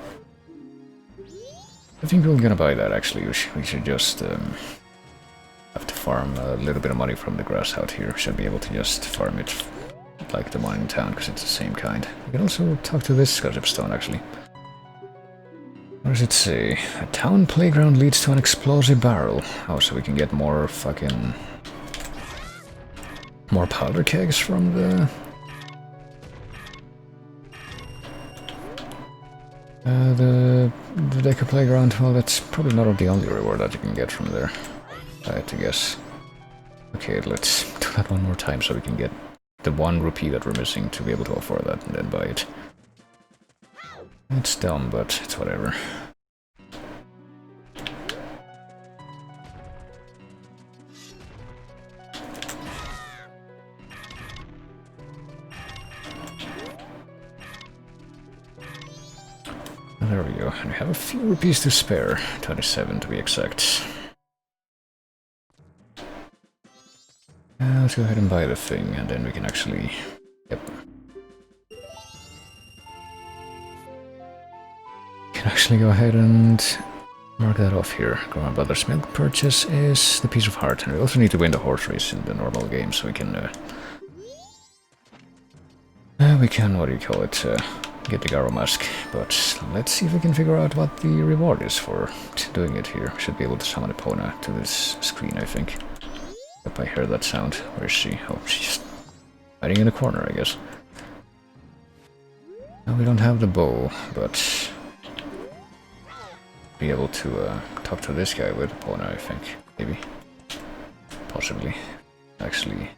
I think we're gonna buy that actually. We should just have to farm a little bit of money from the grass out here. Should be able to just farm it like the one in town because it's the same kind. We can also talk to this Scotch stone actually. What does it say? A town playground leads to an explosive barrel. Oh, so we can get more fucking... more powder kegs from the... the Deca playground. Well, that's probably not the only reward that you can get from there, I had to guess. Okay, let's do that one more time so we can get the 1 rupee that we're missing to be able to afford that and then buy it. It's dumb, but it's whatever. There we go, and we have a few rupees to spare, 27 to be exact. Let's go ahead and buy the thing, and then we can actually... Yep. We can actually go ahead and mark that off here. Grandma Brothers milk purchase is the piece of heart, and we also need to win the horse race in the normal game, so we can, what do you call it, get the Soraa Mask, but let's see if we can figure out what the reward is for doing it here. Should be able to summon Epona to this screen, I think. Yep, I heard that sound. Where is she? Oh, she's hiding in the corner, I guess. No, we don't have the bow, but... be able to talk to this guy with Epona, I think. Maybe. Possibly. Actually...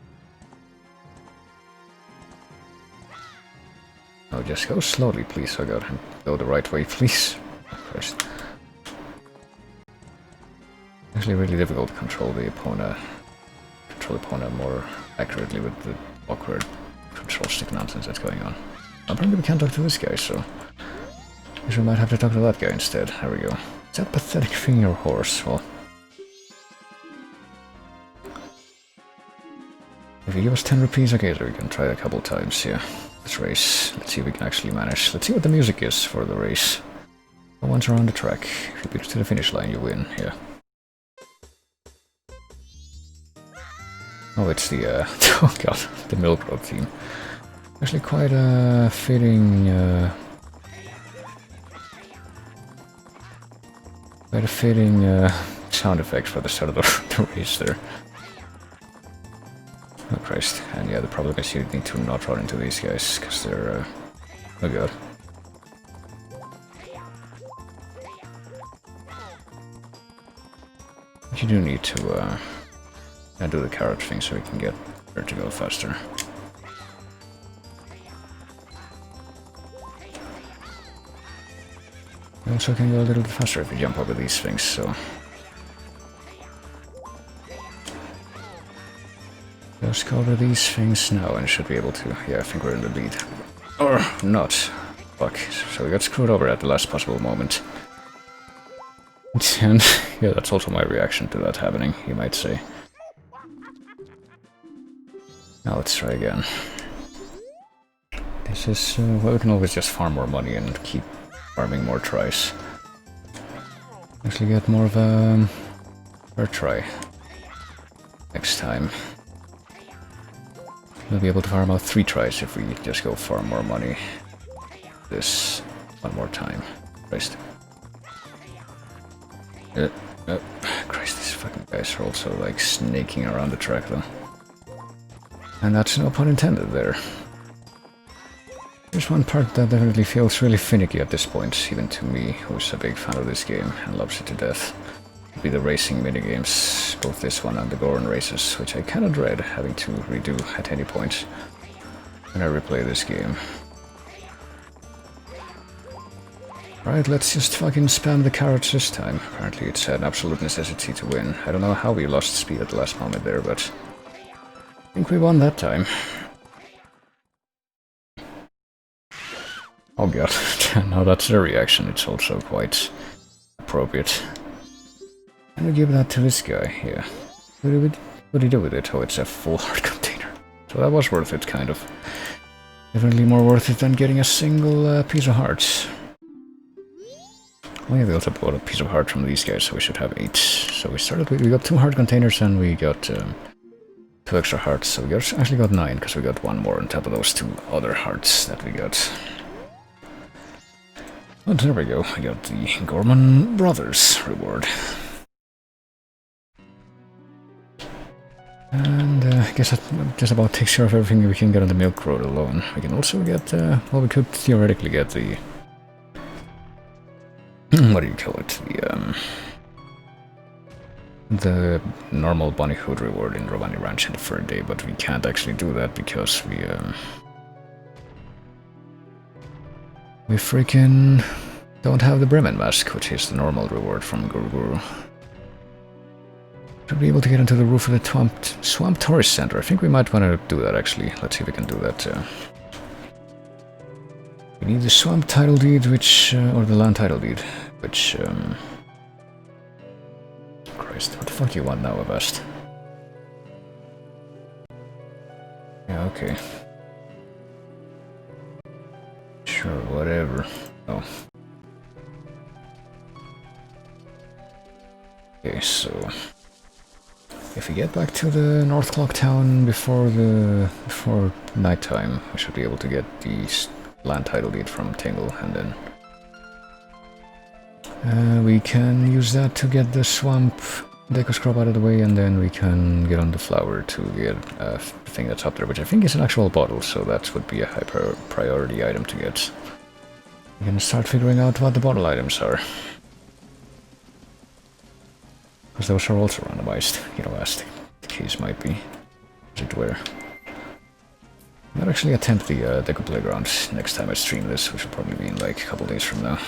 Oh, just go slowly, please. Oh god, go the right way, please. Oh, Christ. Actually really difficult to control the Epona. Control Epona more accurately with the awkward control stick nonsense that's going on. Apparently we can't talk to this guy, so... I guess we might have to talk to that guy instead. There we go. Is that pathetic thing your horse? Well... if you give us 10 rupees, okay, so we can try it a couple times, yeah. Let's race. Let's see if we can actually manage. Let's see what the music is for the race. Once around the track, if you beat to the finish line, you win, yeah. Oh, it's the, oh god, the Milk Road theme. Actually quite a fitting, sound effect for the start of the race there. Oh Christ, and yeah, the problem is you need to not run into these guys, because they're, oh god. But you do need to, do the carrot thing so we can get her to go faster. We also can go a little bit faster if we jump over these things, so... just cover these things now and should be able to. Yeah, I think we're in the lead. Or not. Fuck. So we got screwed over at the last possible moment. And yeah, that's also my reaction to that happening, you might say. Now let's try again. This is, well, we can always just farm more money and keep farming more tries. Actually get more of a try next time. We'll be able to farm out 3 tries if we just go farm more money. This one more time. Christ. Christ, these fucking guys are also like snaking around the track though. And that's no pun intended there. There's one part that definitely feels really finicky at this point, even to me, who's a big fan of this game and loves it to death. Be the racing minigames, both this one and the Goron races, which I kinda dread having to redo at any point when I replay this game. Right, let's just fucking spam the carrots this time. Apparently it's an absolute necessity to win. I don't know how we lost speed at the last moment there, but I think we won that time. Oh god, now that's the reaction, it's also quite appropriate. And we give that to this guy here. What do you do with it? Oh, it's a full heart container. So that was worth it, kind of. Definitely more worth it than getting a single piece of hearts. Oh yeah, we also bought a piece of heart from these guys, so we should have 8. So we started with, we got 2 heart containers and we got 2 extra hearts, so we actually got 9, because we got 1 more on top of those 2 other hearts that we got. Oh, there we go, I got the Gorman Brothers reward. And I guess that just about takes care of everything we can get on the Milk Road alone. We can also get, well, we could theoretically get the... what do you call it? The normal Bunny Hood reward in Rovani Ranch in the 3rd day, but we can't actually do that because we freaking don't have the Bremen Mask, which is the normal reward from Guru Guru. Should be able to get into the roof of the Swamp Tourist Center. I think we might want to do that actually. Let's see if we can do that. We need the Swamp Title Deed, which, or the Land Title Deed, which, Christ, what the fuck do you want now, Avast? Yeah, okay. Sure, whatever. Oh. Okay, so... if we get back to the North Clock Town before nighttime, we should be able to get the Land Title Deed from Tingle, and then we can use that to get the Swamp Deco Scrub out of the way, and then we can get on the flower to get a thing that's up there, which I think is an actual bottle, so that would be a high priority item to get. We can start figuring out what the bottle items are. Because those are also randomized, you know, as the case might be, as it were. I might actually attempt the Deco Playground next time I stream this, which will probably be in like a couple days from now.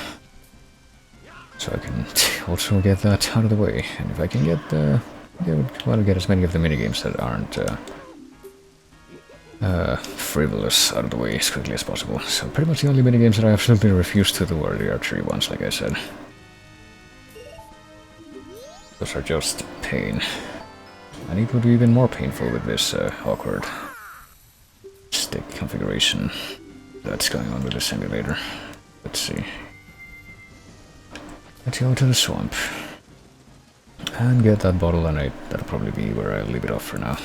So I can also get that out of the way, and if I can get get as many of the minigames that aren't frivolous out of the way as quickly as possible. So pretty much the only minigames that I absolutely refuse to do are the archery ones, like I said. Those are just pain. And it would be even more painful with this awkward stick configuration that's going on with the simulator. Let's see. Let's go to the swamp and get that bottle, and that'll probably be where I'll leave it off for now.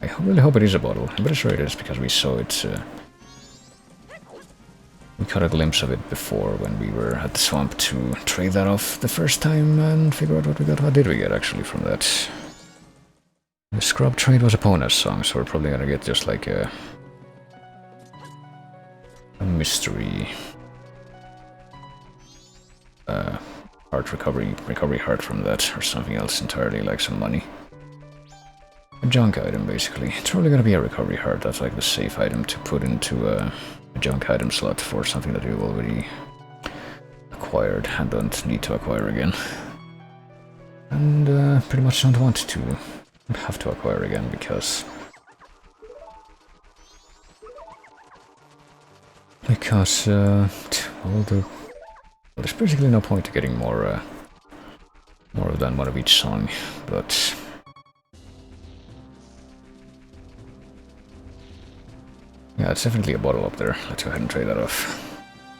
I really hope it is a bottle. I'm pretty sure it is, because we saw it. We caught a glimpse of it before when we were at the swamp to trade that off the first time and figure out what we got. What did we get actually from that? The scrub trade was a Ponas song, so we're probably gonna get just like a mystery heart recovery heart from that, or something else entirely, like some money. A junk item, basically. It's probably gonna be a recovery heart. That's like the safe item to put into a junk item slot for something that you've already acquired and don't need to acquire again. And pretty much don't want to have to acquire again, because there's basically no point to getting more than one of each song, but yeah, it's definitely a bottle up there. Let's go ahead and trade that off.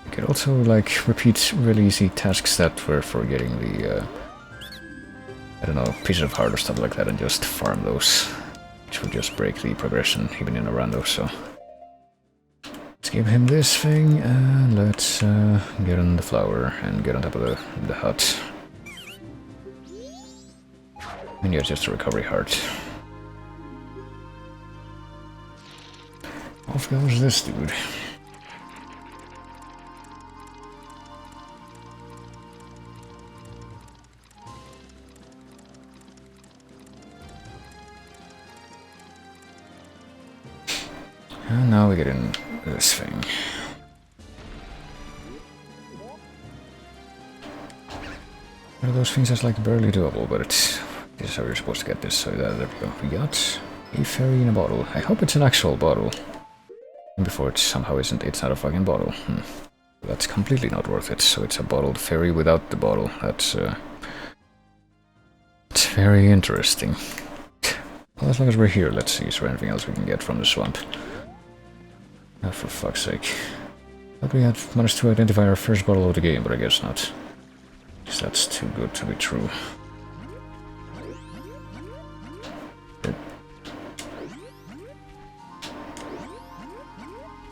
You could also like repeat really easy tasks that were for getting the I don't know, pieces of heart or stuff like that, and just farm those, which would just break the progression even in a rando. So let's give him this thing, and let's get on the flower and get on top of the hut. And yeah, it's just a recovery heart. Off goes this dude. And now we get in this thing. One of those things that's like barely doable, but this is how you're supposed to get this. So there we go. We got a fairy in a bottle. I hope it's an actual bottle. Before it somehow isn't, it's not a fucking bottle. That's completely not worth it. So it's a bottled fairy without the bottle. That's it's very interesting. Well, as long as we're here, let's see. Is there anything else we can get from the swamp? Oh, for fuck's sake. Thought we had managed to identify our first bottle of the game, but I guess not. because that's too good to be true.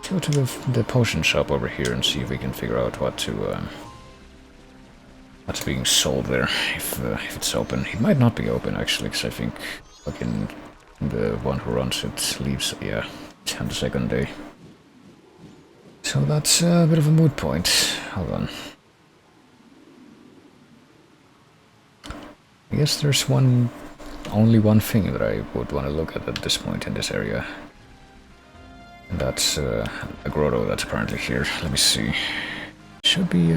Go to the potion shop over here and see if we can figure out what's being sold there, if it's open. It might not be open actually, because I think fucking the one who runs it leaves, yeah, on the second day. So that's a bit of a moot point. Hold on. I guess there's only one thing that I would want to look at this point in this area. And that's a grotto that's apparently here. Let me see. Should be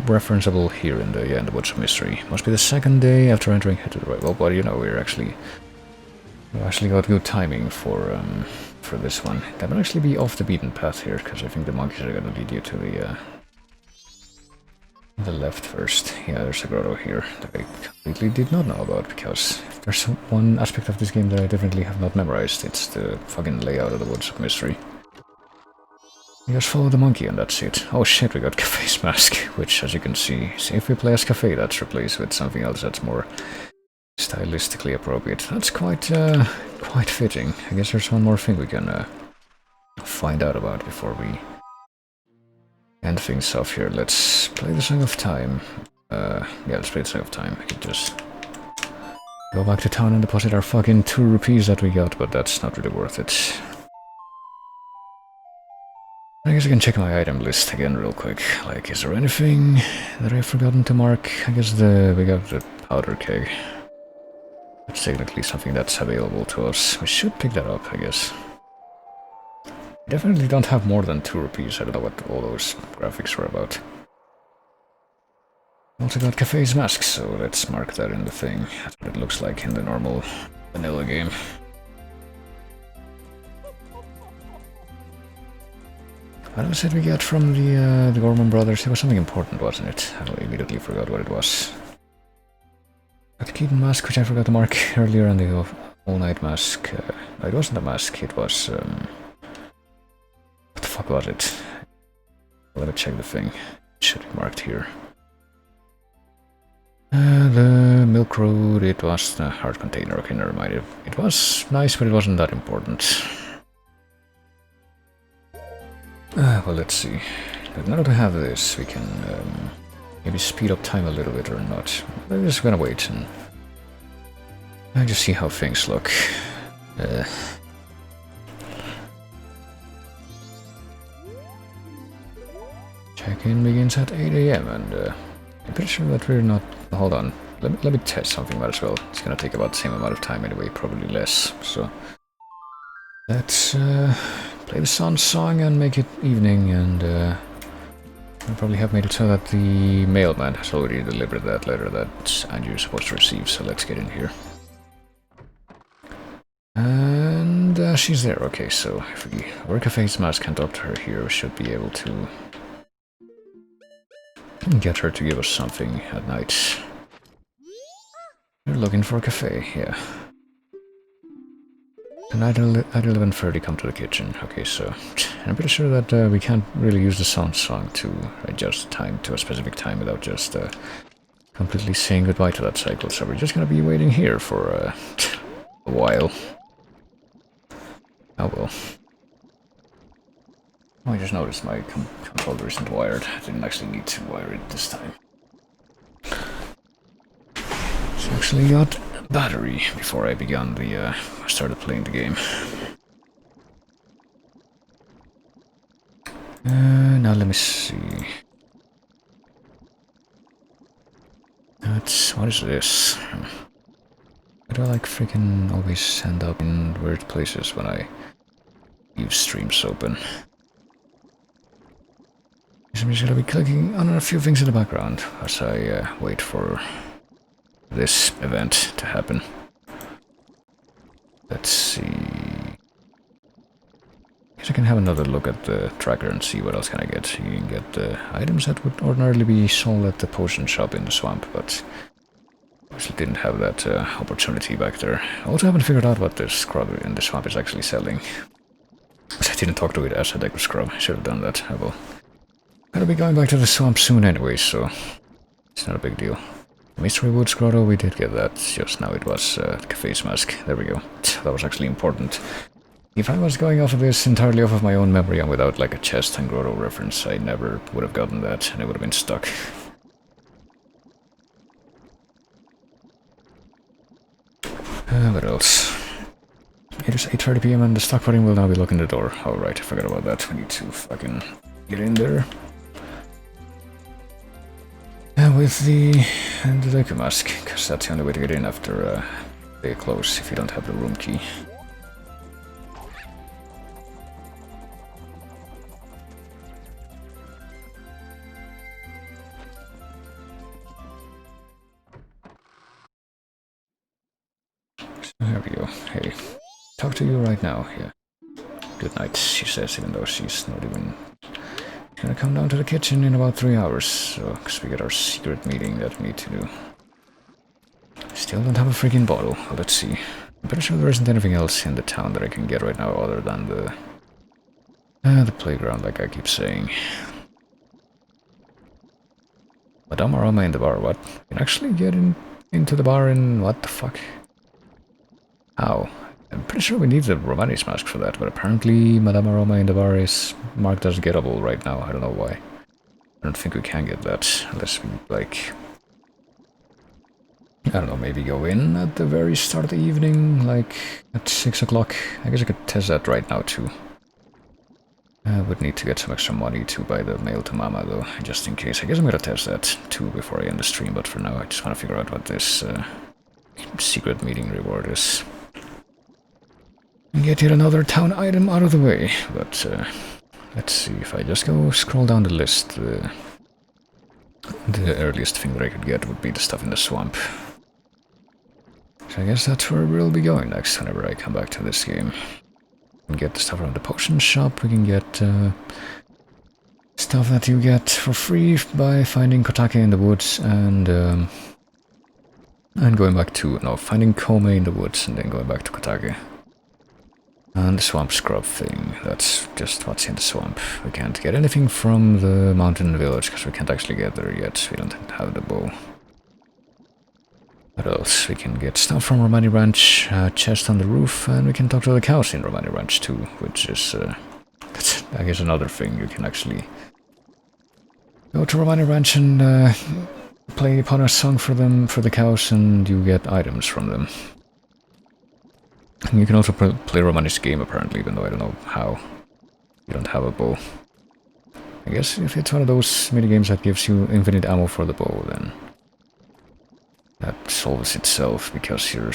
referenceable here in the Woods of Mystery. Must be the second day after entering head to the right. Well, but you know, we actually got good timing for this one. That might actually be off the beaten path here, because I think the monkeys are gonna lead you to the left first. Yeah, there's a grotto here that I completely did not know about, because there's one aspect of this game that I definitely have not memorized. It's the fucking layout of the Woods of Mystery. You just follow the monkey and that's it. Oh shit, we got Cafe's Mask, which, as you can see if we play as Cafe, that's replaced with something else that's more stylistically appropriate. That's quite fitting. I guess there's one more thing we can find out about before we end things off here. Let's play the Song of Time. Yeah, let's play the Song of Time. I could just go back to town and deposit our fucking 2 rupees that we got, but that's not really worth it. I guess I can check my item list again real quick. Like, is there anything that I've forgotten to mark? I guess we got the powder keg. It's technically something that's available to us. We should pick that up, I guess. Definitely don't have more than 2 rupees. I don't know what all those graphics were about. Also got Cafe's Mask, so let's mark that in the thing. That's what it looks like in the normal vanilla game. What else did we get from the Gorman Brothers? It was something important, wasn't it? I immediately forgot what it was. Got the Keaton Mask, which I forgot to mark earlier, and the All-Night Mask. No, it wasn't a mask, it was... what the fuck was it? Let me check the thing. It should be marked here. The Milk Road, it was the heart container. Okay, never mind. It was nice, but it wasn't that important. Well, let's see. Now that we have this, we can maybe speed up time a little bit or not. I'm just gonna wait and just see how things look. Check-in begins at 8 AM and I'm pretty sure that we're not... Hold on. Let me test something might as well. It's gonna take about the same amount of time anyway, probably less. So let's play the sun song and make it evening, and I probably have made it so that the mailman has already delivered that letter that Andrew's supposed to receive, so let's get in here. And she's there. Okay, so if we work a face mask and talk to her here, we should be able to get her to give us something at night. You're looking for a cafe, yeah. Tonight at 11:30 come to the kitchen. Okay, so I'm pretty sure that we can't really use the sound song to adjust the time to a specific time without just completely saying goodbye to that cycle. So we're just gonna be waiting here for a while. Oh well. Oh, I just noticed my controller isn't wired. I didn't actually need to wire it this time. So I actually got battery before I began started playing the game. Now let me see. What is this? Why do I like freaking always end up in weird places when I leave streams open? I'm just gonna be clicking on a few things in the background as I wait for this event to happen. Let's see. Guess I can have another look at the tracker and see what else can I get. You can get items that would ordinarily be sold at the potion shop in the swamp, but obviously didn't have that opportunity back there. I also haven't figured out what this scrub in the swamp is actually selling. I didn't talk to it as a deck scrub. I should have done that. I will. Gotta be going back to the swamp soon anyway, so It's not a big deal. Mystery Woods Grotto, we did get that. Just now it was Cafe's Mask. There we go. That was actually important. If I was going off of this entirely off of my own memory and without like a chest and grotto reference, I never would have gotten that and it would have been stuck. What else? It is 8:30 PM and the stock pudding will now be locking the door. Alright, I forgot about that. We need to fucking get in there. With the Deku Mask, because that's the only way to get in after they close if you don't have the room key. There we go. Hey, talk to you right now. Yeah. Good night, she says, even though she's not even gonna come down to the kitchen in about 3 hours. So, because we got our secret meeting that we need to do. Still don't have a freaking bottle. Let's see. I'm pretty sure there isn't anything else in the town that I can get right now other than the playground, like I keep saying. Madame Aroma in the bar, what? You can actually get into the bar in what the fuck? How? I'm pretty sure we need the Romani's mask for that, but apparently Madame Aroma in the bar is marked as gettable right now. I don't know why. I don't think we can get that unless we, like... I don't know, maybe go in at the very start of the evening, like at 6 o'clock. I guess I could test that right now too. I would need to get some extra money to buy the mail to Mama though, just in case. I guess I'm gonna test that too before I end the stream, but for now I just want to figure out what this secret meeting reward is. And get yet another town item out of the way, but let's see, if I just go scroll down the list, the earliest thing that I could get would be the stuff in the swamp. So I guess that's where we'll be going next whenever I come back to this game. We can get the stuff from the potion shop, we can get stuff that you get for free by finding Kotake in the woods and going back to, no, finding Kome in the woods and then going back to Kotake. And the swamp scrub thing, that's just what's in the swamp. We can't get anything from the mountain village because we can't actually get there yet. We don't have the bow. What else? We can get stuff from Romani Ranch, chest on the roof, and we can talk to the cows in Romani Ranch too, which is, that's, I guess, another thing. You can actually go to Romani Ranch and play upon a song for them, for the cows, and you get items from them. And you can also play Romani's game, apparently, even though I don't know how. You don't have a bow. I guess if it's one of those minigames that gives you infinite ammo for the bow, then that solves itself, because you're...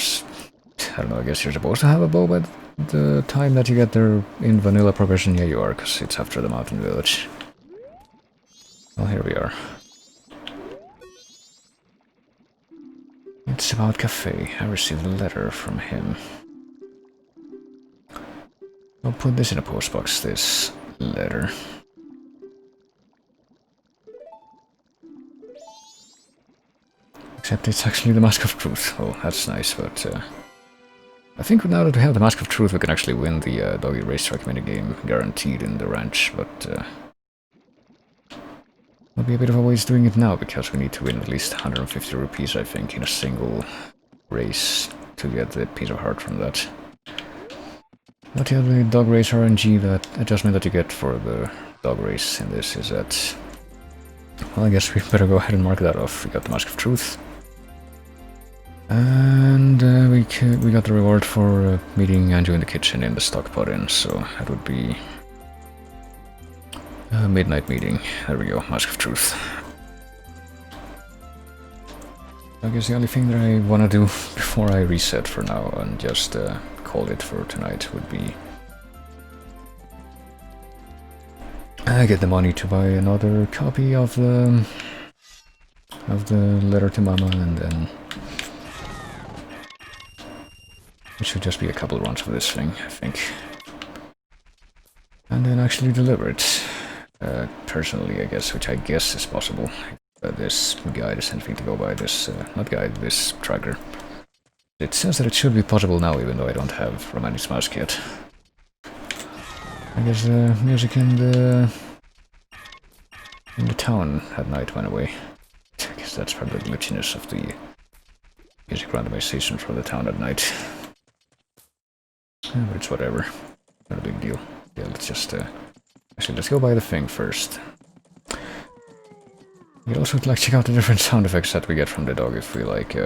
I don't know, I guess you're supposed to have a bow by the time that you get there in vanilla progression. Yeah, you are, because it's after the mountain village. Well, here we are. It's about Cafe. I received a letter from him. I'll put this in a postbox, this letter. Except it's actually the Mask of Truth. Oh, that's nice, but I think now that we have the Mask of Truth we can actually win the doggy racetrack minigame, guaranteed in the ranch, but it'll be a bit of a waste doing it now, because we need to win at least 150 rupees, I think, in a single race to get the piece of heart from that. But yeah, the dog race RNG, that adjustment that you get for the dog race in this is that... Well, I guess we better go ahead and mark that off. We got the Mask of Truth. And we got the reward for meeting Anju in the kitchen in the stock pot in, so that would be... a midnight meeting. There we go, Mask of Truth. I guess the only thing that I want to do before I reset for now and just call it for tonight would be get the money to buy another copy of the letter to Mama, and then it should just be a couple runs of this thing, I think, and then actually deliver it personally, I guess, which I guess is possible. This guide is anything to go by, this not guide, this tracker. It says that it should be possible now, even though I don't have Romani's Mask yet. I guess the music in the town at night went away. I guess guess that's probably the glitchiness of the music randomization for the town at night. Yeah, but it's whatever. Not a big deal. Yeah, let's just... actually, let's go buy the thing first. We'd also like check out the different sound effects that we get from the dog if we, like,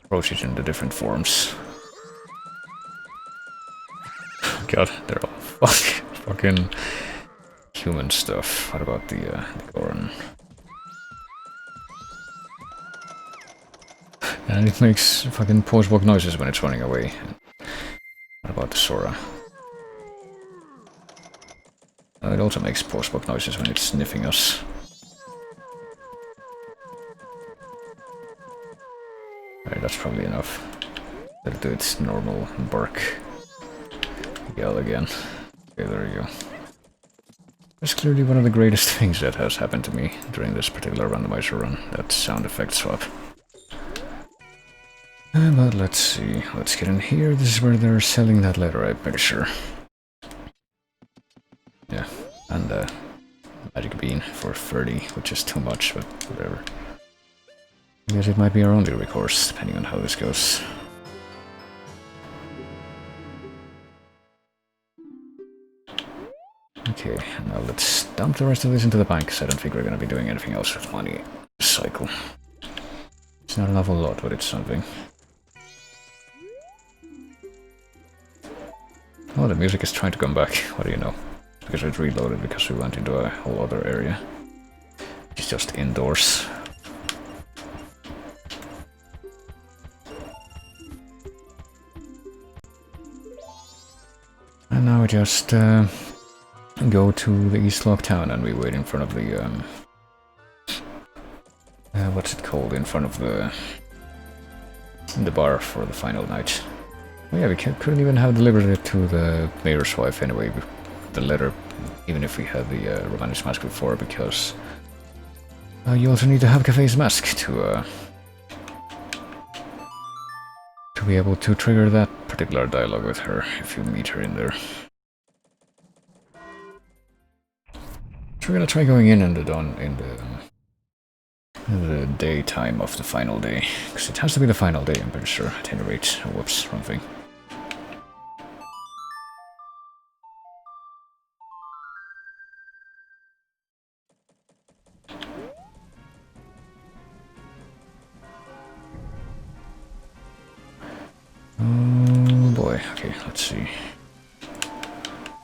approach it in the different forms. God, they're all fucking human stuff. What about the Goron? And it makes fucking post-walk noises when it's running away. What about the Soraa? It also makes post-walk noises when it's sniffing us. Alright, that's probably enough. Let it do its normal bark. Yell again. Okay, there you go. That's clearly one of the greatest things that has happened to me during this particular randomizer run, that sound effect swap. But let's see, let's get in here. This is where they're selling that letter, I'm pretty sure. Yeah, and magic bean for 30, which is too much, but whatever. I guess it might be our only recourse, depending on how this goes. Okay, now let's dump the rest of this into the bank, because I don't think we're going to be doing anything else with money this cycle. It's not an awful lot, but it's something. Oh, the music is trying to come back. What do you know? Because it reloaded because we went into a whole other area. It's just indoors. And now we just go to the East Lock town and we wait in front of the what's it called? In front of the bar for the final night. Oh yeah, we couldn't even have delivered it to the mayor's wife anyway, the letter, even if we had the Romantic mask before, because you also need to have Cafe's mask to be able to trigger that particular dialogue with her if you meet her in there. So we're gonna try going in the dawn in the daytime of the final day, because it has to be the final day, I'm pretty sure, at any rate. Oh, whoops, wrong thing. Oh boy, okay, let's see.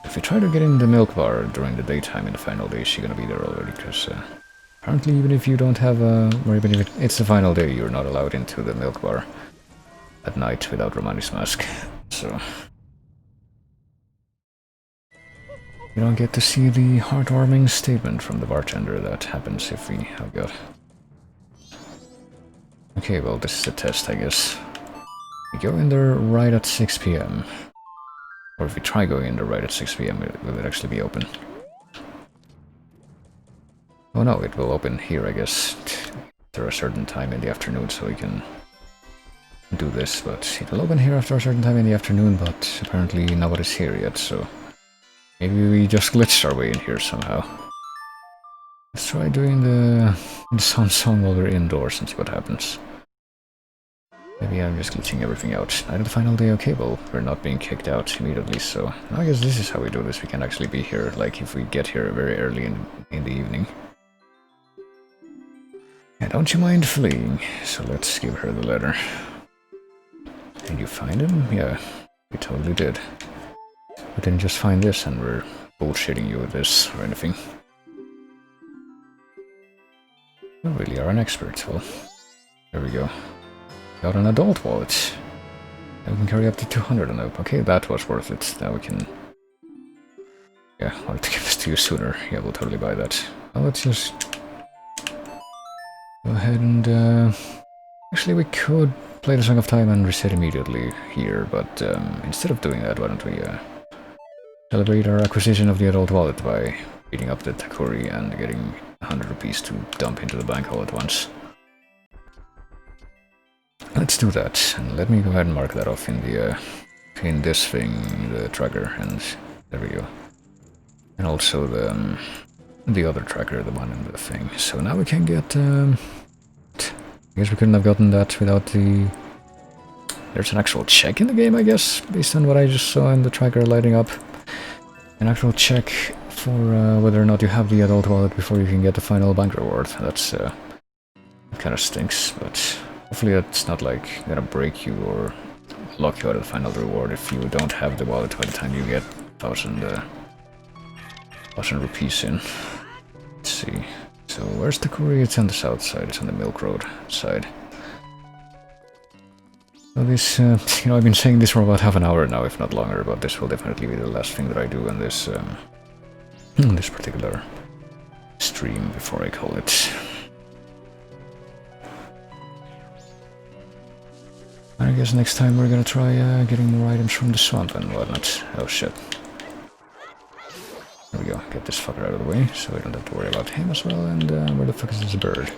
If we try to get in the milk bar during the daytime in the final day, is she gonna be there already? Because apparently even if you don't have or even if it's the final day, you're not allowed into the milk bar at night without Romani's mask. So you don't get to see the heartwarming statement from the bartender that happens if we have got... Okay, well this is a test, I guess. We go in there right at 6 PM. Or if we try going in there right at 6 PM, will it actually be open? Oh no, it will open here, I guess, after a certain time in the afternoon, so we can do this, but it will open here after a certain time in the afternoon, but apparently nobody's here yet, so maybe we just glitched our way in here somehow. Let's try doing the sun song while we're indoors and see what happens. Maybe I'm just glitching everything out. Night of the final day, okay, well, we're not being kicked out immediately, so I guess this is how we do this. We can actually be here, like, if we get here very early in the evening. And don't you mind fleeing? So let's give her the letter. Did you find him? Yeah, we totally did. We didn't just find this and we're bullshitting you with this or anything. You really are an expert. Well, there we go. Got an adult wallet. Now we can carry up to 200 on it. Okay, that was worth it. Now we can... Yeah, I wanted to give this to you sooner. Yeah, we'll totally buy that. Well, let's just... go ahead and... Actually, we could play the Song of Time and reset immediately here, but instead of doing that, why don't we celebrate our acquisition of the adult wallet by beating up the Takuri and getting 100 rupees to dump into the bank all at once. Let's do that, and let me go ahead and mark that off in the in this thing, the tracker, and there we go. And also the the other tracker, the one in the thing. So now we can get... I guess we couldn't have gotten that without the... There's an actual check in the game, I guess, based on what I just saw in the tracker lighting up. An actual check for whether or not you have the adult wallet before you can get the final bank reward. That's... that kind of stinks, but hopefully that's not like gonna break you or lock you out of the final reward if you don't have the wallet by the time you get 1,000 rupees in. Let's see. So where's the courier? It's on the south side. It's on the Milk Road side. So this, you know, I've been saying this for about half an hour now, if not longer, but this will definitely be the last thing that I do in this, this particular stream before I call it. I guess next time we're gonna try getting more items from the swamp and whatnot. Oh shit. There we go, get this fucker out of the way, so I don't have to worry about him as well, and where the fuck is this bird?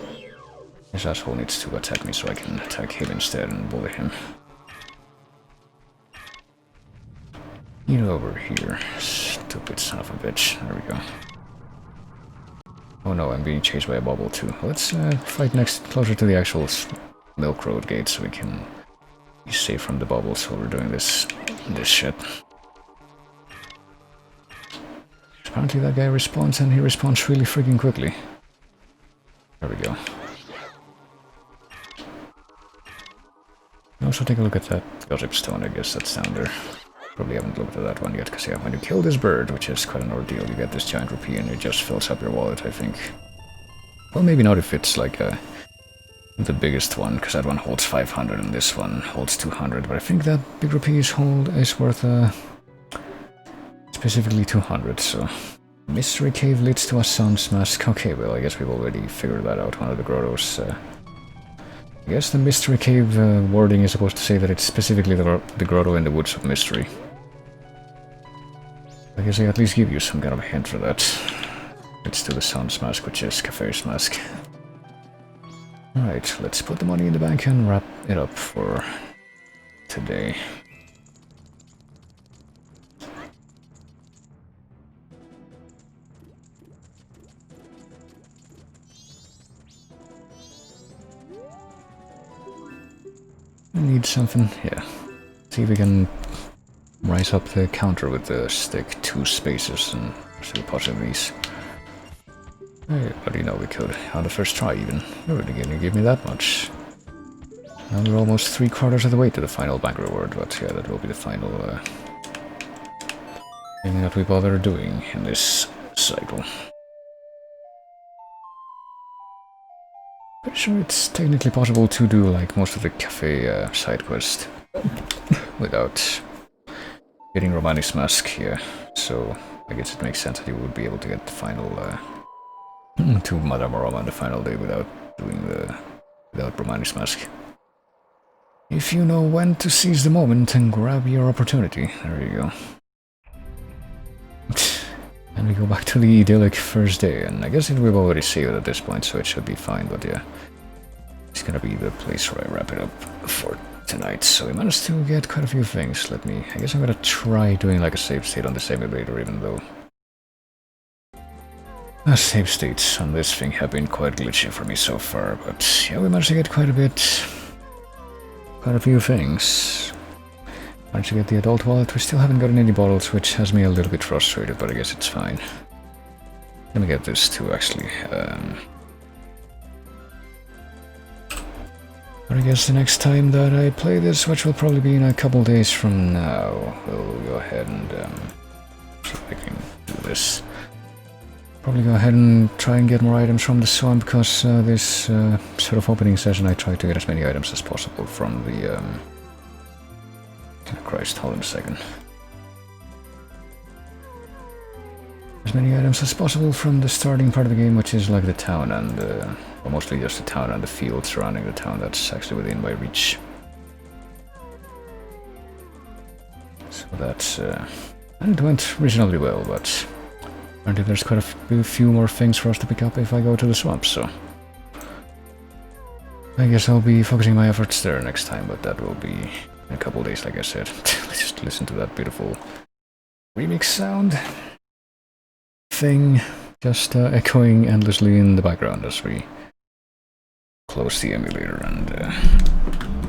This asshole needs to attack me so I can attack him instead and bully him. Get over here, stupid son of a bitch. There we go. Oh no, I'm being chased by a bubble too. Let's fight next, closer to the actual Milk Road gate so we can be safe from the bubbles while we're doing this shit. Apparently that guy responds, and he responds really freaking quickly. There we go. Also take a look at that gossip stone, I guess that's down there. Probably haven't looked at that one yet, because yeah, when you kill this bird, which is quite an ordeal, you get this giant rupee and it just fills up your wallet, I think. Well, maybe not if it's like the biggest one, because that one holds 500 and this one holds 200, but I think that big rupee is worth specifically 200, so... Mystery cave leads to a Soraa Mask. Okay, well, I guess we've already figured that out. One of the grottos. I guess the mystery cave wording is supposed to say that it's specifically the grotto in the woods of mystery. I guess I at least give you some kind of hint for that. It's to the Soraa Mask, which is Cafe's mask. Alright, let's put the money in the bank and wrap it up for today. Need something? Yeah. See if we can rise up the counter with the stick 2 spaces and see possibly these. Hey, but you know we could on the first try even. You really didn't give me that much. Now we're almost 3/4 of the way to the final bank reward, but yeah, that will be the final thing that we bother doing in this cycle. Pretty sure it's technically possible to do like most of the cafe side quest without getting Romani's mask here, so I guess it makes sense that you would be able to get the final to Madame Roma on the final day without Romani's mask. If you know when to seize the moment and grab your opportunity, there you go. And we go back to the idyllic first day, and I guess we've already saved it at this point, so it should be fine, but yeah. It's gonna be the place where I wrap it up for tonight, so we managed to get quite a few things. I guess I'm gonna try doing like a save state on the simulator, even though save states on this thing have been quite glitchy for me so far, but yeah, we managed to get quite a few things. Managed to get the adult wallet. We still haven't gotten any bottles, which has me a little bit frustrated, but I guess it's fine. Let me get this too, actually. But I guess the next time that I play this, which will probably be in a couple days from now, we'll go ahead and see if I can do this. Probably go ahead and try and get more items from the swamp, because this sort of opening session I tried to get as many items as possible from the... Christ, hold on a second. As many items as possible from the starting part of the game, which is like the town and, well, mostly just the town and the field surrounding the town that's actually within my reach. So that's, and it went reasonably well, but apparently there's quite a few more things for us to pick up if I go to the swamp, so I guess I'll be focusing my efforts there next time, but that will be in a couple days, like I said. Let's just listen to that beautiful remix sound thing. just echoing endlessly in the background as we close the emulator and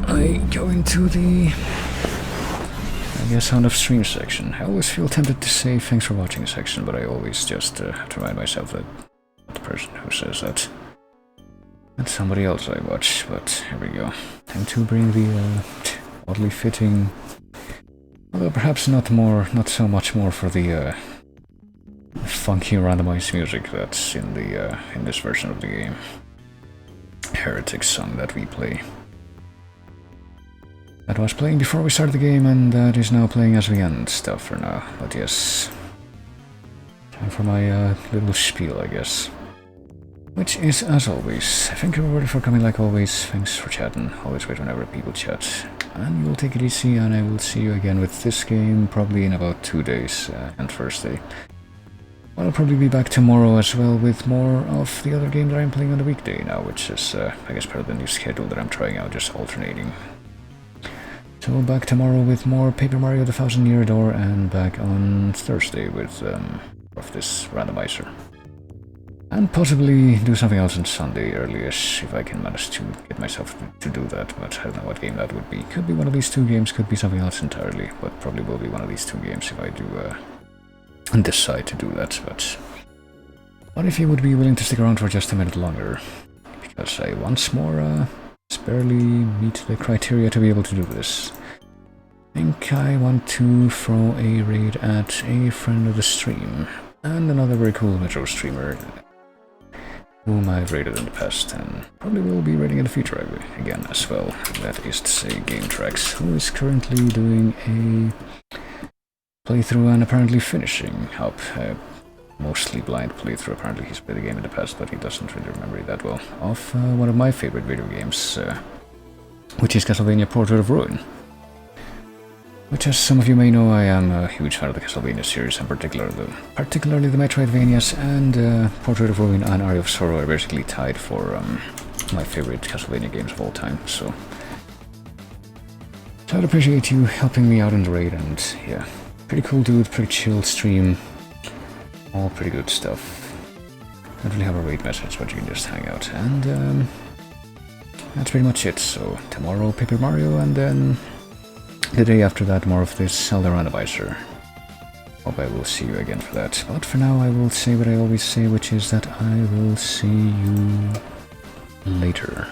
I go into the, I guess, sound of stream section. I always feel tempted to say thanks for watching section, but I always just have to remind myself that the person who says that, that's somebody else I watch. But here we go. Time to bring the oddly fitting, although perhaps not so much more for the funky randomized music that's in the in this version of the game. Heretic song that we play. That was playing before we started the game, and that is now playing as we end stuff for now. But yes, time for my little spiel, I guess. Which is, as always, thank you everybody for coming like always. Thanks for chatting. Always great whenever people chat. And you'll take it easy, and I will see you again with this game probably in about 2 days and Thursday. I'll probably be back tomorrow as well with more of the other game that I'm playing on the weekday now, which is, I guess, part of the new schedule that I'm trying out, just alternating. So back tomorrow with more Paper Mario the Thousand Year Door, and back on Thursday with of this randomizer. And possibly do something else on Sunday early-ish, if I can manage to get myself to do that, but I don't know what game that would be. Could be one of these two games, could be something else entirely, but probably will be one of these two games if I do decide to do that. But what if you would be willing to stick around for just a minute longer? Because I once more barely meet the criteria to be able to do this. I think I want to throw a raid at a friend of the stream, and another very cool Metro streamer whom I've raided in the past, and probably will be raiding in the future again as well. That is to say, Game Tracks, who is currently doing a playthrough and apparently finishing up a mostly blind playthrough. Apparently he's played the game in the past, but he doesn't really remember it that well, of one of my favorite video games, which is Castlevania Portrait of Ruin. Which, as some of you may know, I am a huge fan of the Castlevania series, and particularly the Metroidvanias, and Portrait of Ruin and Area of Sorrow are basically tied for my favorite Castlevania games of all time, so I'd appreciate you helping me out in the raid, and yeah, pretty cool dude, pretty chill stream, all pretty good stuff. Don't really have a raid message, but you can just hang out, and that's pretty much it. So tomorrow Paper Mario, and then the day after that more of this Zelda randomizer. Hope I will see you again for that. But for now I will say what I always say, which is that I will see you later.